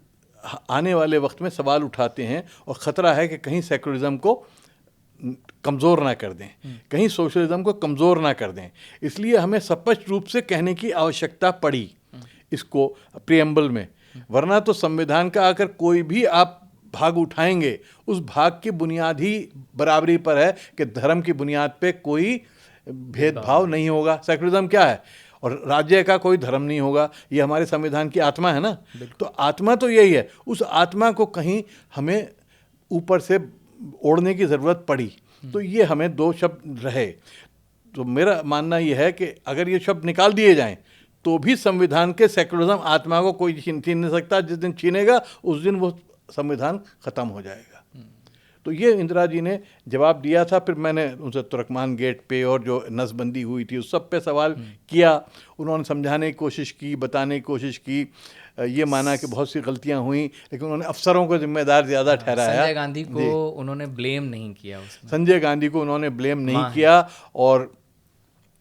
आने वाले वक्त में सवाल उठाते हैं और ख़तरा है कि कहीं सेकुलरिज्म को कमज़ोर ना कर दें, कहीं सोशलिज्म को कमज़ोर ना कर दें। इसलिए हमें स्पष्ट रूप से कहने की आवश्यकता पड़ी इसको प्रियम्बल में, वरना तो संविधान का अगर कोई भी आप भाग उठाएंगे, उस भाग की बुनियाद ही बराबरी पर है कि धर्म की बुनियाद पे कोई भेदभाव नहीं होगा। सेकुलरिज्म क्या है? और राज्य का कोई धर्म नहीं होगा, ये हमारे संविधान की आत्मा है ना। तो आत्मा तो यही है, उस आत्मा को कहीं हमें ऊपर से ओढ़ने की ज़रूरत पड़ी, तो ये हमें 2 शब्द रहे। तो मेरा मानना ये है कि अगर ये शब्द निकाल दिए जाएं तो भी संविधान के सेकुलरिज्म आत्मा को कोई छीन नहीं सकता। जिस दिन छीनेगा उस दिन वो संविधान ख़त्म हो जाएगा। तो ये इंदिरा जी ने जवाब दिया था। फिर मैंने उनसे तुर्कमान गेट पे और जो नसबंदी हुई थी उस सब पे सवाल किया। उन्होंने समझाने की कोशिश की, बताने की कोशिश की, ये माना कि बहुत सी गलतियां हुई, लेकिन उन्होंने अफसरों को जिम्मेदार ज़्यादा ठहराया। संजय गांधी को उन्होंने ब्लेम नहीं किया उसमें। संजय गांधी को उन्होंने ब्लेम नहीं किया और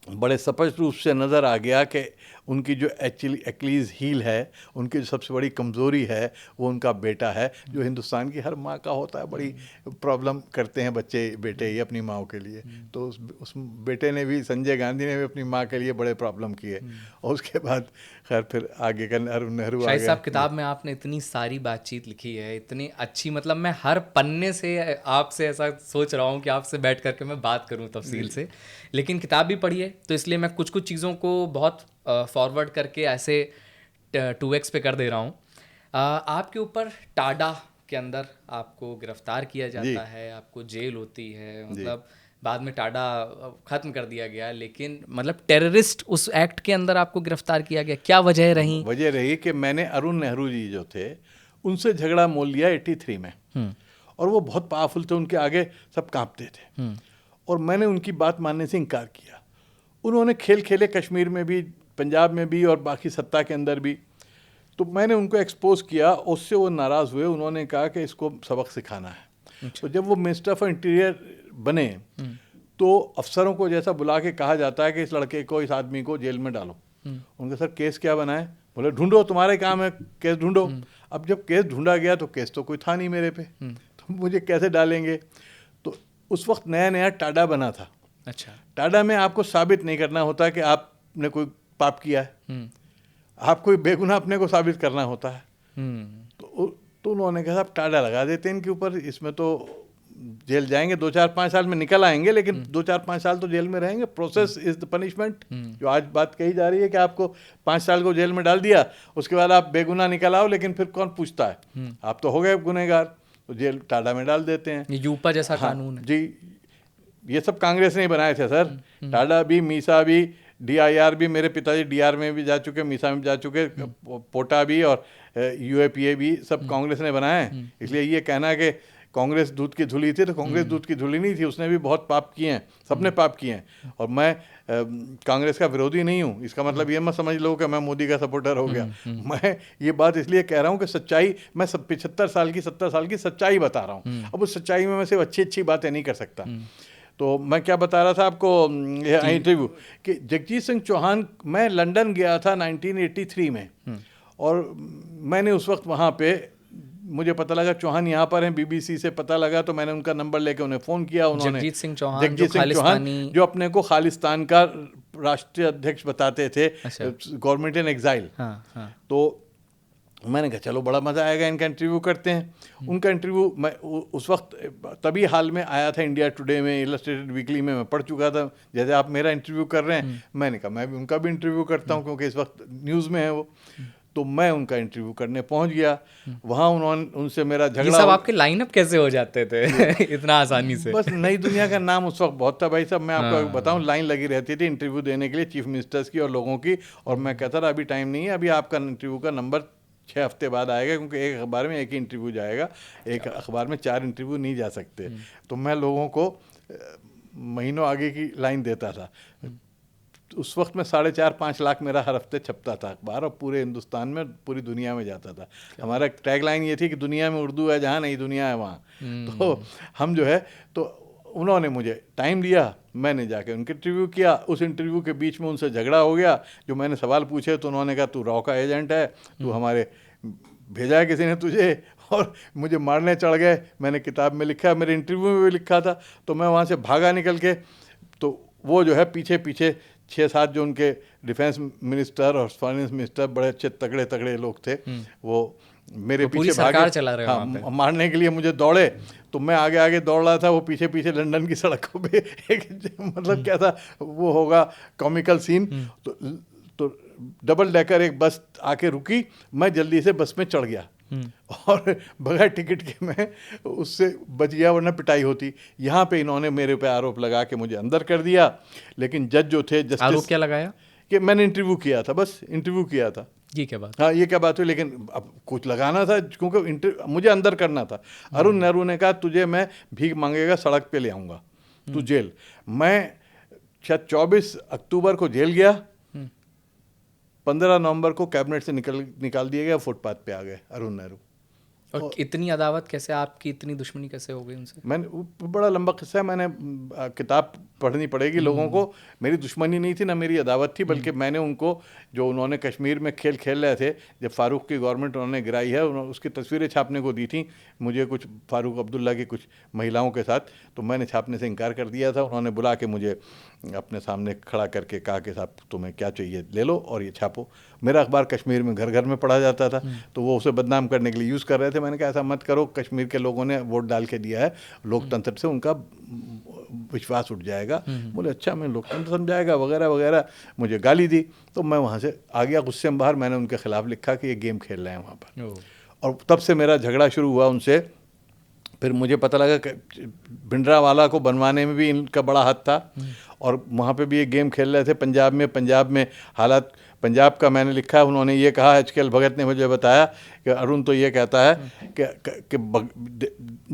बड़े स्पष्ट रूप से नज़र आ गया कि उनकी जो एक्चुअली एक्लीज हील है, उनकी जो सबसे बड़ी कमज़ोरी है, वो उनका बेटा है, जो हिंदुस्तान की हर माँ का होता है। बड़ी प्रॉब्लम करते हैं बच्चे, बेटे ही अपनी माँ के लिए। तो उस बेटे ने भी, संजय गांधी ने भी अपनी माँ के लिए बड़े प्रॉब्लम किए। और उसके बाद खैर फिर आगे का नेहरू आ गए। साहब, किताब में आपने इतनी सारी बातचीत लिखी है, इतनी अच्छी, मतलब मैं हर पन्ने से आपसे ऐसा सोच रहा हूँ कि आपसे बैठ करके मैं बात करूँ तफसील से। लेकिन किताब भी पढ़ी है, तो इसलिए मैं कुछ कुछ चीज़ों को बहुत फॉरवर्ड करके ऐसे 2x पे कर दे रहा हूँ। आपके ऊपर टाडा के अंदर आपको गिरफ्तार किया जाता है, आपको जेल होती है, मतलब बाद में टाडा ख़त्म कर दिया गया, लेकिन मतलब टेररिस्ट उस एक्ट के अंदर आपको गिरफ्तार किया गया। क्या वजह रही? वजह रही कि मैंने अरुण नेहरू जी जो थे उनसे झगड़ा मोल लिया 83 में, और वो बहुत पावरफुल थे, उनके आगे सब कांपते थे, और मैंने उनकी बात मानने से इनकार किया। उन्होंने खेल खेले कश्मीर में भी, पंजाब में भी और बाकी सत्ता के अंदर भी। तो मैंने उनको एक्सपोज किया, उससे वो नाराज़ हुए। उन्होंने कहा कि इसको सबक सिखाना है। तो जब वो मिनिस्टर फॉर इंटीरियर बने तो अफसरों को जैसा बुला के कहा जाता है कि इस लड़के को, इस आदमी को जेल में डालो। उनके सर केस क्या बनाए? बोले ढूंढो, तुम्हारे काम है केस ढूंढो। अब जब केस ढूंढा गया तो केस तो कोई था नहीं मेरे पे, तो मुझे कैसे डालेंगे? तो उस वक्त नया नया टाडा बना था। अच्छा। टाडा में आपको साबित नहीं करना होता कि आपने कोई पाप किया है, आप कोई बेगुनाह अपने को साबित करना होता है। तो उन्होंने कहा आप टाडा लगा देते हैं इनके ऊपर, इसमें तो जेल जाएंगे, 2-4-5 साल में निकल आएंगे, लेकिन 2-4-5 साल तो जेल में रहेंगे। Process is the punishment. जो आज बात कही जा रही है कि आपको 5 साल को जेल में डाल दिया, उसके बाद आप बेगुनाह निकल आओ, लेकिन फिर कौन पूछता है? आप तो हो गए गुनहगार, तो जेल टाडा में डाल देते हैं। ये यूपा जैसा कानून है जी। ये सब कांग्रेस ने बनाए थे सर। टाडा भी, मीसा भी, DIR भी, मेरे पिताजी DR में भी जा चुके, मीसा में जा चुके, पोटा भी और UAPA भी सब कांग्रेस ने बनाए हैं। इसलिए ये कहना कि कांग्रेस दूध की धुली थी, तो कांग्रेस दूध की धुली नहीं थी, उसने भी बहुत पाप किए हैं, सबने पाप किए हैं। और मैं कांग्रेस का विरोधी नहीं हूँ, इसका मतलब ये मत समझ लो कि मैं मोदी का सपोर्टर हो गया। मैं ये बात इसलिए कह रहा हूँ कि सच्चाई, मैं 75 साल की 70 साल की सच्चाई बता रहा हूँ। अब उस सच्चाई में मैं सिर्फ अच्छी अच्छी बातें नहीं कर सकता। तो मैं क्या बता रहा था आपको, ये इंटरव्यू कि जगजीत सिंह चौहान, मैं लंदन गया था 1983 में, और मैंने उस वक्त वहाँ पे, मुझे पता लगा चौहान यहाँ पर हैं, बीबीसी से पता लगा, तो मैंने उनका नंबर लेके उन्हें फ़ोन किया। उन्होंने जगजीत सिंह चौहान जो अपने को खालिस्तान का राष्ट्रीय अध्यक्ष बताते थे, गवर्नमेंट इन एग्जाइल। तो मैंने कहा चलो बड़ा मज़ा आएगा, इनका इंटरव्यू करते हैं। उनका इंटरव्यू मैं उस वक्त तभी हाल में आया था इंडिया टुडे में, इलस्ट्रेटेड वीकली में मैं पढ़ चुका था। जैसे आप मेरा इंटरव्यू कर रहे हैं, मैंने कहा मैं भी उनका भी इंटरव्यू करता हूँ, क्योंकि इस वक्त न्यूज़ में है वो। तो मैं उनका इंटरव्यू करने पहुंच गया। वहाँ उन्होंने, उनसे मेरा झगड़ा। ये सब आपके लाइनअप कैसे हो जाते थे इतना आसानी से? बस नई दुनिया का नाम उस वक्त बहुत था भाई साहब। मैं आपको बताऊं, लाइन लगी रहती थी इंटरव्यू देने के लिए, चीफ मिनिस्टर्स की और लोगों की। और मैं कहता था अभी टाइम नहीं है, अभी आपका इंटरव्यू का नंबर 6 हफ्ते बाद आएगा, क्योंकि एक अखबार में एक ही इंटरव्यू जाएगा, एक अखबार में 4 इंटरव्यू नहीं जा सकते। तो मैं लोगों को महीनों आगे की लाइन देता था। उस वक्त में 4.5-5 लाख मेरा हर हफ्ते छपता था अखबार, और पूरे हिंदुस्तान में, पूरी दुनिया में जाता था। हमारा टैग लाइन ये थी कि दुनिया में उर्दू है जहाँ, नहीं दुनिया है वहाँ। तो हम जो है, तो उन्होंने मुझे टाइम दिया, मैंने जाके उनके इंटरव्यू किया। उस इंटरव्यू के बीच में उनसे झगड़ा हो गया। जो मैंने सवाल पूछे तो उन्होंने कहा तू रॉ का एजेंट है, तू हमारे भेजा है किसी ने तुझे, और मुझे मारने चढ़ गए। मैंने किताब में लिखा, मेरे इंटरव्यू में भी लिखा था। तो मैं वहाँ से भागा निकल के। तो वो जो है पीछे पीछे 6-7 जो उनके डिफेंस मिनिस्टर और फाइनेंस मिनिस्टर, बड़े अच्छे तगड़े तगड़े लोग थे, वो मेरे पीछे भागे, चला रहे हाँ, मारने के लिए मुझे दौड़े। तो मैं आगे आगे दौड़ रहा था, वो पीछे पीछे लंदन की सड़कों पे एक मतलब क्या था वो होगा कॉमिकल सीन। तो डबल डेकर एक बस आके रुकी, मैं जल्दी से बस में चढ़ गया, और बगैर टिकट के मैं उससे बच गया, वरना पिटाई होती। यहाँ पे इन्होंने मेरे पे आरोप लगा के मुझे अंदर कर दिया। लेकिन जज जो थे, जस्टिस, आरोप क्या लगाया? कि मैंने इंटरव्यू किया था, बस इंटरव्यू किया था। ये क्या बात? हाँ, ये क्या बात हुई? लेकिन अब कुछ लगाना था, क्योंकि मुझे अंदर करना था। अरुण नेहरू ने कहा तुझे मैं भीख मांगेगा सड़क पे ले आऊँगा, तू जेल। मैं शायद 24 अक्टूबर को जेल गया, 15 नवंबर को कैबिनेट से निकाल दिया गया, फुटपाथ पे आ गए अरुण नेहरू। और इतनी अदावत कैसे, आपकी इतनी दुश्मनी कैसे हो गई उनसे? मैंने, बड़ा लंबा किस्सा है, मैंने किताब पढ़नी पड़ेगी लोगों को। मेरी दुश्मनी नहीं थी, ना मेरी अदावत थी, बल्कि मैंने उनको, जो उन्होंने कश्मीर में खेल खेल रहे थे, जब फारूक की गवर्नमेंट उन्होंने गिराई है, उसकी तस्वीरें छापने को दी थी मुझे, कुछ फारूक अब्दुल्ला की कुछ महिलाओं के साथ। तो मैंने छापने से इनकार कर दिया था। उन्होंने बुला के मुझे अपने सामने खड़ा करके कहा कि साहब तुम्हें क्या चाहिए ले लो और ये छापो। मेरा अखबार कश्मीर में घर घर में पढ़ा जाता था, तो वो उसे बदनाम करने के लिए यूज़ कर रहे थे। मैंने कहा ऐसा मत करो, कश्मीर के लोगों ने वोट डाल के दिया है, लोकतंत्र से उनका विश्वास उठ जाएगा। बोले अच्छा, मैं लोकतंत्र समझाएगा वगैरह वगैरह, मुझे गाली दी। तो मैं वहाँ से आ गया गुस्से में बाहर। मैंने उनके खिलाफ लिखा कि ये गेम खेल रहे हैं वहाँ पर, और तब से मेरा झगड़ा शुरू हुआ उनसे। फिर मुझे पता लगा कि भिंडरावाला को बनवाने में भी इनका बड़ा हाथ था, और वहाँ पे भी ये गेम खेल रहे थे पंजाब में हालात। पंजाब का मैंने लिखा है, उन्होंने ये कहा, HKL भगत ने मुझे बताया कि अरुण तो ये कहता है कि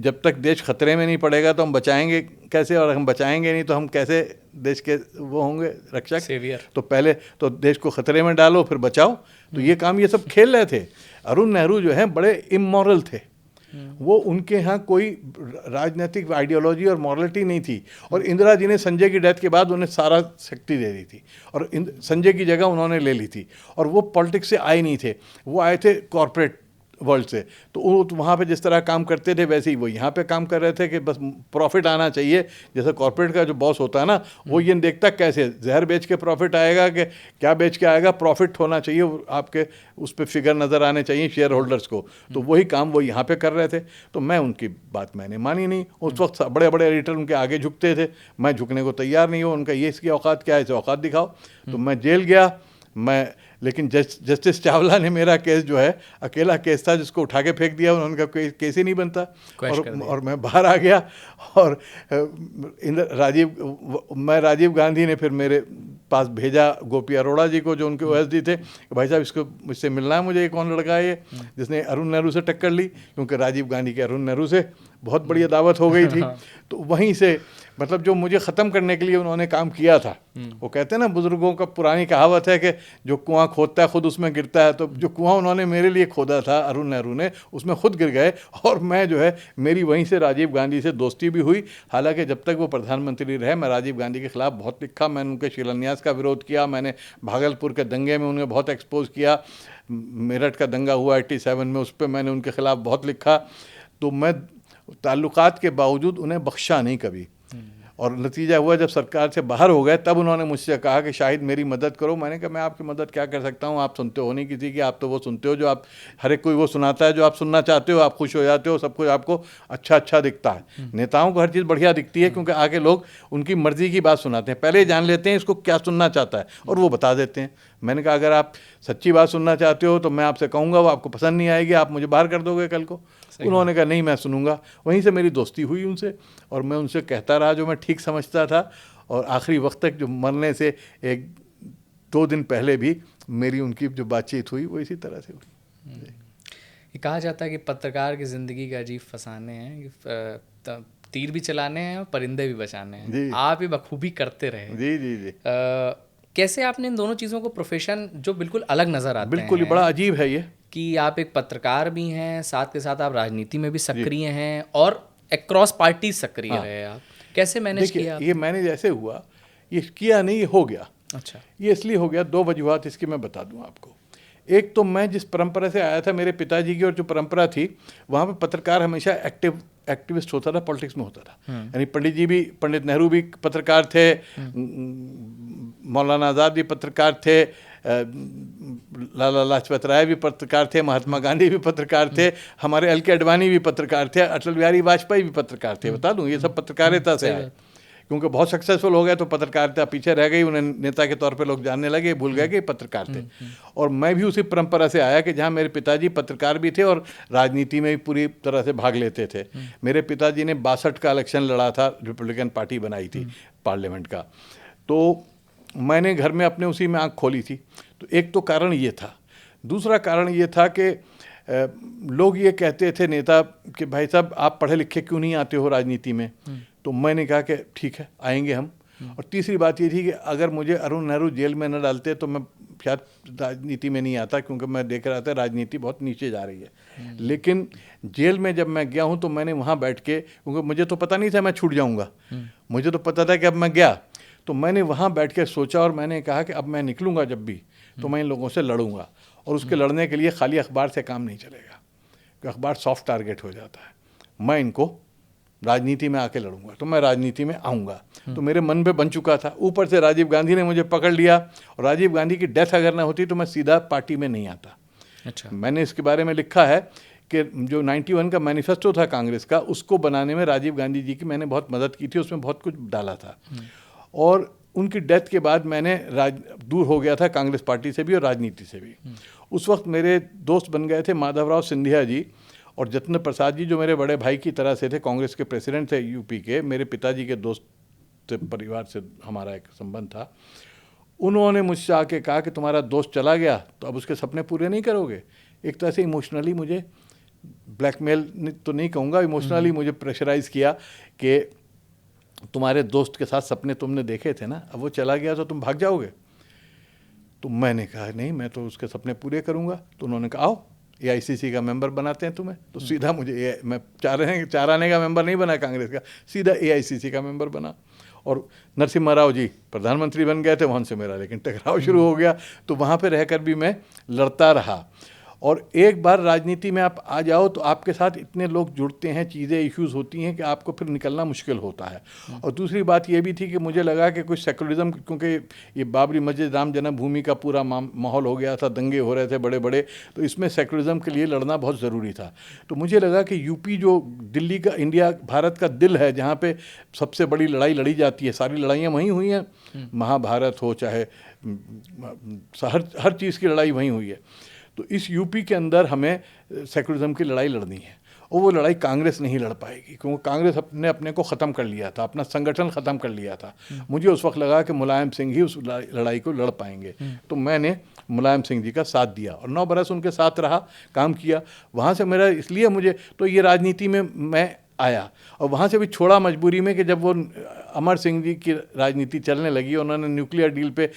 जब तक देश खतरे में नहीं पड़ेगा तो हम बचाएंगे कैसे, और हम बचाएंगे नहीं तो हम कैसे देश के वो होंगे रक्षक, सेवियर। तो पहले तो देश को खतरे में डालो फिर बचाओ। तो ये काम ये सब खेल रहे थे। अरुण नेहरू जो हैं बड़े इमोरल थे। वो, उनके यहाँ कोई राजनीतिक आइडियोलॉजी और मॉरलिटी नहीं थी। और इंदिरा जी ने संजय की डेथ के बाद उन्हें सारा शक्ति दे दी थी, और संजय की जगह उन्होंने ले ली थी। और वो पॉलिटिक्स से आए नहीं थे, वो आए थे कॉरपोरेट वर्ल्ड से। तो वो वहाँ पे जिस तरह काम करते थे वैसे ही वो यहाँ पे काम कर रहे थे कि बस प्रॉफिट आना चाहिए। जैसे कॉर्पोरेट का जो बॉस होता है ना, वो ये देखता कैसे जहर बेच के प्रॉफिट आएगा कि क्या बेच के आएगा, प्रॉफिट होना चाहिए, आपके उस पर फिगर नज़र आने चाहिए शेयर होल्डर्स को। तो वही काम वो यहाँ पे कर रहे थे। तो मैं उनकी बात मैंने मानी नहीं। उस वक्त बड़े बड़े एडिटर उनके आगे झुकते थे, मैं झुकने को तैयार नहीं हूँ। उनका ये इसकी औकात क्या है, इसे औकात दिखाओ। तो मैं जेल गया। लेकिन जस्टिस चावला ने मेरा केस जो है, अकेला केस था जिसको उठा के फेंक दिया, उनका कोई केस ही नहीं बनता, और मैं बाहर आ गया। और राजीव गांधी ने फिर मेरे पास भेजा गोपी अरोड़ा जी को, जो उनके OSD थे, कि भाई साहब इसको मुझसे मिलना है मुझे, ये कौन लड़का है ये जिसने अरुण नेहरू से टक्कर ली, क्योंकि राजीव गांधी के अरुण नेहरू से बहुत बढ़िया दावत हो गई थी। तो वहीं से मतलब जो मुझे ख़त्म करने के लिए उन्होंने काम किया था, वो कहते हैं ना बुज़ुर्गों का पुरानी कहावत है कि जो कुआं खोदता है खुद उसमें गिरता है, तो जो कुआं उन्होंने मेरे लिए खोदा था अरुण नेहरू ने, उसमें खुद गिर गए। और मैं जो है, मेरी वहीं से राजीव गांधी से दोस्ती भी हुई। हालांकि जब तक वो प्रधानमंत्री रहे मैं राजीव गांधी के खिलाफ बहुत लिखा, मैंने उनके शिलान्यास का विरोध किया, मैंने भागलपुर के दंगे में उन्हें बहुत एक्सपोज किया, मेरठ का दंगा हुआ 87 में, उस पर मैंने उनके खिलाफ बहुत लिखा। तो मैं ताल्लुकात के बावजूद उन्हें बख्शा नहीं कभी। और नतीजा हुआ जब सरकार से बाहर हो गए तब उन्होंने मुझसे कहा कि शाहिद मेरी मदद करो। मैंने कहा मैं आपकी मदद क्या कर सकता हूँ, आप सुनते हो नहीं किसी की, आप तो वो सुनते हो जो आप, हर एक कोई वो सुनाता है जो आप सुनना चाहते हो, आप खुश हो जाते हो, सब कुछ आपको अच्छा अच्छा दिखता है। नेताओं को हर चीज़ बढ़िया दिखती है क्योंकि आगे लोग उनकी मर्जी की बात सुनाते हैं, पहले जान लेते हैं इसको क्या सुनना चाहता है और वो बता देते हैं। मैंने कहा अगर आप सच्ची बात सुनना चाहते हो तो मैं आपसे कहूँगा, वो आपको पसंद नहीं आएगी, आप मुझे बाहर कर दोगे कल को। उन्होंने कहा नहीं मैं सुनूंगा। वहीं से मेरी दोस्ती हुई उनसे और मैं उनसे कहता रहा जो मैं ठीक समझता था। और आखिरी वक्त तक, जो मरने से 1-2 दिन पहले भी मेरी उनकी जो बातचीत हुई वो इसी तरह से हुई। ये कहा जाता है कि पत्रकार की ज़िंदगी का अजीब फसाने हैं कि तीर भी चलाने हैं और परिंदे भी बचाने हैं। आप ये बखूबी करते रहे। जी जी जी। कैसे आपने इन दोनों चीज़ों को, प्रोफेशन जो बिल्कुल अलग नज़र आते हैं, बिल्कुल ही बड़ा अजीब है ये कि आप एक पत्रकार भी हैं, साथ के साथ आप राजनीति में भी सक्रिय हैं और अक्रॉस पार्टी सक्रिय रहे आप, कैसे मैनेज किया? ये मैंने जैसे हुआ, ये किया नहीं, ये हो गया। अच्छा। ये इसलिए हो गया, 2 वजूहात इसकी मैं बता दूं आपको। एक तो मैं जिस परंपरा से आया था, मेरे पिताजी की और जो परंपरा थी, वहाँ पे पत्रकार हमेशा एक्टिविस्ट होता था, पॉलिटिक्स में होता था। यानी पंडित नेहरू भी पत्रकार थे, मौलाना आज़ाद भी पत्रकार थे, लाला लाजपत राय भी पत्रकार थे, महात्मा गांधी भी पत्रकार थे, हमारे एल के अडवाणी भी पत्रकार थे, अटल बिहारी वाजपेयी भी पत्रकार थे। बता दूं, ये सब पत्रकारिता से आए, क्योंकि बहुत सक्सेसफुल हो गए तो पत्रकारिता पीछे रह गई, उन्हें नेता के तौर पे लोग जानने लगे, भूल गए कि पत्रकार थे। और मैं भी उसी परंपरा से आया कि जहाँ मेरे पिताजी पत्रकार भी थे और राजनीति में भी पूरी तरह से भाग लेते थे। मेरे पिताजी ने 62 का इलेक्शन लड़ा था, रिपब्लिकन पार्टी बनाई थी पार्लियामेंट का, तो मैंने घर में अपने उसी में आँख खोली थी। तो एक तो कारण ये था। दूसरा कारण ये था कि लोग ये कहते थे नेता कि भाई साहब आप पढ़े लिखे क्यों नहीं आते हो राजनीति में। तो मैंने कहा कि ठीक है आएंगे हम। और तीसरी बात ये थी कि अगर मुझे अरुण नेहरू जेल में न डालते तो मैं शायद राजनीति में नहीं आता, क्योंकि मैं देख रहा था राजनीति बहुत नीचे जा रही है। लेकिन जेल में जब मैं गया हूँ तो मैंने वहाँ बैठ के, क्योंकि मुझे तो पता नहीं था मैं छूट जाऊँगा, मुझे तो पता था कि अब मैं गया, तो मैंने वहाँ बैठ के सोचा और मैंने कहा कि अब मैं निकलूँगा जब भी तो मैं इन लोगों से लड़ूंगा। और उसके लड़ने के लिए खाली अखबार से काम नहीं चलेगा, कि अखबार सॉफ्ट टारगेट हो जाता है। मैं इनको राजनीति में आके लड़ूंगा, तो मैं राजनीति में आऊँगा। तो मेरे मन पे बन चुका था। ऊपर से राजीव गांधी ने मुझे पकड़ लिया, और राजीव गांधी की डेथ अगर ना होती तो मैं सीधा पार्टी में नहीं आता। अच्छा। मैंने इसके बारे में लिखा है कि जो 91 का मैनिफेस्टो था कांग्रेस का, उसको बनाने में राजीव गांधी जी की मैंने बहुत मदद की थी, उसमें बहुत कुछ डाला था। और उनकी डेथ के बाद मैंने दूर हो गया था कांग्रेस पार्टी से भी और राजनीति से भी। उस वक्त मेरे दोस्त बन गए थे माधवराव सिंधिया जी और जतिन प्रसाद जी, जो मेरे बड़े भाई की तरह से थे, कांग्रेस के प्रेसिडेंट थे यूपी के, मेरे पिताजी के दोस्त परिवार से हमारा एक संबंध था। उन्होंने मुझसे आके कहा कि तुम्हारा दोस्त चला गया तो अब उसके सपने पूरे नहीं करोगे। एक तरह से इमोशनली मुझे ब्लैकमेल तो नहीं कहूँगा, इमोशनली मुझे प्रेशराइज किया कि तुम्हारे दोस्त के साथ सपने तुमने देखे थे ना, अब वो चला गया तो तुम भाग जाओगे। तो मैंने कहा नहीं, मैं तो उसके सपने पूरे करूँगा। तो उन्होंने कहा आओ AICC का मेंबर बनाते हैं तुम्हें। तो सीधा मुझे मैं 4 आने का मेंबर नहीं बना कांग्रेस का, सीधा AICC का मेंबर बना। और नरसिम्हा राव जी प्रधानमंत्री बन गए थे, वहाँ से मेरा लेकिन टकराव शुरू हो गया। तो वहाँ पे रहकर भी मैं लड़ता रहा। और एक बार राजनीति में आप आ जाओ तो आपके साथ इतने लोग जुड़ते हैं, चीज़ें इश्यूज़ होती हैं कि आपको फिर निकलना मुश्किल होता है। और दूसरी बात ये भी थी कि मुझे लगा कि कुछ सेकुलरिज्म, क्योंकि ये बाबरी मस्जिद, राम जन्मभूमि का पूरा माहौल हो गया था, दंगे हो रहे थे बड़े बड़े, तो इसमें सेकुलरिज्म के लिए लड़ना बहुत ज़रूरी था। तो मुझे लगा कि यूपी जो दिल्ली का, इंडिया भारत का दिल है, जहाँ पर सबसे बड़ी लड़ाई लड़ी जाती है, सारी लड़ाइयाँ वहीं हुई हैं, महाभारत हो चाहे हर चीज़ की लड़ाई वहीं हुई है। तो इस यूपी के अंदर हमें सेकुलरिज्म की लड़ाई लड़नी है, और वो लड़ाई कांग्रेस नहीं लड़ पाएगी, क्योंकि कांग्रेस ने अपने को ख़त्म कर लिया था, अपना संगठन ख़त्म कर लिया था। मुझे उस वक्त लगा कि मुलायम सिंह ही उस लड़ाई को लड़ पाएंगे। तो मैंने मुलायम सिंह जी का साथ दिया और 9 बरस उनके साथ रहा, काम किया। वहाँ से मेरा इसलिए मुझे तो ये राजनीति में मैं आया और वहाँ से भी छोड़ा मजबूरी में कि जब वो अमर सिंह जी की राजनीति चलने लगी, उन्होंने न्यूक्लियर डील पे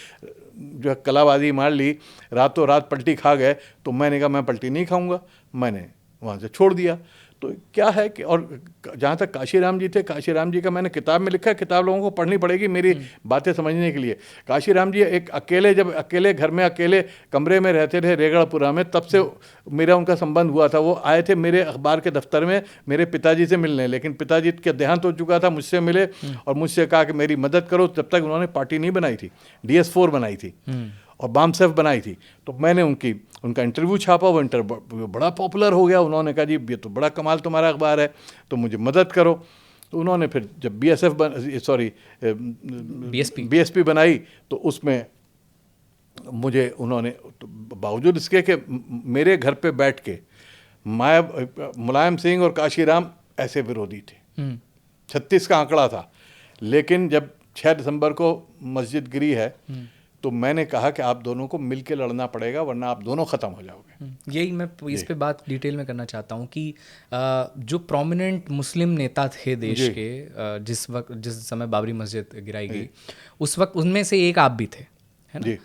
जो है कलाबाजी मार ली, रातों रात पलटी खा गए, तो मैंने कहा मैं पलटी नहीं खाऊंगा, मैंने वहाँ से छोड़ दिया। तो क्या है कि और जहाँ तक काशीराम जी थे, काशीराम जी का मैंने किताब में लिखा है, किताब लोगों को पढ़नी पड़ेगी मेरी बातें समझने के लिए। काशीराम जी एक अकेले, जब अकेले घर में अकेले कमरे में रहते थे रेगड़पुरा में, तब से मेरा उनका संबंध हुआ था। वो आए थे मेरे अखबार के दफ्तर में मेरे पिताजी से मिलने, लेकिन पिताजी का देहांत हो चुका था, मुझसे मिले और मुझसे कहा कि मेरी मदद करो। जब तक उन्होंने पार्टी नहीं बनाई थी, DS4 बनाई थी और बामसेफ बनाई थी, तो मैंने उनका इंटरव्यू छापा, वो इंटरव्यू बड़ा पॉपुलर हो गया। उन्होंने कहा जी ये तो बड़ा कमाल तुम्हारा अखबार है, तो मुझे मदद करो। तो उन्होंने फिर जब BSP बनाई, तो उसमें मुझे उन्होंने तो बावजूद इसके कि मेरे घर पे बैठ के मुलायम सिंह और काशीराम ऐसे विरोधी थे, 36 का आंकड़ा था, लेकिन जब 6 दिसंबर को मस्जिद गिरी है, तो मैंने कहा कि आप दोनों को मिलके लड़ना पड़ेगा, वरना आप दोनों ख़त्म हो जाओगे। यही मैं इस पे बात डिटेल में करना चाहता हूँ कि जो प्रोमिनेंट मुस्लिम नेता थे देश के, जिस समय बाबरी मस्जिद गिराई गई, उस वक्त उनमें से एक आप भी थे, है ना?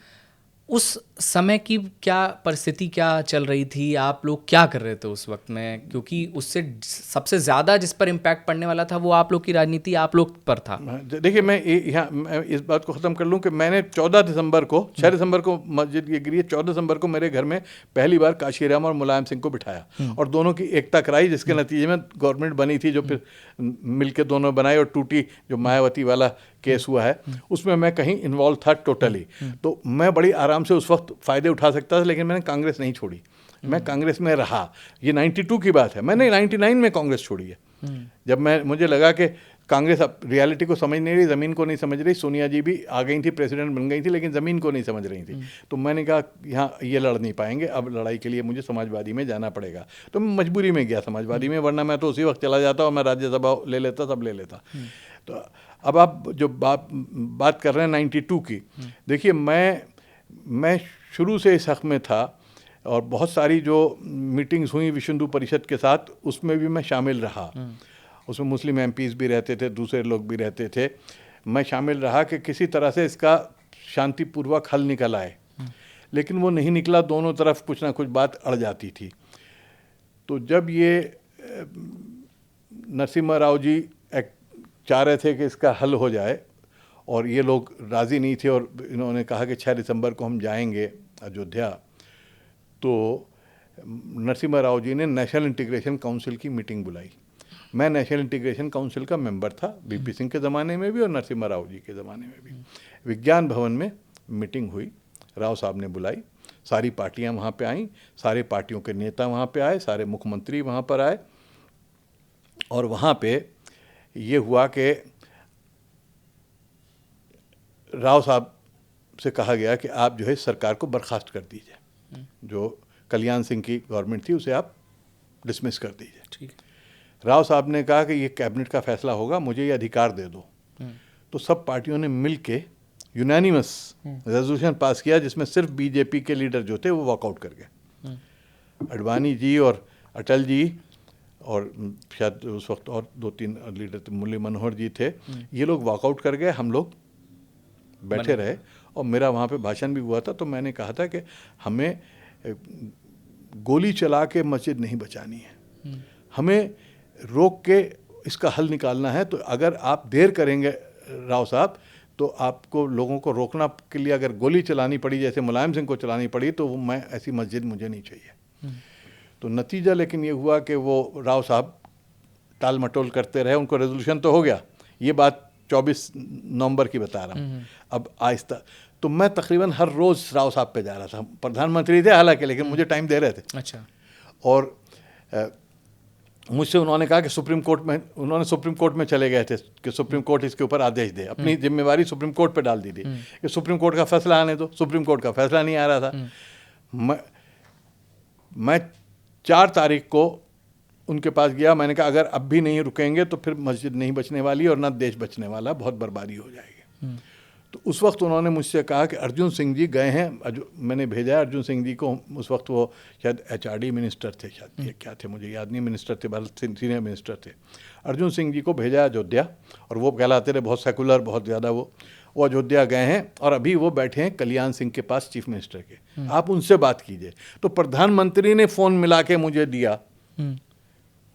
उस समय की क्या परिस्थिति क्या चल रही थी, आप लोग क्या कर रहे थे उस वक्त में? क्योंकि उससे सबसे ज़्यादा जिस पर इम्पैक्ट पड़ने वाला था वो आप लोग की राजनीति आप लोग पर था। देखिए मैं इस बात को ख़त्म कर लूँ कि मैंने 14 दिसंबर को, 6 दिसंबर को मस्जिद ये गिरी है, 14 दिसंबर को मेरे घर में पहली बार काशीराम और मुलायम सिंह को बिठाया और दोनों की एकता कराई, जिसके नतीजे में गवर्नमेंट बनी थी, जो फिर मिलके दोनों बनाई और टूटी। जो मायावती वाला केस हुआ है उसमें मैं कहीं इन्वॉल्व था टोटली, तो मैं बड़ी आराम से उस वक्त फ़ायदे उठा सकता था, लेकिन मैंने कांग्रेस नहीं छोड़ी, मैं कांग्रेस में रहा। ये 92 की बात है, मैंने 99 में कांग्रेस छोड़ी है, जब मुझे लगा कि कांग्रेस अब रियलिटी को समझ नहीं रही, ज़मीन को नहीं समझ रही। सोनिया जी भी आ गई थी, प्रेसिडेंट बन गई थी, लेकिन ज़मीन को नहीं समझ रही थी। तो मैंने कहा यहाँ ये लड़ नहीं पाएंगे, अब लड़ाई के लिए मुझे समाजवादी में जाना पड़ेगा। तो मैं मजबूरी में गया समाजवादी में, वरना मैं तो उसी वक्त चला जाता और मैं राज्यसभा ले लेता, सब ले लेता। तो अब आप जो बात कर रहे हैं 92 की, देखिए मैं शुरू से इस हक़ में था और बहुत सारी जो मीटिंग्स हुई विश्व हिंदू परिषद के साथ, उसमें भी मैं शामिल रहा। उसमें मुस्लिम MPs भी रहते थे, दूसरे लोग भी रहते थे, मैं शामिल रहा कि किसी तरह से इसका शांतिपूर्वक हल निकल आए, लेकिन वो नहीं निकला। दोनों तरफ कुछ ना कुछ बात अड़ जाती थी। तो जब ये नरसिम्हा राव जी चाह रहे थे कि इसका हल हो जाए और ये लोग राज़ी नहीं थे, और इन्होंने कहा कि 6 दिसंबर को हम जाएंगे अयोध्या, तो नरसिम्हा राव जी ने नेशनल इंटीग्रेशन काउंसिल की मीटिंग बुलाई। मैं नेशनल इंटीग्रेशन काउंसिल का मेंबर था, BP सिंह के ज़माने में भी और नरसिम्हा राव जी के ज़माने में भी। विज्ञान भवन में मीटिंग हुई, राव साहब ने बुलाई, सारी पार्टियां वहाँ पे आईं, सारे पार्टियों के नेता वहाँ पे आए, सारे मुख्यमंत्री वहाँ पर आए, और वहाँ पे ये हुआ कि राव साहब से कहा गया कि आप जो है सरकार को बर्खास्त कर दीजिए, जो कल्याण सिंह की गवर्नमेंट थी उसे आप डिसमिस कर दीजिए। ठीक। राव साहब ने कहा कि ये कैबिनेट का फैसला होगा, मुझे ये अधिकार दे दो। तो सब पार्टियों ने मिल के यूनानिमस रेजोल्यूशन पास किया, जिसमें सिर्फ BJP के लीडर जो थे वो वॉकआउट कर गए। अडवाणी जी और अटल जी और शायद उस वक्त और 2-3 लीडर थे, मुरली मनोहर जी थे, ये लोग वॉकआउट कर गए, हम लोग बैठे रहे। और मेरा वहाँ पे भाषण भी हुआ था, तो मैंने कहा था कि हमें गोली चला के मस्जिद नहीं बचानी है, हमें रोक के इसका हल निकालना है। तो अगर आप देर करेंगे राव साहब, तो आपको लोगों को रोकना के लिए अगर गोली चलानी पड़ी, जैसे मुलायम सिंह को चलानी पड़ी, तो मैं ऐसी मस्जिद मुझे नहीं चाहिए। तो नतीजा लेकिन ये हुआ कि वो राव साहब टाल मटोल करते रहे, उनको रेजोल्यूशन तो हो गया। ये बात 24 नवंबर की बता रहा हूँ। अब आहिस्ता, तो मैं तकरीबन हर रोज़ राव साहब पे जा रहा था, प्रधानमंत्री थे हालांकि, लेकिन मुझे टाइम दे रहे थे। अच्छा। और मुझसे उन्होंने कहा कि सुप्रीम कोर्ट में चले गए थे कि सुप्रीम कोर्ट इसके ऊपर आदेश दे, अपनी जिम्मेवारी सुप्रीम कोर्ट पे डाल दी थी कि सुप्रीम कोर्ट का फैसला आने दो। सुप्रीम कोर्ट का फैसला नहीं आ रहा था। मैं 4 तारीख को उनके पास गया, मैंने कहा अगर अब भी नहीं रुकेंगे तो फिर मस्जिद नहीं बचने वाली और ना देश बचने वाला, बहुत बर्बादी हो जाएगी। तो उस वक्त उन्होंने मुझसे कहा कि अर्जुन सिंह जी गए हैं, मैंने भेजा है अर्जुन सिंह जी को। उस वक्त वो शायद HRD मिनिस्टर थे, शायद ये क्या थे मुझे याद नहीं, मिनिस्टर थे, सीनियर मिनिस्टर थे। अर्जुन सिंह जी को भेजा अयोध्या, और वो कहलाते रहे बहुत सेकुलर, बहुत ज़्यादा। वो अयोध्या गए हैं और अभी वो बैठे हैं कल्याण सिंह के पास, चीफ मिनिस्टर के। आप उनसे बात कीजिए। तो प्रधानमंत्री ने फ़ोन मिला के मुझे दिया।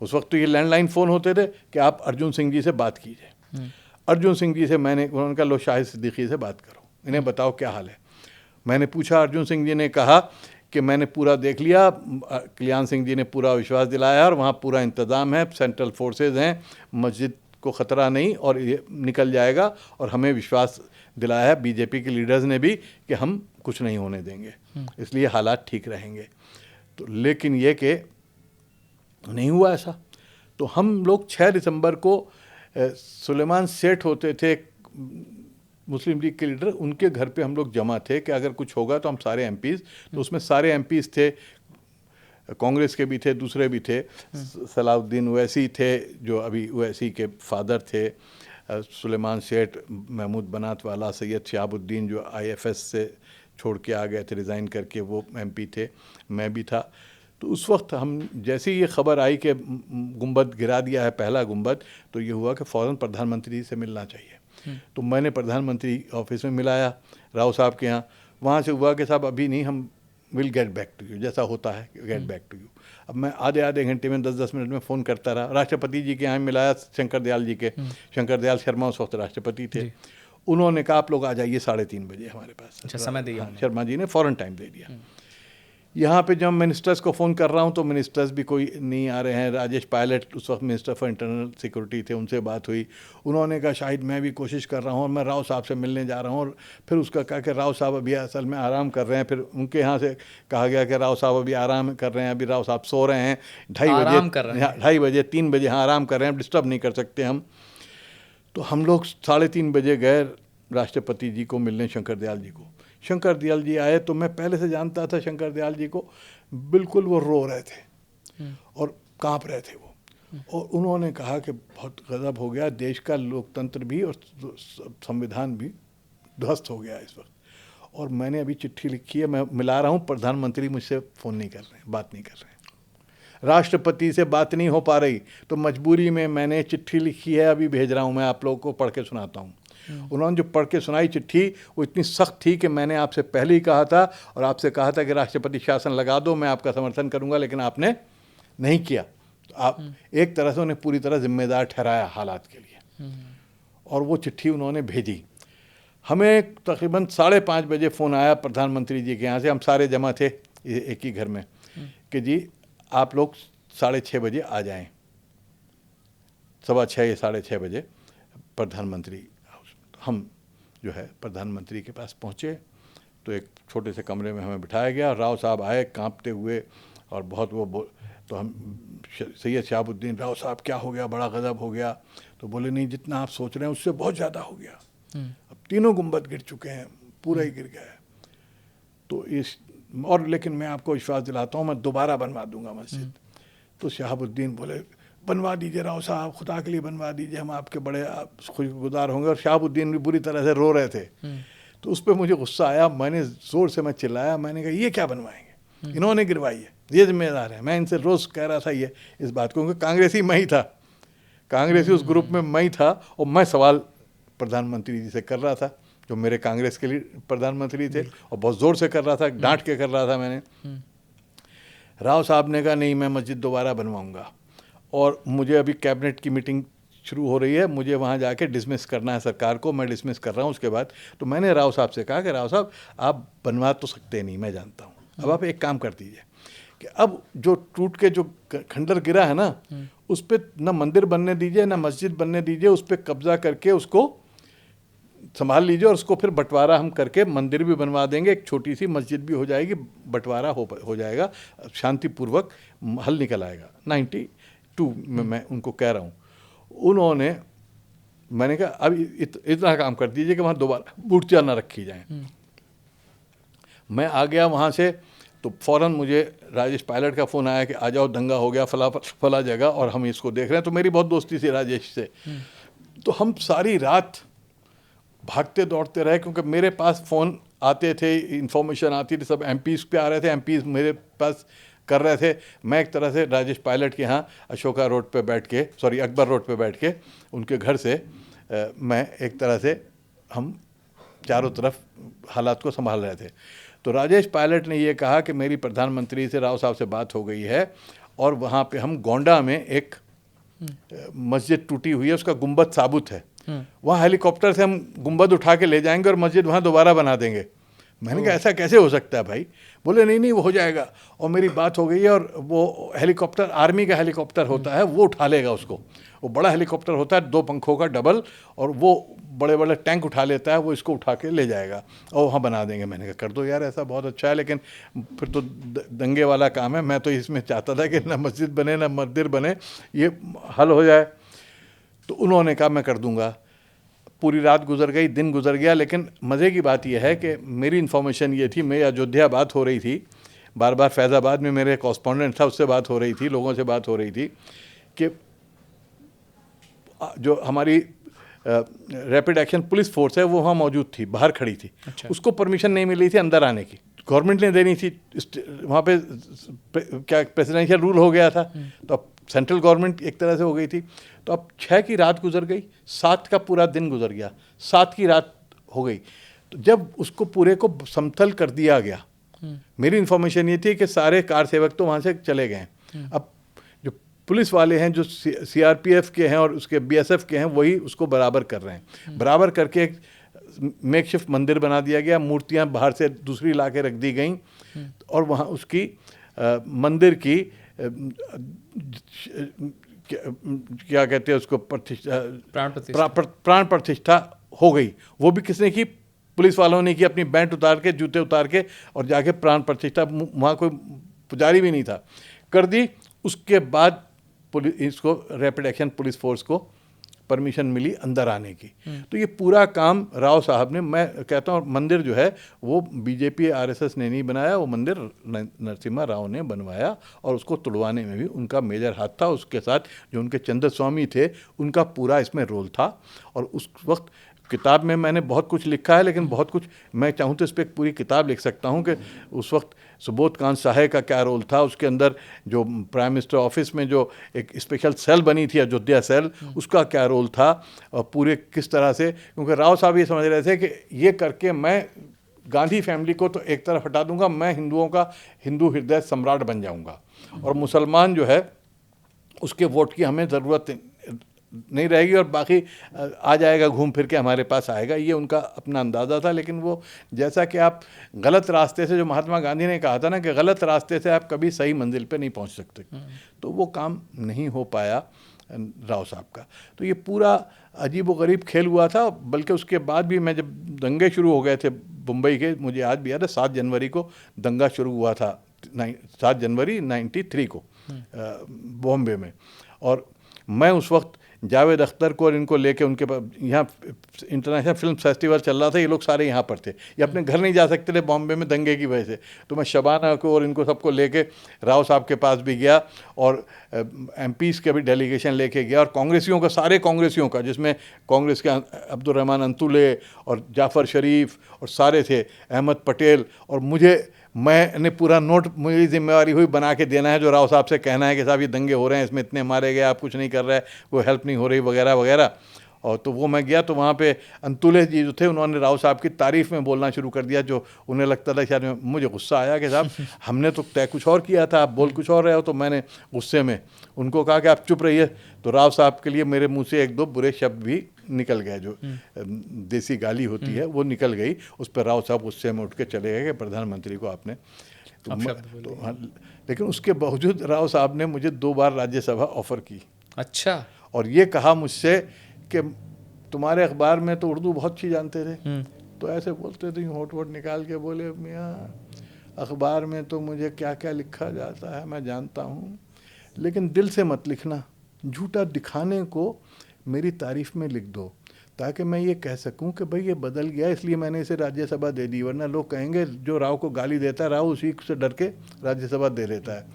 उस वक्त तो ये लैंडलाइन फ़ोन होते थे कि आप अर्जुन सिंह जी से बात कीजिए। अर्जुन सिंह जी से उन्होंने कहा लो शाहिद सिद्दीकी से बात करो, इन्हें बताओ क्या हाल है। मैंने पूछा, अर्जुन सिंह जी ने कहा कि मैंने पूरा देख लिया, कल्याण सिंह जी ने पूरा विश्वास दिलाया और वहाँ पूरा इंतज़ाम है, सेंट्रल फोर्सेज हैं, मस्जिद को ख़तरा नहीं और ये निकल जाएगा, और हमें विश्वास दिलाया है बीजेपी के लीडर्स ने भी कि हम कुछ नहीं होने देंगे, इसलिए हालात ठीक रहेंगे। तो लेकिन ये कि नहीं हुआ ऐसा। तो हम लोग 6 दिसंबर को सुलेमान सेठ होते थे मुस्लिम लीग के लीडर, उनके घर पे हम लोग जमा थे कि अगर कुछ होगा तो हम सारे MPs, तो उसमें सारे MPs थे, कांग्रेस के भी थे, दूसरे भी थे। सलाउद्दीन ओवैसी थे जो अभी ओवैसी के फादर थे, सुलेमान सेठ, महमूद बनात वाला, सैयद शहाबुद्दीन जो IFS से छोड़ के आ गए थे रिज़ाइन करके, वो MP थे, मैं भी था। तो उस वक्त हम जैसे ही ये खबर आई कि गुंबद गिरा दिया है, पहला गुंबद, तो ये हुआ कि फ़ौरन प्रधानमंत्री से मिलना चाहिए। तो मैंने प्रधानमंत्री ऑफिस में मिलाया राव साहब के यहाँ। वहाँ से हुआ कि साहब अभी नहीं, हम will get back to you, जैसा होता है गेट बैक टू यू। अब मैं आधे घंटे में 10-10 मिनट में फ़ोन करता रहा। राष्ट्रपति जी के यहाँ मिलाया, शंकर दयाल जी के, शंकर दयाल शर्मा उस वक्त राष्ट्रपति थे। उन्होंने कहा आप लोग आ जाइए 3:30 बजे हमारे पास। अच्छा, समय दिया शर्मा जी ने फ़ौरन टाइम दे दिया। यहाँ पे जब मिनिस्टर्स को फ़ोन कर रहा हूँ तो मिनिस्टर्स भी कोई नहीं आ रहे हैं। राजेश पायलट उस वक्त मिनिस्टर फॉर इंटरनल सिक्योरिटी थे, उनसे बात हुई। उन्होंने कहा शायद मैं भी कोशिश कर रहा हूँ और मैं राव साहब से मिलने जा रहा हूँ। और फिर उसका कहा कि राव साहब अभी असल में आराम कर रहे हैं। फिर उनके यहाँ से कहा गया कि राव साहब अभी आराम कर रहे हैं, अभी राव साहब सो रहे हैं, 2:30 बजे 3 बजे हाँ आराम कर रहे हैं, डिस्टर्ब नहीं कर सकते हम। तो हम लोग 3:30 बजे गए राष्ट्रपति जी को मिलने, शंकर दयाल जी को। शंकर दयाल जी आए तो मैं पहले से जानता था शंकर दयाल जी को, बिल्कुल वो रो रहे थे और कांप रहे थे वो। और उन्होंने कहा कि बहुत गज़ब हो गया, देश का लोकतंत्र भी और संविधान भी ध्वस्त हो गया इस वक्त। और मैंने अभी चिट्ठी लिखी है, मैं मिला रहा हूँ, प्रधानमंत्री मुझसे फ़ोन नहीं कर रहे हैं, बात नहीं कर रहे हैं, राष्ट्रपति से बात नहीं हो पा रही, तो मजबूरी में मैंने चिट्ठी लिखी है, अभी भेज रहा हूँ, मैं आप लोगों को पढ़ के सुनाता हूँ। उन्होंने जो पढ़ के सुनाई चिट्ठी, वो इतनी सख्त थी कि मैंने आपसे पहले ही कहा था और आपसे कहा था कि राष्ट्रपति शासन लगा दो, मैं आपका समर्थन करूंगा, लेकिन आपने नहीं किया। तो आप एक तरह से उन्हें पूरी तरह जिम्मेदार ठहराया हालात के लिए। और वो चिट्ठी उन्होंने भेजी। हमें तकरीबन 5:30 बजे फ़ोन आया प्रधानमंत्री जी के यहाँ से, हम सारे जमा थे एक ही घर में, कि जी आप लोग 6:30 बजे आ जाएं, 6:15 या 6:30 बजे प्रधानमंत्री। हम जो है प्रधानमंत्री के पास पहुँचे तो एक छोटे से कमरे में हमें बिठाया गया। राव साहब आए कांपते हुए और बहुत तो हम सैयद शहाबुद्दीन, राव साहब क्या हो गया, बड़ा गज़ब हो गया। तो बोले नहीं, जितना आप सोच रहे हैं उससे बहुत ज़्यादा हो गया, अब 3 गुंबद गिर चुके हैं, पूरा ही गिर गया है। तो और लेकिन मैं आपको विश्वास दिलाता हूँ, मैं दोबारा बनवा दूंगा मस्जिद। तो शहाबुद्दीन बोले बनवा दीजिए राव साहब, खुदा के लिए बनवा दीजिए, हम आपके बड़े खुशगुजार होंगे। और शहाबुद्दीन भी बुरी तरह से रो रहे थे। तो उस पर मुझे गुस्सा आया, मैंने ज़ोर से मैं चिल्लाया, मैंने कहा ये क्या बनवाएंगे, इन्होंने गिरवाई है, ये जिम्मेदार है। मैं इनसे रोज़ कह रहा था ये इस बात को, क्योंकि कांग्रेसी मैं ही था, कांग्रेसी उस ग्रुप में मैं ही था। और मैं सवाल प्रधानमंत्री जी से कर रहा था, जो मेरे कांग्रेस के लिए प्रधानमंत्री थे, और बहुत ज़ोर से कर रहा था, डांट के कर रहा था मैंने। राव साहब ने कहा नहीं, मैं मस्जिद दोबारा बनवाऊँगा और मुझे अभी कैबिनेट की मीटिंग शुरू हो रही है, मुझे वहाँ जाके डिसमिस करना है सरकार को, मैं डिसमिस कर रहा हूँ उसके बाद। तो मैंने राव साहब से कहा कि राव साहब आप बनवा तो सकते नहीं, मैं जानता हूँ, अब आप एक काम कर दीजिए कि अब जो टूट के जो खंडर गिरा है ना, उस पर न मंदिर बनने दीजिए न मस्जिद बनने दीजिए, उस पर कब्जा करके उसको संभाल लीजिए और उसको फिर बंटवारा हम करके मंदिर भी बनवा देंगे, एक छोटी सी मस्जिद भी हो जाएगी, बंटवारा हो जाएगा, शांतिपूर्वक हल निकल आएगा। 92 में मैं उनको कह रहा हूँ। उन्होंने, मैंने कहा अब इतना काम कर दीजिए कि वहाँ दोबारा मूर्तियाँ ना रखी जाएं। मैं आ गया वहाँ से, तो फ़ौरन मुझे राजेश पायलट का फ़ोन आया कि आ जाओ, दंगा हो गया फला जगह और हम इसको देख रहे हैं। तो मेरी बहुत दोस्ती थी राजेश से, तो हम सारी रात भागते दौड़ते रहे, क्योंकि मेरे पास फ़ोन आते थे, इंफॉर्मेशन आती थी, सब एमपीज़ पे आ रहे थे, एमपीज़ मेरे पास कर रहे थे। मैं एक तरह से राजेश पायलट के यहाँ अशोका रोड पे बैठ के, सॉरी अकबर रोड पे बैठ के उनके घर से मैं एक तरह से, हम चारों तरफ हालात को संभाल रहे थे। तो राजेश पायलट ने ये कहा कि मेरी प्रधानमंत्री से, राव साहब से बात हो गई है, और वहाँ पे हम गोंडा में एक मस्जिद टूटी हुई है, उसका गुंबद साबुत है, वहाँ हेलीकॉप्टर से हम गुंबद उठा के ले जाएंगे और मस्जिद वहाँ दोबारा बना देंगे। मैंने कहा ऐसा कैसे हो सकता है भाई? बोले नहीं नहीं वो हो जाएगा, और मेरी बात हो गई है, और वो हेलीकॉप्टर आर्मी का हेलीकॉप्टर होता है, वो उठा लेगा उसको। वो बड़ा हेलीकॉप्टर होता है 2 पंखों का डबल, और वो बड़े बड़े टैंक उठा लेता है, वो इसको उठा के ले जाएगा और वहाँ बना देंगे। मैंने कहा कर दो यार, ऐसा बहुत अच्छा है, लेकिन फिर तो दंगे वाला काम है। मैं तो इसमें चाहता था कि ना मस्जिद बने ना मंदिर बने, ये हल हो जाए। तो उन्होंने कहा मैं कर दूंगा। पूरी रात गुजर गई, दिन गुजर गया, लेकिन मज़े की बात यह है कि मेरी इन्फॉर्मेशन ये थी, मेरी अयोध्या बात हो रही थी, बार बार फैज़ाबाद में मेरे कॉरस्पॉन्डेंट था, उससे बात हो रही थी, लोगों से बात हो रही थी कि जो हमारी रैपिड एक्शन पुलिस फोर्स है वो वहाँ मौजूद थी, बाहर खड़ी थी। अच्छा। उसको परमिशन नहीं मिली थी अंदर आने की, गवर्नमेंट ने देनी थी, वहाँ पे क्या प्रेसिडेंशियल रूल हो गया था, तो अब सेंट्रल गवर्नमेंट एक तरह से हो गई थी। तो अब 6 की रात गुजर गई, 7 का पूरा दिन गुजर गया, 7 की रात हो गई। तो जब उसको पूरे को समतल कर दिया गया, मेरी इन्फॉर्मेशन ये थी कि सारे कार सेवक तो वहाँ से चले गए। अब जो पुलिस वाले हैं, जो सीआरपीएफ के हैं और उसके बीएसएफ के हैं, वही उसको बराबर कर रहे हैं। बराबर करके एक मेकशिफ्ट मंदिर बना दिया गया, मूर्तियाँ बाहर से दूसरी ला के रख दी गई, और वहाँ उसकी मंदिर की क्या कहते हैं उसको, प्रतिष्ठा, प्राण प्रतिष्ठा हो गई। वो भी किसने की? पुलिस वालों ने की, अपनी बैंड उतार के, जूते उतार के, और जाके प्राण प्रतिष्ठा, वहाँ कोई पुजारी भी नहीं था, कर दी। उसके बाद पुलिस, इसको रैपिड एक्शन पुलिस फोर्स को परमिशन मिली अंदर आने की। तो ये पूरा काम राव साहब ने, मैं कहता हूँ मंदिर जो है वो बीजेपी आरएसएस ने नहीं बनाया, वो मंदिर नरसिम्हा राव ने बनवाया, और उसको तुड़वाने में भी उनका मेजर हाथ था। उसके साथ जो उनके चंद्र स्वामी थे, उनका पूरा इसमें रोल था। और उस वक्त किताब में मैंने बहुत कुछ लिखा है, लेकिन बहुत कुछ मैं चाहूँ तो इस पर एक पूरी किताब लिख सकता हूँ कि उस वक्त सुबोध कांत साहे का क्या रोल था, उसके अंदर जो प्राइम मिनिस्टर ऑफिस में जो एक स्पेशल सेल बनी थी, अयोध्या सेल, उसका क्या रोल था, और पूरे किस तरह से, क्योंकि राव साहब ये समझ रहे थे कि ये करके मैं गांधी फैमिली को तो एक तरफ हटा दूंगा, मैं हिंदुओं का हिंदू हृदय सम्राट बन जाऊंगा, और मुसलमान जो है उसके वोट की हमें ज़रूरत नहीं रहेगी, और बाकी आ जाएगा, घूम फिर के हमारे पास आएगा। ये उनका अपना अंदाज़ा था। लेकिन वो, जैसा कि आप गलत रास्ते से, जो महात्मा गांधी ने कहा था ना कि गलत रास्ते से आप कभी सही मंजिल पे नहीं पहुंच सकते, तो वो काम नहीं हो पाया राव साहब का। तो ये पूरा अजीब व गरीब खेल हुआ था। बल्कि उसके बाद भी, मैं जब दंगे शुरू हो गए थे मुंबई के, मुझे आज भी याद है 7 जनवरी को दंगा शुरू हुआ था, 7 जनवरी 93 को बॉम्बे में। और मैं उस वक्त जावेद अख्तर को और इनको लेके, उनके यहाँ इंटरनेशनल फिल्म फेस्टिवल चल रहा था, ये लोग सारे यहाँ पर थे, ये अपने घर नहीं जा सकते थे बॉम्बे में दंगे की वजह से। तो मैं शबाना को और इनको सबको लेके राव साहब के पास भी गया, और एमपीज़ के भी डेलीगेशन लेके गया, और कांग्रेसियों का, सारे कांग्रेसियों का, जिसमें कांग्रेस के अब्दुल रहमान अंतुले और जाफ़र शरीफ और सारे थे, अहमद पटेल, और मैंने पूरा नोट, मेरी जिम्मेवारी हुई बना के देना है, जो राव साहब से कहना है कि साहब ये दंगे हो रहे हैं, इसमें इतने मारे गए, आप कुछ नहीं कर रहे, कोई हेल्प नहीं हो रही, वगैरह वगैरह। और तो वो मैं गया, तो वहाँ पे अंतुले जी जो थे, उन्होंने राव साहब की तारीफ़ में बोलना शुरू कर दिया, जो उन्हें लगता था शायद, मुझे गुस्सा आया कि साहब हमने तो तय कुछ और किया था, आप बोल कुछ और रहे हो। तो मैंने गुस्से में उनको कहा कि आप चुप रहिए। तो राव साहब के लिए मेरे मुँह से 1-2 बुरे शब्द भी निकल गए, जो देसी गाली होती है वो निकल गई। उस पर राव साहब गुस्से में उठ के चले गए कि प्रधानमंत्री को आपने तो हाँ, लेकिन उसके बावजूद राव साहब ने मुझे 2 बार राज्यसभा ऑफ़र की। अच्छा। और ये कहा मुझसे कि तुम्हारे अखबार में तो उर्दू बहुत अच्छी जानते थे, तो ऐसे बोलते थे, होठ वोट निकाल के बोले, मियाँ अखबार में तो मुझे क्या क्या लिखा जाता है मैं जानता हूँ, लेकिन दिल से मत लिखना, झूठा दिखाने को मेरी तारीफ़ में लिख दो, ताकि मैं ये कह सकूं कि भाई ये बदल गया, इसलिए मैंने इसे राज्यसभा दे दी। वरना लोग कहेंगे जो राव को गाली देता है, राव उसी से डर के राज्यसभा दे देता है।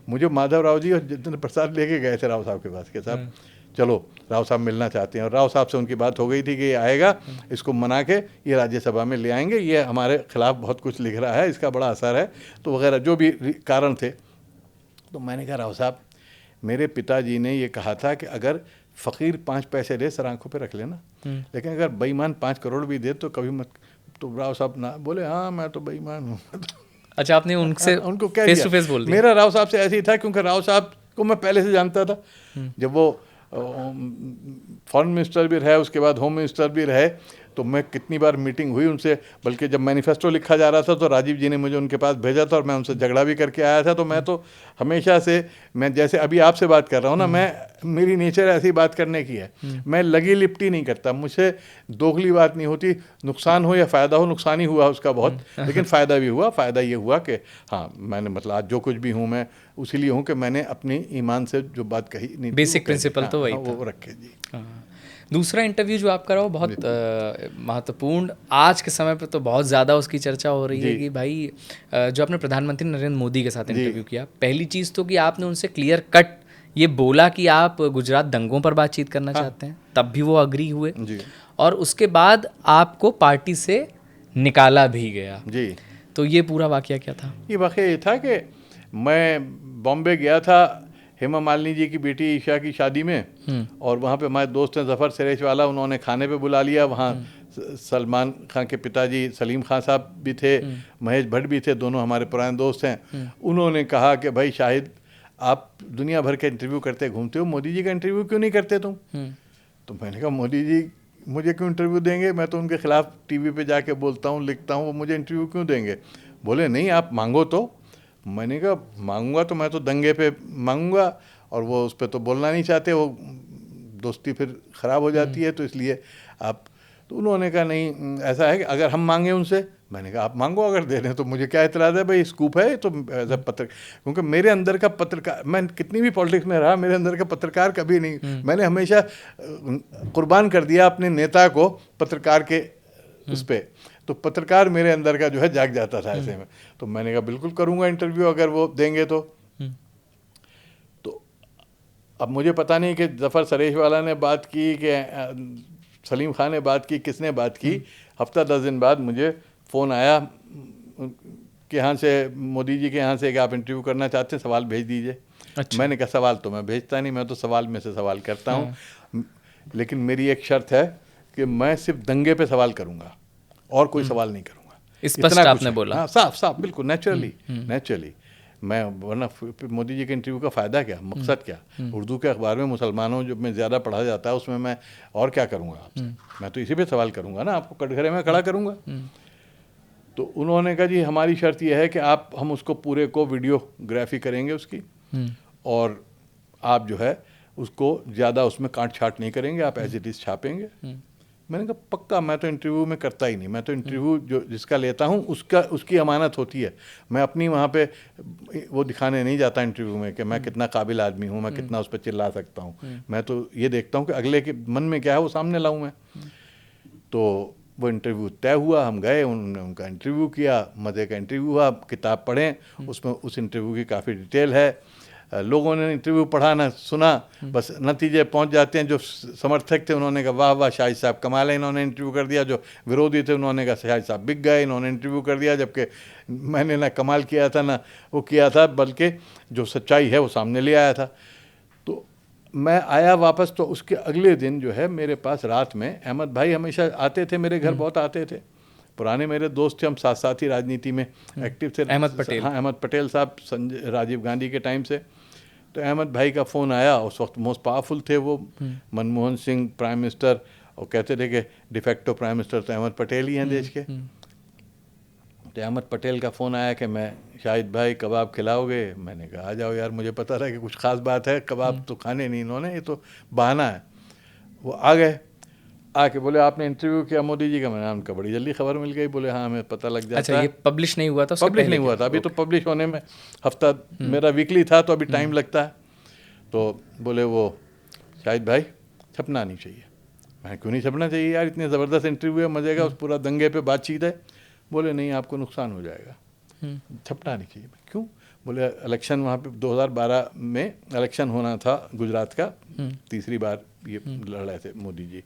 मुझे माधव राव जी और जितेंद्र प्रसाद लेके गए थे राव साहब के पास के साहब, चलो राव साहब मिलना चाहते हैं, और राव साहब से उनकी बात हो गई थी कि ये आएगा, इसको मना के ये राज्यसभा में ले आएंगे, ये हमारे खिलाफ बहुत कुछ लिख रहा है, इसका बड़ा असर है, तो वगैरह जो भी कारण थे। तो मैंने कहा राव साहब, मेरे पिताजी ने ये कहा था कि अगर फ़कीर 5 पैसे दे सर आंखों पे रख लेना, लेकिन अगर बेईमान 5 करोड़ भी दे तो कभी मत। तो राव साहब ना बोले, हाँ मैं तो बेईमान हूँ। अच्छा, आपने उनसे उनको कह फेस दिया। टू फेस बोल दिया? मेरा राव साहब से ऐसे ही था, क्योंकि राव साहब को मैं पहले से जानता था। जब वो फॉरेन मिनिस्टर भी रहे, उसके बाद होम मिनिस्टर भी रहे, तो मैं कितनी बार मीटिंग हुई उनसे, बल्कि जब मैनिफेस्टो लिखा जा रहा था तो राजीव जी ने मुझे उनके पास भेजा था और मैं उनसे झगड़ा भी करके आया था। तो मैं तो हमेशा से, मैं जैसे अभी आपसे बात कर रहा हूँ ना, मेरी नेचर ऐसी बात करने की है, मैं लगी लिपटी नहीं करता, मुझसे दोगली बात नहीं होती, नुकसान हो या फ़ायदा हो, नुकसान ही हुआ उसका बहुत, लेकिन फ़ायदा भी हुआ। फ़ायदा ये हुआ कि हाँ, मैंने मतलब आज जो कुछ भी हूँ मैं उसीलिए हूँ कि मैंने अपनी ईमान से जो बात कही नहीं, बेसिक प्रिंसिपल तो वही था, वो रखे जी। दूसरा इंटरव्यू जो आप कराओ बहुत महत्वपूर्ण, आज के समय पे तो बहुत ज़्यादा उसकी चर्चा हो रही है कि भाई जो आपने प्रधानमंत्री नरेंद्र मोदी के साथ इंटरव्यू किया, पहली चीज़ तो कि आपने उनसे क्लियर कट ये बोला कि आप गुजरात दंगों पर बातचीत करना चाहते हैं, तब भी वो अग्री हुए जी। और उसके बाद आपको पार्टी से निकाला भी गया जी। तो ये पूरा वाकया क्या था? ये वाकया ये था कि मैं बॉम्बे गया था हेमा मालिनी जी की बेटी ईशा की शादी में, और वहाँ पे हमारे दोस्त हैं ज़फ़र सरेश वाला, उन्होंने खाने पे बुला लिया। वहाँ सलमान खान के पिताजी सलीम खान साहब भी थे, महेश भट्ट भी थे, दोनों हमारे पुराने दोस्त हैं। उन्होंने कहा कि भाई शाहिद, आप दुनिया भर के इंटरव्यू करते घूमते हो, मोदी जी का इंटरव्यू क्यों नहीं करते तुम? तो मैंने कहा मोदी जी मुझे क्यों इंटरव्यू देंगे, मैं तो उनके खिलाफ टीवी पे जाके बोलता हूँ, लिखता हूँ, वो मुझे इंटरव्यू क्यों देंगे? बोले नहीं, आप मांगो तो। मैंने कहा मांगूंगा तो मैं तो दंगे पे मांगूंगा, और वो उस पर तो बोलना नहीं चाहते, वो दोस्ती फिर ख़राब हो जाती है, तो इसलिए आप। तो उन्होंने कहा नहीं, ऐसा है कि अगर हम मांगे उनसे। मैंने कहा आप मांगो, अगर दे दें तो मुझे क्या इतराज़ है भाई, स्कूप है तो एज अ क्योंकि मेरे अंदर का पत्रकार, मैं कितनी भी पॉलिटिक्स में रहा, मेरे अंदर का पत्रकार कभी नहीं, मैंने हमेशा कुर्बान कर दिया अपने नेता को पत्रकार के उस पर, तो पत्रकार मेरे अंदर का जो है जाग जाता था ऐसे में। तो मैंने कहा बिल्कुल करूँगा इंटरव्यू अगर वो देंगे तो। अब मुझे पता नहीं कि ज़फ़र सरेश वाला ने बात की कि सलीम खान ने बात की, किसने बात की। हफ्ता 10 दिन बाद मुझे फ़ोन आया कि यहाँ से, मोदी जी के यहाँ से, कि आप इंटरव्यू करना चाहते हैं, सवाल भेज दीजिए। अच्छा। मैंने कहा सवाल तो मैं भेजता नहीं, मैं तो सवाल में से सवाल करता हूँ, लेकिन मेरी एक शर्त है कि मैं सिर्फ दंगे पे सवाल करूँगा और कोई सवाल नहीं करूँगा। स्पष्ट आपने बोला? हाँ, साफ साफ, बिल्कुल नेचुरली। मैं, वरना मोदी जी के इंटरव्यू का फ़ायदा क्या, मकसद क्या? उर्दू के अखबार में मुसलमानों जो में ज़्यादा पढ़ा जाता है, उसमें मैं और क्या करूँगा आपसे? मैं तो इसी पे सवाल करूँगा ना, आपको कटघरे में खड़ा करूँगा। तो उन्होंने कहा जी हमारी शर्त यह है कि हम उसको पूरे को वीडियोग्राफी करेंगे उसकी, और आप जो है उसको ज़्यादा उसमें काट छाट नहीं करेंगे, आप एज इट इज़ छापेंगे। मैंने कहा पक्का, मैं तो इंटरव्यू में करता ही नहीं, मैं तो इंटरव्यू जो जिसका लेता हूँ उसकी अमानत होती है, मैं अपनी वहाँ पे वो दिखाने नहीं जाता इंटरव्यू में कि मैं कितना काबिल आदमी हूँ, मैं कितना उस पर चिल्ला सकता हूँ। मैं तो ये देखता हूँ कि अगले के मन में क्या है वो सामने लाऊँ मैं। तो वो इंटरव्यू तय हुआ, हम गए, उन्होंने उनका इंटरव्यू किया, मज़े का इंटरव्यू हुआ। किताब पढ़ें, उसमें उस इंटरव्यू की काफ़ी डिटेल है। लोगों ने इंटरव्यू पढ़ा ना सुना, बस नतीजे पहुंच जाते हैं। जो समर्थक थे उन्होंने कहा वाह वाह शाहिद साहब कमाल है, इन्होंने इंटरव्यू कर दिया। जो विरोधी थे उन्होंने कहा शाहिद साहब बिक गए, इन्होंने इंटरव्यू कर दिया। जबकि मैंने ना कमाल किया था ना वो किया था, बल्कि जो सच्चाई है वो सामने ले आया था। तो मैं आया वापस, तो उसके अगले दिन जो है मेरे पास रात में अहमद भाई हमेशा आते थे, मेरे घर बहुत आते थे, पुराने मेरे दोस्त थे, हम साथ साथ ही राजनीति में एक्टिव थे। अहमद पटेल, हाँ अहमद पटेल साहब, संजय राजीव गांधी के टाइम से। तो अहमद भाई का फ़ोन आया, उस वक्त मोस्ट पावरफुल थे वो, मनमोहन सिंह प्राइम मिनिस्टर, और कहते थे कि डिफेक्टो प्राइम मिनिस्टर तो अहमद पटेल ही हैं देश के। तो अहमद पटेल का फ़ोन आया कि मैं शाहिद भाई कबाब खिलाओगे? मैंने कहा आ जाओ यार, मुझे पता था कि कुछ ख़ास बात है, कबाब तो खाने नहीं इन्होंने, ये तो बहाना है। वो आ गए, आके बोले आपने इंटरव्यू किया मोदी जी का? मैंने उनका बड़ी जल्दी खबर मिल गई। बोले हाँ हमें पता लग जाता है। अच्छा, ये पब्लिश नहीं हुआ था? पब्लिश नहीं हुआ था अभी, तो पब्लिश होने में हफ्ता, मेरा वीकली था तो अभी टाइम लगता है। तो बोले वो शाहिद भाई छपना नहीं चाहिए। मैं क्यों नहीं छपना चाहिए यार, इतने ज़बरदस्त इंटरव्यू है, मज़े का, उस पूरा दंगे पे बातचीत है। बोले नहीं आपको नुकसान हो जाएगा, छपना नहीं चाहिए। क्यों? बोले इलेक्शन वहाँ पे 2012 में इलेक्शन होना था गुजरात का, तीसरी बार ये लड़ रहे थे मोदी जी,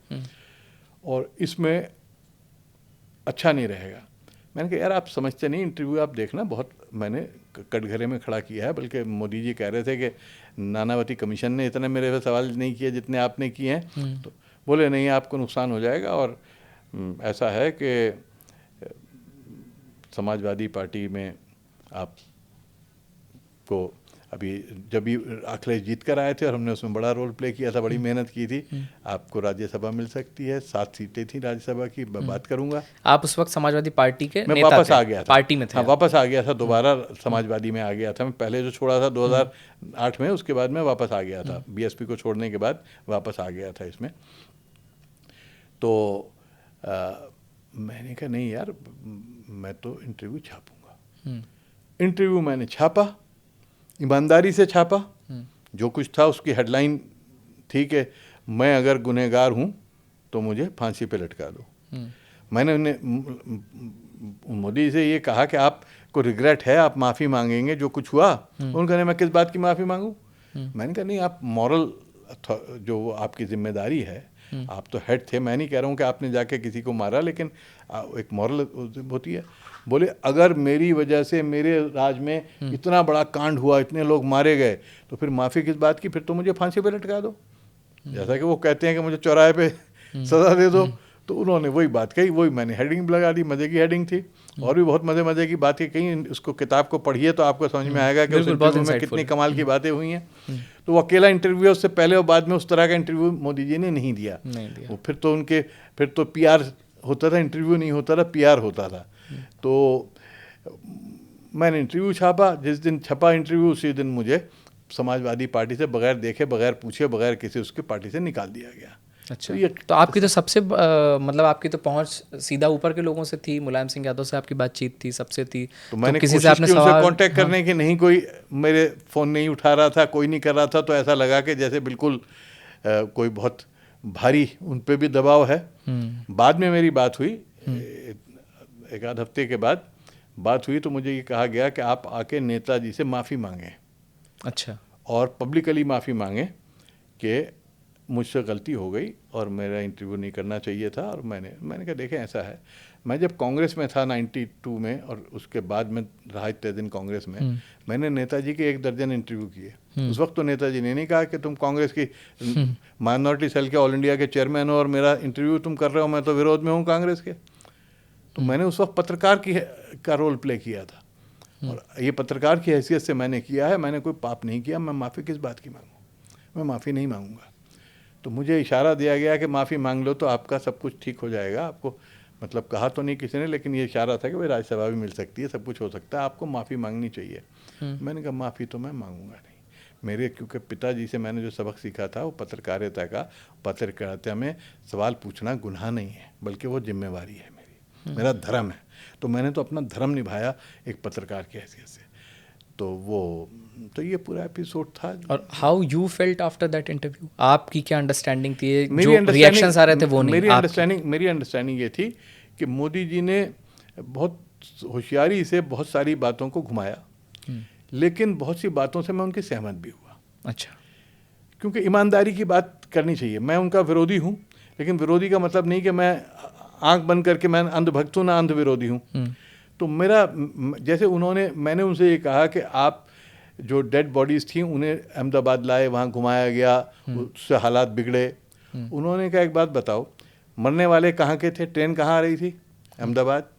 और इसमें अच्छा नहीं रहेगा। मैंने कहा यार आप समझते नहीं, इंटरव्यू आप देखना, बहुत मैंने कटघरे में खड़ा किया है, बल्कि मोदी जी कह रहे थे कि नानावती कमीशन ने इतने मेरे पे सवाल नहीं किए जितने आपने किए हैं। तो बोले नहीं आपको नुकसान हो जाएगा, और ऐसा है कि समाजवादी पार्टी में आपको अभी जब भी अखिलेश जीत कर आए थे और हमने उसमें बड़ा रोल प्ले किया था, बड़ी मेहनत की थी, आपको राज्यसभा मिल सकती है, 7 सीटें थी राज्यसभा की, मैं बात करूंगा। आप उस वक्त समाजवादी पार्टी के मैं नेता वापस थे, आ गया था, पार्टी में थे। हाँ वापस आ गया था, दोबारा समाजवादी में आ गया था। मैं पहले जो छोड़ा था 2008 में, उसके बाद मैं वापस आ गया था, बीएसपी को छोड़ने के बाद वापस आ गया था इसमें। तो मैंने कहा नहीं यार मैं तो इंटरव्यू छापूंगा। इंटरव्यू मैंने छापा, ईमानदारी से छापा, जो कुछ था उसकी हेडलाइन थी कि मैं अगर गुनहगार हूँ तो मुझे फांसी पे लटका दो। मैंने उन्हें मोदी से ये कहा कि आपको रिग्रेट है, आप माफ़ी मांगेंगे जो कुछ हुआ। उन्होंने कहा मैं किस बात की माफ़ी मांगूँ। मैंने कहा नहीं आप मॉरल जो आपकी जिम्मेदारी है, आप तो हेड थे, मैं नहीं कह रहा हूँ कि आपने जाके किसी को मारा, लेकिन एक मॉरल होती है। बोले अगर मेरी वजह से मेरे राज में इतना बड़ा कांड हुआ, इतने लोग मारे गए, तो फिर माफ़ी किस बात की, फिर तो मुझे फांसी पे लटका दो, जैसा कि वो कहते हैं कि मुझे चौराहे पे सज़ा दे दो। तो उन्होंने वही बात कही, वही मैंने हेडिंग लगा दी, मज़े की हेडिंग थी, और भी बहुत मज़े की बात कही। उसको किताब को पढ़िए तो आपको समझ में आएगा कि उस इंटरव्यू में कितनी कमाल की बातें हुई हैं। तो वो अकेला इंटरव्यू, उससे पहले और बाद में उस तरह का इंटरव्यू मोदी जी ने नहीं दिया। वो फिर तो पीआर होता था, इंटरव्यू नहीं होता था, पीआर होता था। तो मैंने इंटरव्यू छापा, जिस दिन छपा इंटरव्यू उसी दिन मुझे समाजवादी पार्टी से बगैर देखे, बगैर पूछे, बगैर किसी उसके पार्टी से निकाल दिया गया। अच्छा, तो आपकी तो सबसे मतलब आपकी तो पहुंच सीधा ऊपर के लोगों से थी, मुलायम सिंह यादव से आपकी बातचीत थी, सबसे थी। तो मैंने किसी से आपने सवाल कांटेक्ट करने की, नहीं कोई मेरे फ़ोन नहीं उठा रहा था, कोई नहीं कर रहा था। तो ऐसा लगा कि जैसे बिल्कुल कोई बहुत भारी उन पे भी दबाव है। बाद में मेरी बात हुई, एक आध हफ्ते के बाद बात हुई, तो मुझे ये कहा गया कि आप आके नेताजी से माफ़ी मांगें। अच्छा। और पब्लिकली माफ़ी मांगें कि मुझसे गलती हो गई और मेरा इंटरव्यू नहीं करना चाहिए था। और मैंने कहा देखें ऐसा है, मैं जब कांग्रेस में था 92 में, और उसके बाद में रहा इतने दिन कांग्रेस में, मैंने नेताजी के 1 दर्जन इंटरव्यू किए। उस वक्त तो नेताजी ने नहीं कहा कि तुम कांग्रेस की माइनॉरिटी सेल के ऑल इंडिया के चेयरमैन हो और मेरा इंटरव्यू तुम कर रहे हो, मैं तो विरोध में हूँ कांग्रेस के। तो मैंने उस वक्त पत्रकार का रोल प्ले किया था, और ये पत्रकार की हैसियत से मैंने किया है। मैंने कोई पाप नहीं किया, मैं माफ़ी किस बात की मांगूँ, मैं माफ़ी नहीं मांगूंगा। तो मुझे इशारा दिया गया कि माफ़ी मांग लो तो आपका सब कुछ ठीक हो जाएगा। आपको मतलब कहा तो नहीं किसी ने, लेकिन ये इशारा था कि भाई राज्यसभा भी मिल सकती है, सब कुछ हो सकता है, आपको माफ़ी मांगनी चाहिए। मैंने कहा माफ़ी तो मैं मांगूंगा नहीं। मेरे क्योंकि पिताजी से मैंने जो सबक सीखा था वो पत्रकारिता का, पत्रकारिता में सवाल पूछना गुनाह नहीं है, बल्कि वो जिम्मेवारी है मेरी, मेरा धर्म है। तो मैंने तो अपना धर्म निभाया एक पत्रकार की हैसियत से। तो ये पूरा एपिसोड था। और how you felt after that interview, आपकी क्या अंडरस्टैंडिंग थी? जो रिएक्शंस आ रहे थे वो नहीं, मेरी अंडरस्टैंडिंग ये थी कि मोदी जी ने बहुत होशियारी से बहुत सारी बातों को घुमाया, लेकिन बहुत सी बातों से मैं उनकी सहमत भी हुआ। अच्छा। क्योंकि ईमानदारी की बात करनी चाहिए। मैं उनका विरोधी हूँ, लेकिन विरोधी का मतलब नहीं कि मैं आंख बंद करके मैं अंधभक्त हूँ, ना अंध विरोधी हूँ। तो मेरा जैसे मैंने उनसे ये कहा कि आप जो डेड बॉडीज़ थी उन्हें अहमदाबाद लाए, वहाँ घुमाया गया, उससे हालात बिगड़े। उन्होंने कहा एक बात बताओ, मरने वाले कहाँ के थे, ट्रेन कहाँ आ रही थी, अहमदाबाद।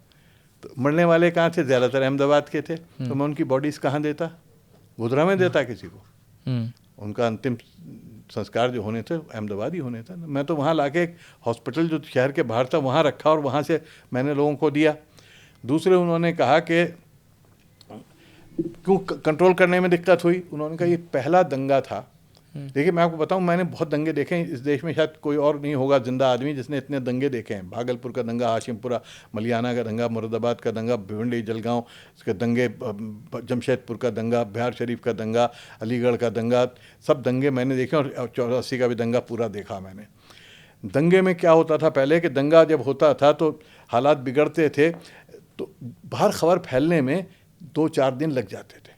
तो मरने वाले कहाँ थे, ज़्यादातर अहमदाबाद के थे। तो मैं उनकी बॉडीज़ कहाँ देता, गोधरा में देता किसी को। उनका अंतिम संस्कार जो होने थे अहमदाबाद ही होने थे। मैं तो वहाँ लाके एक हॉस्पिटल जो शहर के बाहर था वहाँ रखा, और वहाँ से मैंने लोगों को दिया। दूसरे उन्होंने कहा कि क्यों कंट्रोल करने में दिक्कत हुई, उन्होंने कहा ये पहला दंगा था। देखिए मैं आपको बताऊं, मैंने बहुत दंगे देखे हैं इस देश में, शायद कोई और नहीं होगा जिंदा आदमी जिसने इतने दंगे देखे हैं। भागलपुर का दंगा, हाशिमपुरा, मलियाना का दंगा, मुरादाबाद का दंगा, भिवंडी, जलगांव के दंगे, जमशेदपुर का दंगा, बिहार शरीफ का दंगा, अलीगढ़ का दंगा, सब दंगे मैंने देखे। और 84 का भी दंगा पूरा देखा मैंने। दंगे में क्या होता था पहले कि दंगा जब होता था तो हालात बिगड़ते थे, तो बाहर खबर फैलने में 2-4 दिन लग जाते थे।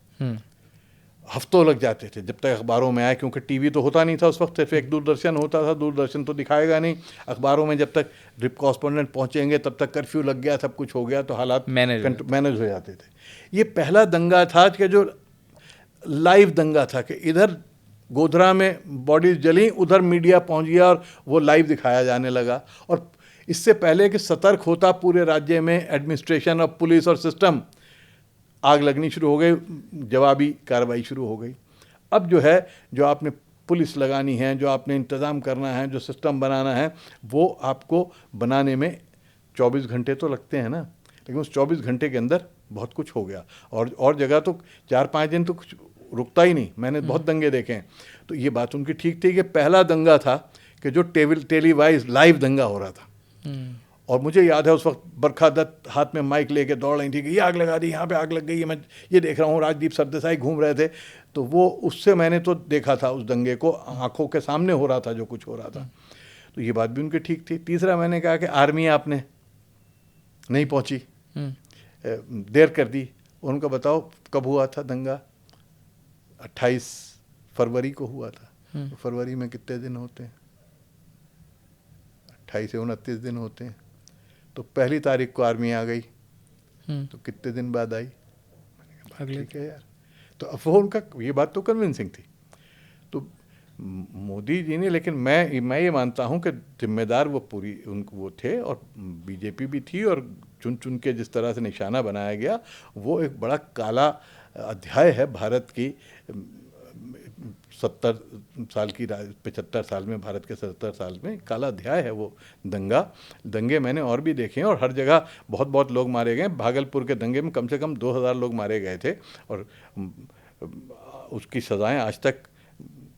हफ्तों लग जाते थे जब तक अखबारों में आए, क्योंकि टीवी तो होता नहीं था उस वक्त, सिर्फ एक दूरदर्शन होता था, दूरदर्शन तो दिखाएगा नहीं। अखबारों में जब तक रिप कॉरेस्पॉन्डेंट पहुंचेंगे तब तक कर्फ्यू लग गया, सब कुछ हो गया, तो हालात मैनेज हो जाते थे। ये पहला दंगा था कि जो लाइव दंगा था, कि इधर गोधरा में बॉडीज जली, उधर मीडिया पहुंच गया और वो लाइव दिखाया जाने लगा। और इससे पहले कि सतर्क होता पूरे राज्य में एडमिनिस्ट्रेशन और पुलिस और सिस्टम, आग लगनी शुरू हो गई, जवाबी कार्रवाई शुरू हो गई। अब जो है, जो आपने पुलिस लगानी है, जो आपने इंतज़ाम करना है, जो सिस्टम बनाना है, वो आपको बनाने में 24 घंटे तो लगते हैं ना, लेकिन उस 24 घंटे के अंदर बहुत कुछ हो गया। और जगह तो 4-5 दिन तो कुछ रुकता ही नहीं। मैंने बहुत दंगे देखे हैं। तो ये बात उनकी ठीक थी कि पहला दंगा था कि जो टेलीवाइज लाइव दंगा हो रहा था। और मुझे याद है उस वक्त बरखा दत्त हाथ में माइक लेके दौड़ रही थी कि ये आग लगा दी, यहाँ पे आग लग गई है, मैं ये देख रहा हूँ। राजदीप सरदेसाई घूम रहे थे, तो वो उससे मैंने तो देखा था उस दंगे को, आंखों के सामने हो रहा था जो कुछ हो रहा था। तो ये बात भी उनकी ठीक थी। तीसरा मैंने कहा कि आर्मी आपने नहीं पहुँची, देर कर दी। उनका बताओ कब हुआ था दंगा? 28 फरवरी को हुआ था। तो फरवरी में कितने दिन होते हैं? 28 से 29 दिन होते हैं। तो पहली तारीख को आर्मी आ गई, तो कितने दिन बाद आई? ठीक है यार। तो अब वो उनका ये बात तो कन्विंसिंग थी। तो मोदी जी ने, लेकिन मैं ये मानता हूँ कि जिम्मेदार वो पूरी वो थे, और बीजेपी भी थी, और चुन चुन के जिस तरह से निशाना बनाया गया, वो एक बड़ा काला अध्याय है भारत की 70 साल की 75 साल में, भारत के 70 साल में काला अध्याय है वो दंगे मैंने और भी देखे हैं, और हर जगह बहुत बहुत लोग मारे गए। भागलपुर के दंगे में कम से कम 2000 लोग मारे गए थे, और उसकी सज़ाएं आज तक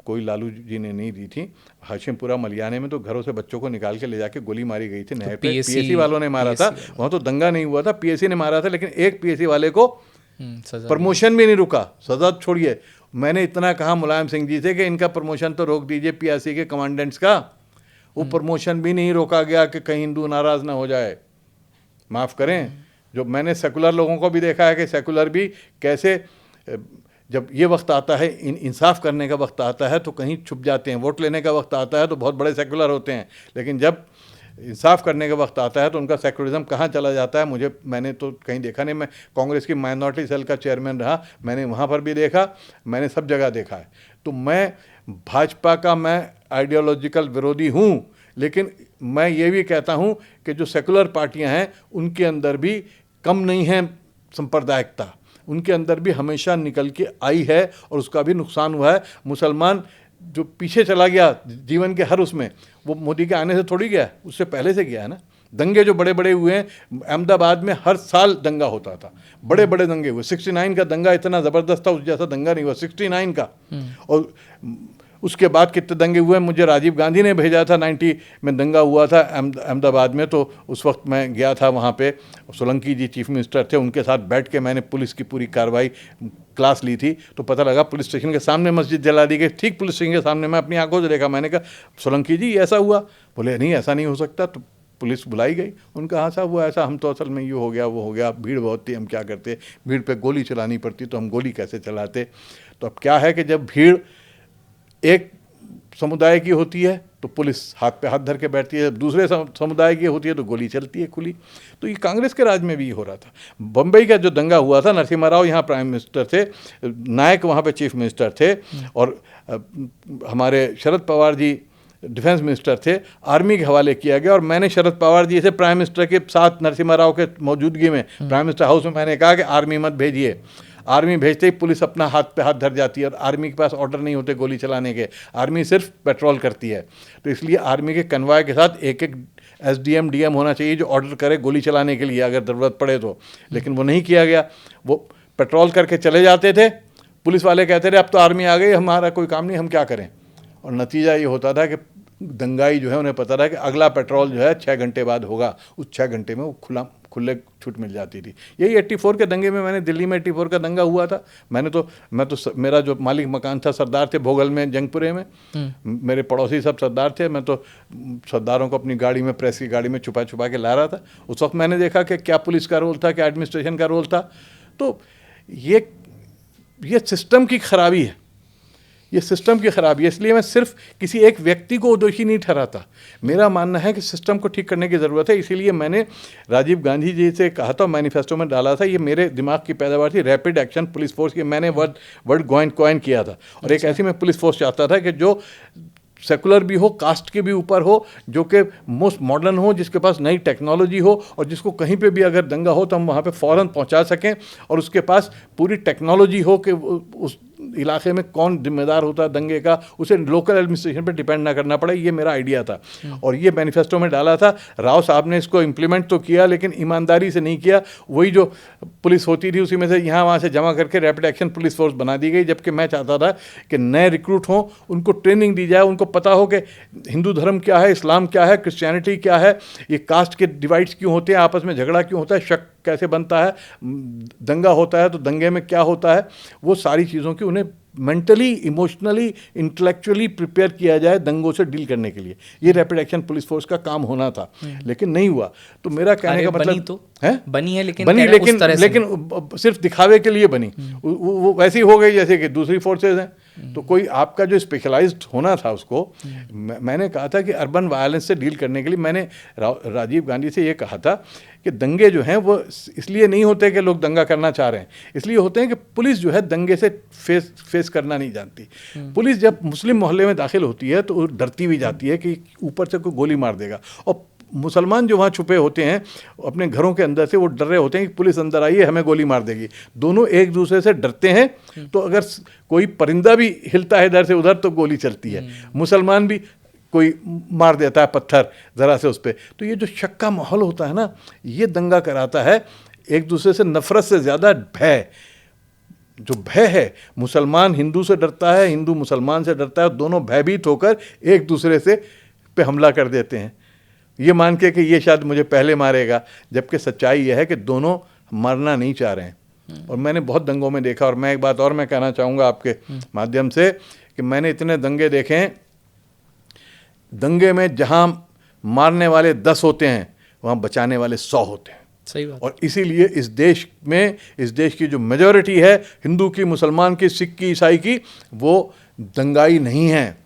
कोई लालू जी ने नहीं दी थी। हाशिमपुरा मलियाने में तो घरों से बच्चों को निकाल के ले जाके गोली मारी गई थी। नहर पे पीएसी वालों ने मारा था, वहाँ तो दंगा नहीं हुआ था, पीएसी ने मारा था। लेकिन एक पीएसी वाले को प्रमोशन भी नहीं रुका, सजा छोड़िए। मैंने इतना कहा मुलायम सिंह जी से कि इनका प्रमोशन तो रोक दीजिए, पीएसी के कमांडेंट्स का। वो प्रमोशन भी नहीं रोका गया कि कहीं हिंदू नाराज ना हो जाए। माफ़ करें, जो मैंने सेकुलर लोगों को भी देखा है कि सेकुलर भी कैसे, जब ये वक्त आता है, इंसाफ करने का वक्त आता है, तो कहीं छुप जाते हैं। वोट लेने का वक्त आता है तो बहुत बड़े सेकुलर होते हैं, लेकिन जब इंसाफ करने का वक्त आता है तो उनका सेकुलरिज्म कहाँ चला जाता है। मैंने तो कहीं देखा नहीं। मैं कांग्रेस की माइनॉरिटी सेल का चेयरमैन रहा, मैंने वहाँ पर भी देखा, मैंने सब जगह देखा है। तो मैं भाजपा का मैं आइडियोलॉजिकल विरोधी हूँ, लेकिन मैं ये भी कहता हूँ कि जो सेकुलर पार्टियाँ हैं उनके अंदर भी कम नहीं है सांप्रदायिकता, उनके अंदर भी हमेशा निकल के आई है, और उसका भी नुकसान हुआ है। मुसलमान जो पीछे चला गया जीवन के हर उसमें, वो मोदी के आने से थोड़ी गया, उससे पहले से गया है ना। दंगे जो बड़े बड़े हुए हैं, अहमदाबाद में हर साल दंगा होता था, बड़े बड़े दंगे हुए। 69 का दंगा इतना ज़बरदस्त था, उस जैसा दंगा नहीं हुआ 69 का। और उसके बाद कितने दंगे हुए, मुझे राजीव गांधी ने भेजा था, 90 में दंगा हुआ था अहमदाबाद में। तो उस वक्त मैं गया था वहाँ पे, सोलंकी जी चीफ मिनिस्टर थे, उनके साथ बैठ के मैंने पुलिस की पूरी कार्रवाई क्लास ली थी। तो पता लगा पुलिस स्टेशन के सामने मस्जिद जला दी गई, ठीक पुलिस स्टेशन के सामने, मैं अपनी आंखों से देखा। मैंने कहा सोलंकी जी ऐसा हुआ? बोले नहीं ऐसा नहीं हो सकता। तो पुलिस बुलाई गई, उनका हाँ साहब वो ऐसा, हम तो असल में ये हो गया वो हो गया, भीड़ बहुत थी, हम क्या करते, भीड़ पे गोली चलानी पड़ती तो हम गोली कैसे चलाते। तो अब क्या है कि जब भीड़ एक समुदाय की होती है तो पुलिस हाथ पे हाथ धर के बैठती है, जब दूसरे समुदाय की होती है तो गोली चलती है खुली। तो ये कांग्रेस के राज में भी हो रहा था। बम्बई का जो दंगा हुआ था, नरसिम्हा राव यहाँ प्राइम मिनिस्टर थे, नायक वहाँ पे चीफ मिनिस्टर थे, और हमारे शरद पवार जी डिफेंस मिनिस्टर थे, आर्मी के हवाले किया गया। और मैंने शरद पवार जी से प्राइम मिनिस्टर के साथ नरसिम्हा राव के मौजूदगी में प्राइम मिनिस्टर हाउस में मैंने कहा कि आर्मी मत भेजिए। आर्मी भेजते ही पुलिस अपना हाथ पे हाथ धर जाती है, और आर्मी के पास ऑर्डर नहीं होते गोली चलाने के, आर्मी सिर्फ पेट्रोल करती है। तो इसलिए आर्मी के कन्वाय के साथ एक एक SDM DM होना चाहिए जो ऑर्डर करे गोली चलाने के लिए अगर ज़रूरत पड़े तो। लेकिन वो नहीं किया गया, वो पेट्रोल करके चले जाते थे। पुलिस वाले कहते थे अब तो आर्मी आ गई, हमारा कोई काम नहीं, हम क्या करें। और नतीजा ये होता था कि दंगाई जो है उन्हें पता था कि अगला पेट्रोल जो है 6 घंटे बाद होगा, उस 6 घंटे में वो खुले छूट मिल जाती थी। यही 84 के दंगे में, मैंने दिल्ली में 84 का दंगा हुआ था, मैं तो मेरा जो मालिक मकान था सरदार थे भोगल में, जंगपुरे में, मेरे पड़ोसी सब सरदार थे। मैं तो सरदारों को अपनी गाड़ी में, प्रेस की गाड़ी में छुपा छुपा के ला रहा था। उस वक्त मैंने देखा कि क्या पुलिस का रोल था, क्या एडमिनिस्ट्रेशन का रोल था। तो ये ये सिस्टम की खराबी है, ये सिस्टम की खराबी है। इसलिए मैं सिर्फ किसी एक व्यक्ति को दोषी नहीं ठहराता। मेरा मानना है कि सिस्टम को ठीक करने की ज़रूरत है। इसीलिए मैंने राजीव गांधी जी से कहा था, मैनिफेस्टो में डाला था, ये मेरे दिमाग की पैदावार थी, रैपिड एक्शन पुलिस फोर्स की। मैंने वर्ड कॉइन किया था। और एक ऐसी मैं पुलिस फोर्स चाहता था कि जो सेकुलर भी हो, कास्ट के भी ऊपर हो, जो कि मोस्ट मॉडर्न हो, जिसके पास नई टेक्नोलॉजी हो, और जिसको कहीं पे भी अगर दंगा हो तो हम वहाँ पे फ़ौरन पहुँचा सकें, और उसके पास पूरी टेक्नोलॉजी हो कि उस इलाके में कौन जिम्मेदार होता है दंगे का, उसे लोकल एडमिनिस्ट्रेशन पे डिपेंड ना करना पड़े। ये मेरा आइडिया था और ये मैनिफेस्टो में डाला था। राव साहब ने इसको इम्प्लीमेंट तो किया लेकिन ईमानदारी से नहीं किया। वही जो पुलिस होती थी उसी में से यहाँ वहाँ से जमा करके रैपिड एक्शन पुलिस फोर्स बना दी गई, जबकि मैं चाहता था कि नए रिक्रूट हों, उनको ट्रेनिंग दी जाए, उनको पता हो कि हिंदू धर्म क्या है, इस्लाम क्या है, क्रिश्चियनिटी क्या है, ये कास्ट के डिवाइड्स क्यों होते हैं, आपस में झगड़ा क्यों होता है, शक कैसे बनता है, दंगा होता है तो दंगे में क्या होता है, वो सारी चीज़ों की उन्हें मेंटली, इमोशनली, इंटेलेक्चुअली प्रिपेयर किया जाए दंगों से डील करने के लिए। ये रैपिड एक्शन पुलिस फोर्स का काम होना था, लेकिन नहीं हुआ। तो मेरा कहने का मतलब तो है बनी है, लेकिन बनी, उस तरह से लेकिन सिर्फ दिखावे के लिए बनी। वो वैसी हो गई जैसे कि दूसरी फोर्सेज हैं। तो कोई आपका जो स्पेशलाइज्ड होना था उसको, मैंने कहा था कि अर्बन वायलेंस से डील करने के लिए मैंने राजीव गांधी से ये कहा था कि दंगे जो हैं वो इसलिए नहीं होते कि लोग दंगा करना चाह रहे हैं, इसलिए होते हैं कि पुलिस जो है दंगे से फेस करना नहीं जानती। पुलिस जब मुस्लिम मोहल्ले में दाखिल होती है तो डरती भी जाती है कि ऊपर से कोई गोली मार देगा, और मुसलमान जो वहाँ छुपे होते हैं अपने घरों के अंदर से, वो डर रहे होते हैं कि पुलिस अंदर आई है हमें गोली मार देगी। दोनों एक दूसरे से डरते हैं। तो अगर कोई परिंदा भी हिलता है इधर से उधर तो गोली चलती है, मुसलमान भी कोई मार देता है पत्थर ज़रा से उस पर। तो ये जो शक का माहौल होता है ना, ये दंगा कराता है। एक दूसरे से नफरत से ज़्यादा भय, जो भय है, मुसलमान हिंदू से डरता है, हिंदू मुसलमान से डरता है, दोनों भयभीत होकर एक दूसरे से पे हमला कर देते हैं, ये मान के कि ये शायद मुझे पहले मारेगा, जबकि सच्चाई यह है कि दोनों मरना नहीं चाह रहे हैं। और मैंने बहुत दंगों में देखा। और मैं एक बात और मैं कहना चाहूँगा आपके माध्यम से कि मैंने इतने दंगे देखे हैं, दंगे में जहाँ मारने वाले 10 होते हैं वहाँ बचाने वाले 100 होते हैं। सही बात। और इसीलिए इस देश में, इस देश की जो मेजॉरिटी है, हिंदू की, मुसलमान की, सिख की, ईसाई की, वो दंगाई नहीं है,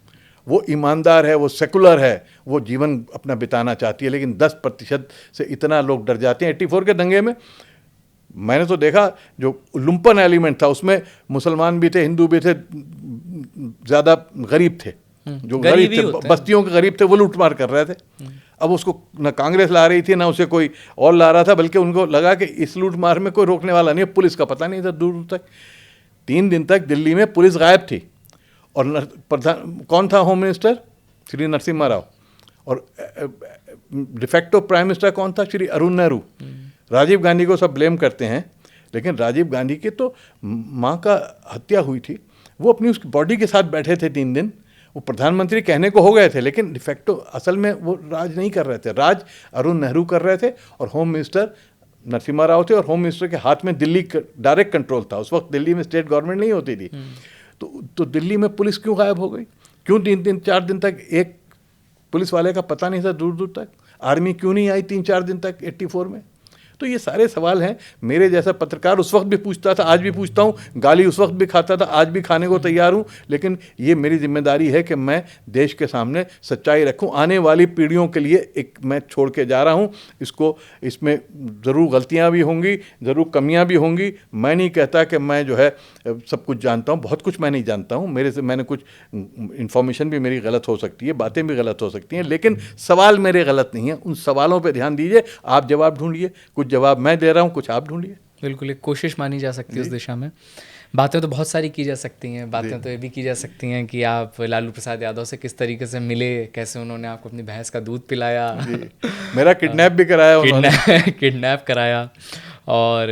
वो ईमानदार है, वो सेकुलर है, वो जीवन अपना बिताना चाहती है। लेकिन 10% से इतना लोग डर जाते हैं। 84 के दंगे में मैंने तो देखा जो लुम्पन एलिमेंट था उसमें मुसलमान भी थे, हिंदू भी थे, ज़्यादा गरीब थे, जो गरीब थे, बस्तियों के गरीब थे, वो लूटमार कर रहे थे। अब उसको ना कांग्रेस ला रही थी ना उसे कोई और ला रहा था, बल्कि उनको लगा कि इस लूटमार में कोई रोकने वाला नहीं है। पुलिस का पता नहीं था दूर दूर तक। 3 दिन तक दिल्ली में पुलिस गायब थी। और प्रधान कौन था? Home minister Shri Narasimha Rao. और डिफेक्टो प्राइम मिनिस्टर कौन था? श्री अरुण नेहरू। राजीव गांधी को सब ब्लेम करते हैं, लेकिन राजीव गांधी की तो माँ का हत्या हुई थी, वो अपनी उसकी बॉडी के साथ बैठे थे 3 दिन। वो प्रधानमंत्री कहने को हो गए थे, लेकिन डिफेक्टो असल में वो राज नहीं कर रहे थे, राज अरुण नेहरू कर रहे थे और होम मिनिस्टर नरसिम्हा राव थे। और होम मिनिस्टर के हाथ में दिल्ली डायरेक्ट कंट्रोल था। उस वक्त दिल्ली में स्टेट गवर्नमेंट नहीं होती थी। तो दिल्ली में पुलिस क्यों गायब हो गई? क्यों 3 दिन 4 दिन तक एक पुलिस वाले का पता नहीं था दूर दूर तक? आर्मी क्यों नहीं आई 3-4 दिन तक 84 में? तो ये सारे सवाल हैं। मेरे जैसा पत्रकार उस वक्त भी पूछता था, आज भी पूछता हूँ, गाली उस वक्त भी खाता था, आज भी खाने को तैयार हूँ। लेकिन ये मेरी जिम्मेदारी है कि मैं देश के सामने सच्चाई रखूँ। आने वाली पीढ़ियों के लिए एक मैं छोड़ के जा रहा हूँ। इसमें ज़रूर गलतियाँ भी होंगी, ज़रूर कमियाँ भी होंगी। मैं नहीं कहता कि मैं जो है सब कुछ जानता हूँ, बहुत कुछ मैं नहीं जानता हूँ। मैंने कुछ इन्फॉर्मेशन भी मेरी गलत हो सकती है, बातें भी गलत हो सकती हैं, लेकिन सवाल मेरे गलत नहीं हैं। उन सवालों पर ध्यान दीजिए, आप जवाब ढूंढिए। कुछ जवाब मैं दे रहा हूँ, कुछ आप ढूंढिए। बिल्कुल, एक कोशिश मानी जा सकती है उस दिशा में। बातें तो बहुत सारी की जा सकती हैं। बातें तो ये भी की जा सकती हैं कि आप लालू प्रसाद यादव से किस तरीके से मिले, कैसे उन्होंने आपको अपनी भैंस का दूध पिलाया, मेरा किडनैप भी कराया उन्होंने, किडनैप कराया, और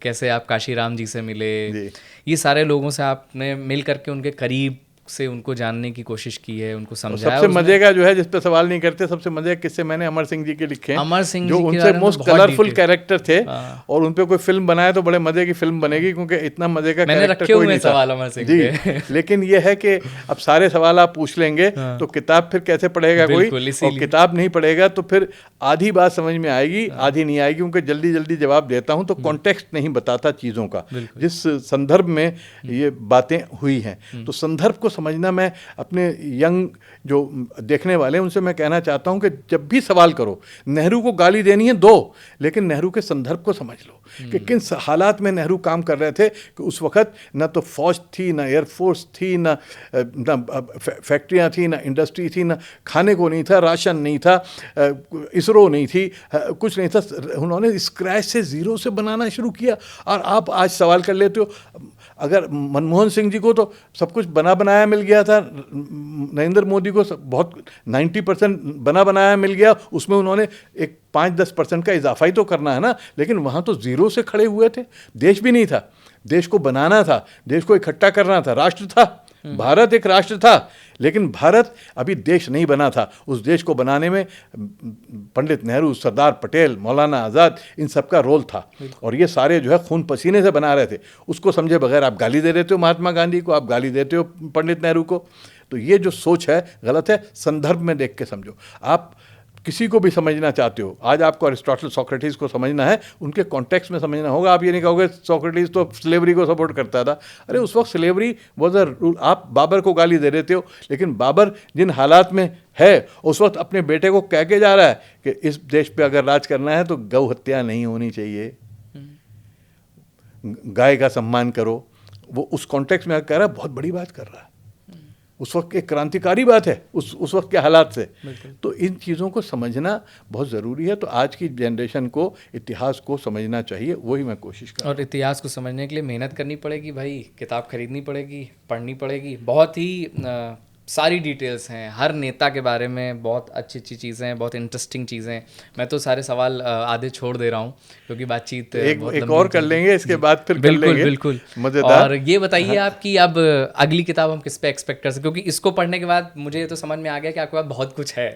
कैसे आप काशीराम जी से मिले। ये सारे लोगों से आपने मिल करके उनके करीब से उनको जानने की कोशिश की है, उनको और समझाया? सबसे उसमें मजे का जो है, जिस पे सवाल नहीं करते, सबसे मजे का किस्से मैंने अमर सिंह जी के लिखे हैं, अमर सिंह जो जी के उनसे बारे में मोस्ट तो बहुत कलरफुल डिटेल। कैरेक्टर थे, हाँ। और उन पे कोई फिल्म बनाए तो बड़े मजे की फिल्म बनेगी, क्योंकि इतना मजे का मैंने कैरेक्टर रखे कोई हुए नहीं था सवाल अमर सिंह जी। पे। लेकिन ये है कि अब सारे सवाल आप पूछ लेंगे हाँ। तो किताब फिर कैसे पढ़ेगा कोई, बिल्कुल, और इसीलिए। किताब नहीं पढ़ेगा तो फिर आधी बात समझ में आएगी, आधी नहीं आएगी, क्योंकि जल्दी जल्दी जवाब देता हूं तो कॉन्टेक्स्ट नहीं बताता चीज़ों का, बिल्कुल। जिस संदर्भ में ये बातें हुई हैं। तो संदर्भ को समझना, मैं अपने यंग जो देखने वाले हैं उनसे मैं कहना चाहता हूं कि जब भी सवाल करो, नेहरू को गाली देनी है दो, लेकिन नेहरू के संदर्भ को समझ लो कि किन हालात में नेहरू काम कर रहे थे, कि उस वक्त न तो फौज थी, ना एयरफोर्स थी, ना फैक्ट्रियाँ थी, ना इंडस्ट्री थी, ना खाने को नहीं था, राशन नहीं था, इसरो नहीं थी, कुछ नहीं था। उन्होंने स्क्रैच से, ज़ीरो से बनाना शुरू किया। और आप आज सवाल कर लेते हो, अगर मनमोहन सिंह जी को तो सब कुछ बना बनाया मिल गया था, नरेंद्र मोदी को बहुत 90% बना बनाया मिल गया, उसमें उन्होंने एक 5-10% का इजाफा ही तो करना है ना। लेकिन वहाँ तो ज़ीरो से खड़े हुए थे, देश भी नहीं था, देश को बनाना था, देश को इकट्ठा करना था, राष्ट्र था, भारत एक राष्ट्र था, लेकिन भारत अभी देश नहीं बना था। उस देश को बनाने में पंडित नेहरू, सरदार पटेल, मौलाना आज़ाद, इन सब का रोल था, और ये सारे जो है खून पसीने से बना रहे थे। उसको समझे बगैर आप गाली दे देते हो महात्मा गांधी को, आप गाली देते हो पंडित नेहरू को, तो ये जो सोच है गलत है। संदर्भ में देख के समझो। आप किसी को भी समझना चाहते हो, आज आपको अरिस्टोटल, सोक्रेटिस को समझना है, उनके कॉन्टेक्स्ट में समझना होगा। आप ये नहीं कहोगे सोक्रेटिस तो स्लेवरी को सपोर्ट करता था। अरे उस वक्त स्लेवरी वॉज अ रूल। आप बाबर को गाली दे देते हो, लेकिन बाबर जिन हालात में है उस वक्त अपने बेटे को कह के जा रहा है कि इस देश पे अगर राज करना है तो गौ हत्या नहीं होनी चाहिए, गाय का सम्मान करो। वो उस कॉन्टेक्स्ट में कह रहा है, बहुत बड़ी बात कर रहा है, उस वक्त एक क्रांतिकारी बात है उस वक्त के हालात से। तो इन चीज़ों को समझना बहुत ज़रूरी है। तो आज की जनरेशन को इतिहास को समझना चाहिए, वही मैं कोशिश कर रहा हूं। और इतिहास को समझने के लिए मेहनत करनी पड़ेगी भाई, किताब खरीदनी पड़ेगी, पढ़नी पड़ेगी। बहुत ही सारी डिटेल्स हैं हर नेता के बारे में, बहुत अच्छी अच्छी चीज़ें हैं, बहुत इंटरेस्टिंग चीज़ें हैं। मैं तो सारे सवाल आधे छोड़ दे रहा हूँ, क्योंकि बातचीत एक और कर लेंगे, इसके बाद फिर कर लेंगे। बिल्कुल। मज़ेदार। और ये बताइए आप कि अब अगली किताब हम किस पे एक्सपेक्ट कर सकते, क्योंकि इसको पढ़ने के बाद मुझे तो समझ में आ गया कि आपके पास बहुत कुछ है।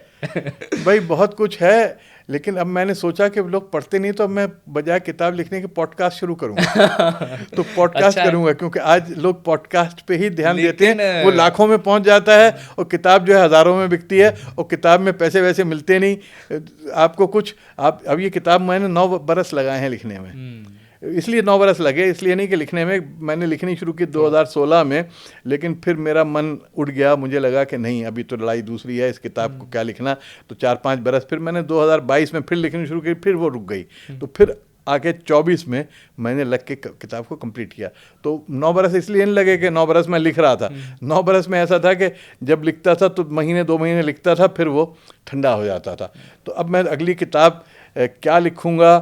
भाई बहुत कुछ है, लेकिन अब मैंने सोचा कि लोग पढ़ते नहीं, तो अब मैं बजाय किताब लिखने के पॉडकास्ट शुरू करूंगा। तो पॉडकास्ट करूंगा, क्योंकि आज लोग पॉडकास्ट पे ही ध्यान देते हैं। वो लाखों में पहुंच जाता है, और किताब जो है हज़ारों में बिकती है, और किताब में पैसे वैसे मिलते नहीं आपको कुछ। आप अब ये किताब मैंने 9 बरस लगाए हैं लिखने में, इसलिए 9 बरस लगे, इसलिए नहीं कि लिखने में। मैंने लिखनी शुरू की 2016 में, लेकिन फिर मेरा मन उठ गया, मुझे लगा कि नहीं, अभी तो लड़ाई दूसरी है, इस किताब को क्या लिखना। तो 4-5 बरस फिर मैंने 2022 में फिर लिखनी शुरू की, फिर वो रुक गई। तो फिर आके 24 में मैंने लग के किताब को कंप्लीट किया। तो 9 बरस इसलिए नहीं लगे कि 9 बरस में लिख रहा था। 9 बरस में ऐसा था कि जब लिखता था तो महीने 2 महीने लिखता था, फिर वो ठंडा हो जाता था। तो अब मैं अगली किताब क्या लिखूँगा,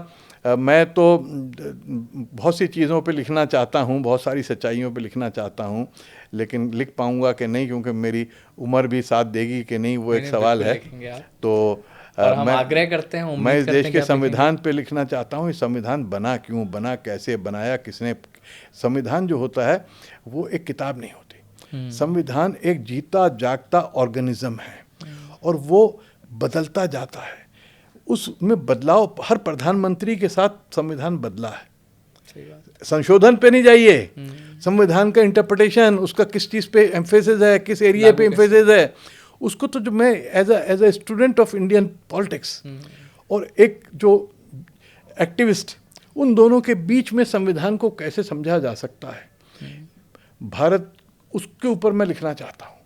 मैं तो बहुत सी चीज़ों पे लिखना चाहता हूँ, बहुत सारी सच्चाइयों पे लिखना चाहता हूँ, लेकिन लिख पाऊँगा कि नहीं, क्योंकि मेरी उम्र भी साथ देगी कि नहीं, वो एक सवाल है। तो हम आग्रह करते हैं, मैं इस देश के संविधान पे लिखना चाहता हूँ। संविधान बना क्यों बना, कैसे बनाया, किसने। संविधान जो होता है वो एक किताब नहीं होती। संविधान एक जीता जागता ऑर्गेनिज्म है, और वो बदलता जाता है। उसमें बदलाव, हर प्रधानमंत्री के साथ संविधान बदला है। संशोधन पे नहीं जाइए, संविधान का इंटरप्रिटेशन, उसका किस चीज़ पे एम्फेसिस है, किस एरिया पे एम्फेसिस है, उसको तो जो मैं as a student of Indian politics और एक जो एक्टिविस्ट, उन दोनों के बीच में संविधान को कैसे समझा जा सकता है, भारत, उसके ऊपर मैं लिखना चाहता हूँ।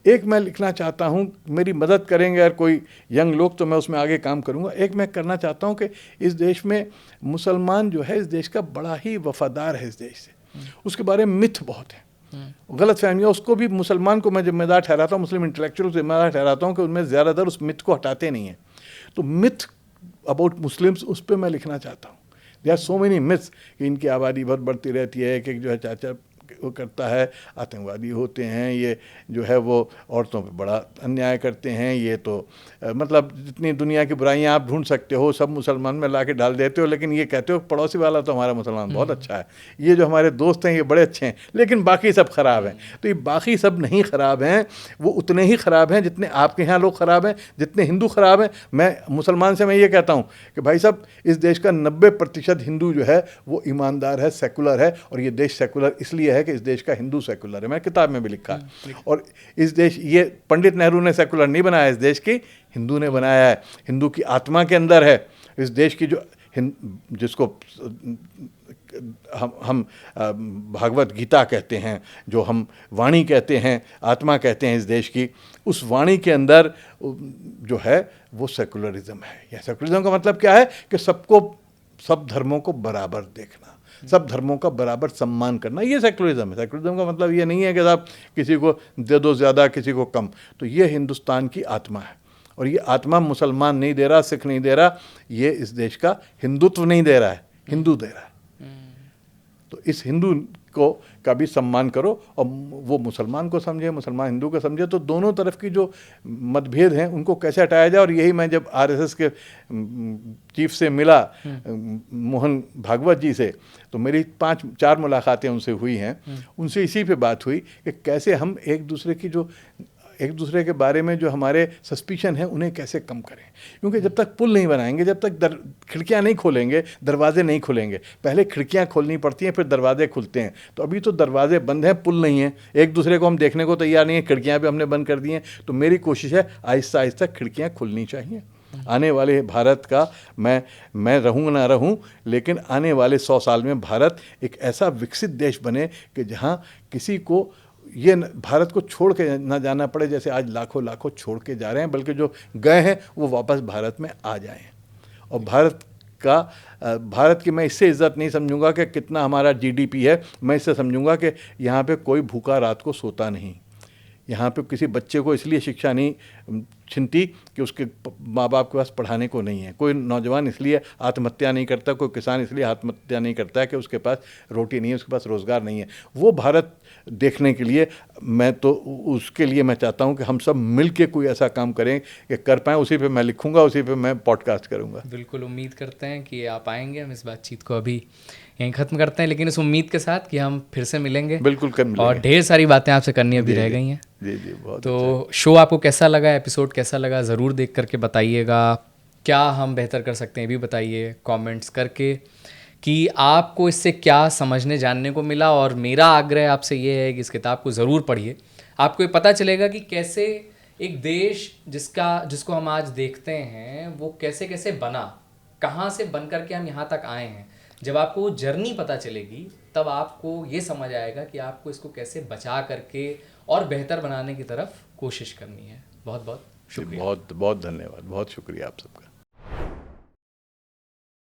एक मैं लिखना चाहता हूँ, मेरी मदद करेंगे अगर कोई यंग लोग, तो मैं उसमें आगे काम करूँगा। एक मैं करना चाहता हूँ कि इस देश में मुसलमान जो है, इस देश का बड़ा ही वफादार है इस देश से, उसके बारे में मिथ बहुत है, गलत फहमियाँ। उसको भी, मुसलमान को मैं जिम्मेदार ठहराता हूँ, मुस्लिम इंटेलेक्चुअल जिम्मेदार ठहराता हूँ कि उनमें ज़्यादातर उस मिथ को हटाते नहीं हैं। तो मिथ अबाउट मुस्लिम्स, उस पर मैं लिखना चाहता हूँ। There are so many myths कि इनकी आबादी बहुत बढ़ती रहती है, कि जो है चाचा वो करता है, आतंकवादी होते हैं, ये जो है वो औरतों पे बड़ा अन्याय करते हैं, ये तो मतलब जितनी दुनिया की बुराइयां आप ढूंढ सकते हो सब मुसलमान में ला के डाल देते हो, लेकिन ये कहते हो पड़ोसी वाला तो हमारा मुसलमान बहुत अच्छा है, ये जो हमारे दोस्त हैं ये बड़े अच्छे हैं, लेकिन बाकी सब ख़राब हैं। तो ये बाकी सब नहीं ख़राब हैं, वो उतने ही ख़राब हैं जितने आपके यहाँ लोग ख़राब हैं, जितने हिंदू ख़राब हैं। मैं मुसलमान से मैं ये कहता हूँ कि भाई साहब, इस देश का 90% हिंदू जो है वो ईमानदार है, सेकुलर है, और ये देश सेकुलर इसलिए है कि इस देश का हिंदू सेकुलर है। मैंने किताब में भी लिखा है। और इस देश, ये पंडित नेहरू ने सेकुलर नहीं बनाया, इस देश की हिंदू ने बनाया है, हिंदू की आत्मा के अंदर है इस देश की, जो जिसको हम भागवत गीता कहते हैं, जो हम वाणी कहते हैं, आत्मा कहते हैं इस देश की, उस वाणी के अंदर जो है वो सेकुलरिज्म है। या सेकुलरिज्म का मतलब क्या है कि सबको, सब धर्मों को बराबर देखना, सब धर्मों का बराबर सम्मान करना, ये सेकुलरिज्म है। सेकुलरिज्म का मतलब ये नहीं है कि साहब किसी को दे दो ज़्यादा, किसी को कम। तो ये हिंदुस्तान की आत्मा है, और ये आत्मा मुसलमान नहीं दे रहा, सिख नहीं दे रहा, ये इस देश का हिंदुत्व नहीं दे रहा है, हिंदू दे रहा है। तो इस हिंदू को का भी सम्मान करो, और वो मुसलमान को समझे, मुसलमान हिंदू को समझे। तो दोनों तरफ की जो मतभेद हैं उनको कैसे हटाया जाए, और यही मैं जब आरएसएस के चीफ से मिला, मोहन भागवत जी से, तो मेरी 5-4 मुलाकातें उनसे हुई हैं, उनसे इसी पे बात हुई कि कैसे हम एक दूसरे के बारे में जो हमारे सस्पिशन हैं उन्हें कैसे कम करें। क्योंकि जब तक पुल नहीं बनाएंगे, जब तक खिड़कियां नहीं खोलेंगे, दरवाजे नहीं खुलेंगे। पहले खिड़कियां खोलनी पड़ती हैं, फिर दरवाजे खुलते हैं। तो अभी तो दरवाजे बंद हैं, पुल नहीं है, एक दूसरे को हम देखने को तैयार नहीं है, खिड़कियां भी हमने बंद कर दी हैं। तो मेरी कोशिश है आहिस्ता आहिस्ता खिड़कियाँ खुलनी चाहिए। आने वाले भारत का, मैं रहूँ ना रहूँ, लेकिन आने वाले 100 साल में भारत एक ऐसा विकसित देश बने कि जहाँ किसी को ये भारत को छोड़ के ना जाना पड़े, जैसे आज लाखों लाखों छोड़ के जा रहे हैं, बल्कि जो गए हैं वो वापस भारत में आ जाएं। और भारत की मैं इससे इज़्ज़त नहीं समझूंगा कि कितना हमारा जीडीपी है, मैं इससे समझूंगा कि यहाँ पे कोई भूखा रात को सोता नहीं, यहाँ पे किसी बच्चे को इसलिए शिक्षा नहीं छिनती कि उसके माँ बाप के पास पढ़ाने को नहीं है, कोई नौजवान इसलिए आत्महत्या नहीं करता, कोई किसान इसलिए आत्महत्या नहीं करता है कि उसके पास रोटी नहीं है, उसके पास रोज़गार नहीं है। वो भारत देखने के लिए मैं तो उसके लिए मैं चाहता हूँ कि हम सब मिल के कोई ऐसा काम करें कि कर पाएँ। उसी पे मैं लिखूँगा, उसी पे मैं पॉडकास्ट करूँगा। बिल्कुल उम्मीद करते हैं कि आप आएंगे। हम इस बातचीत को अभी यहीं ख़त्म करते हैं, लेकिन इस उम्मीद के साथ कि हम फिर से मिलेंगे। बिल्कुल कर मिलेंगे, और ढेर सारी बातें आपसे करनी अभी रह गई हैं। जी जी, बहुत तो शो आपको कैसा लगा, एपिसोड कैसा लगा, ज़रूर देख करके बताइएगा। क्या हम बेहतर कर सकते हैं ये भी बताइए कमेंट्स करके, कि आपको इससे क्या समझने जानने को मिला। और मेरा आग्रह आपसे ये है कि इस किताब को ज़रूर पढ़िए। आपको ये पता चलेगा कि कैसे एक देश जिसको हम आज देखते हैं वो कैसे कैसे बना, कहाँ से बन करके हम यहाँ तक आए हैं। जब आपको वो जर्नी पता चलेगी तब आपको ये समझ आएगा कि आपको इसको कैसे बचा करके और बेहतर बनाने की तरफ कोशिश करनी है। बहुत बहुत शुक्रिया। बहुत बहुत धन्यवाद, बहुत शुक्रिया आप सबका।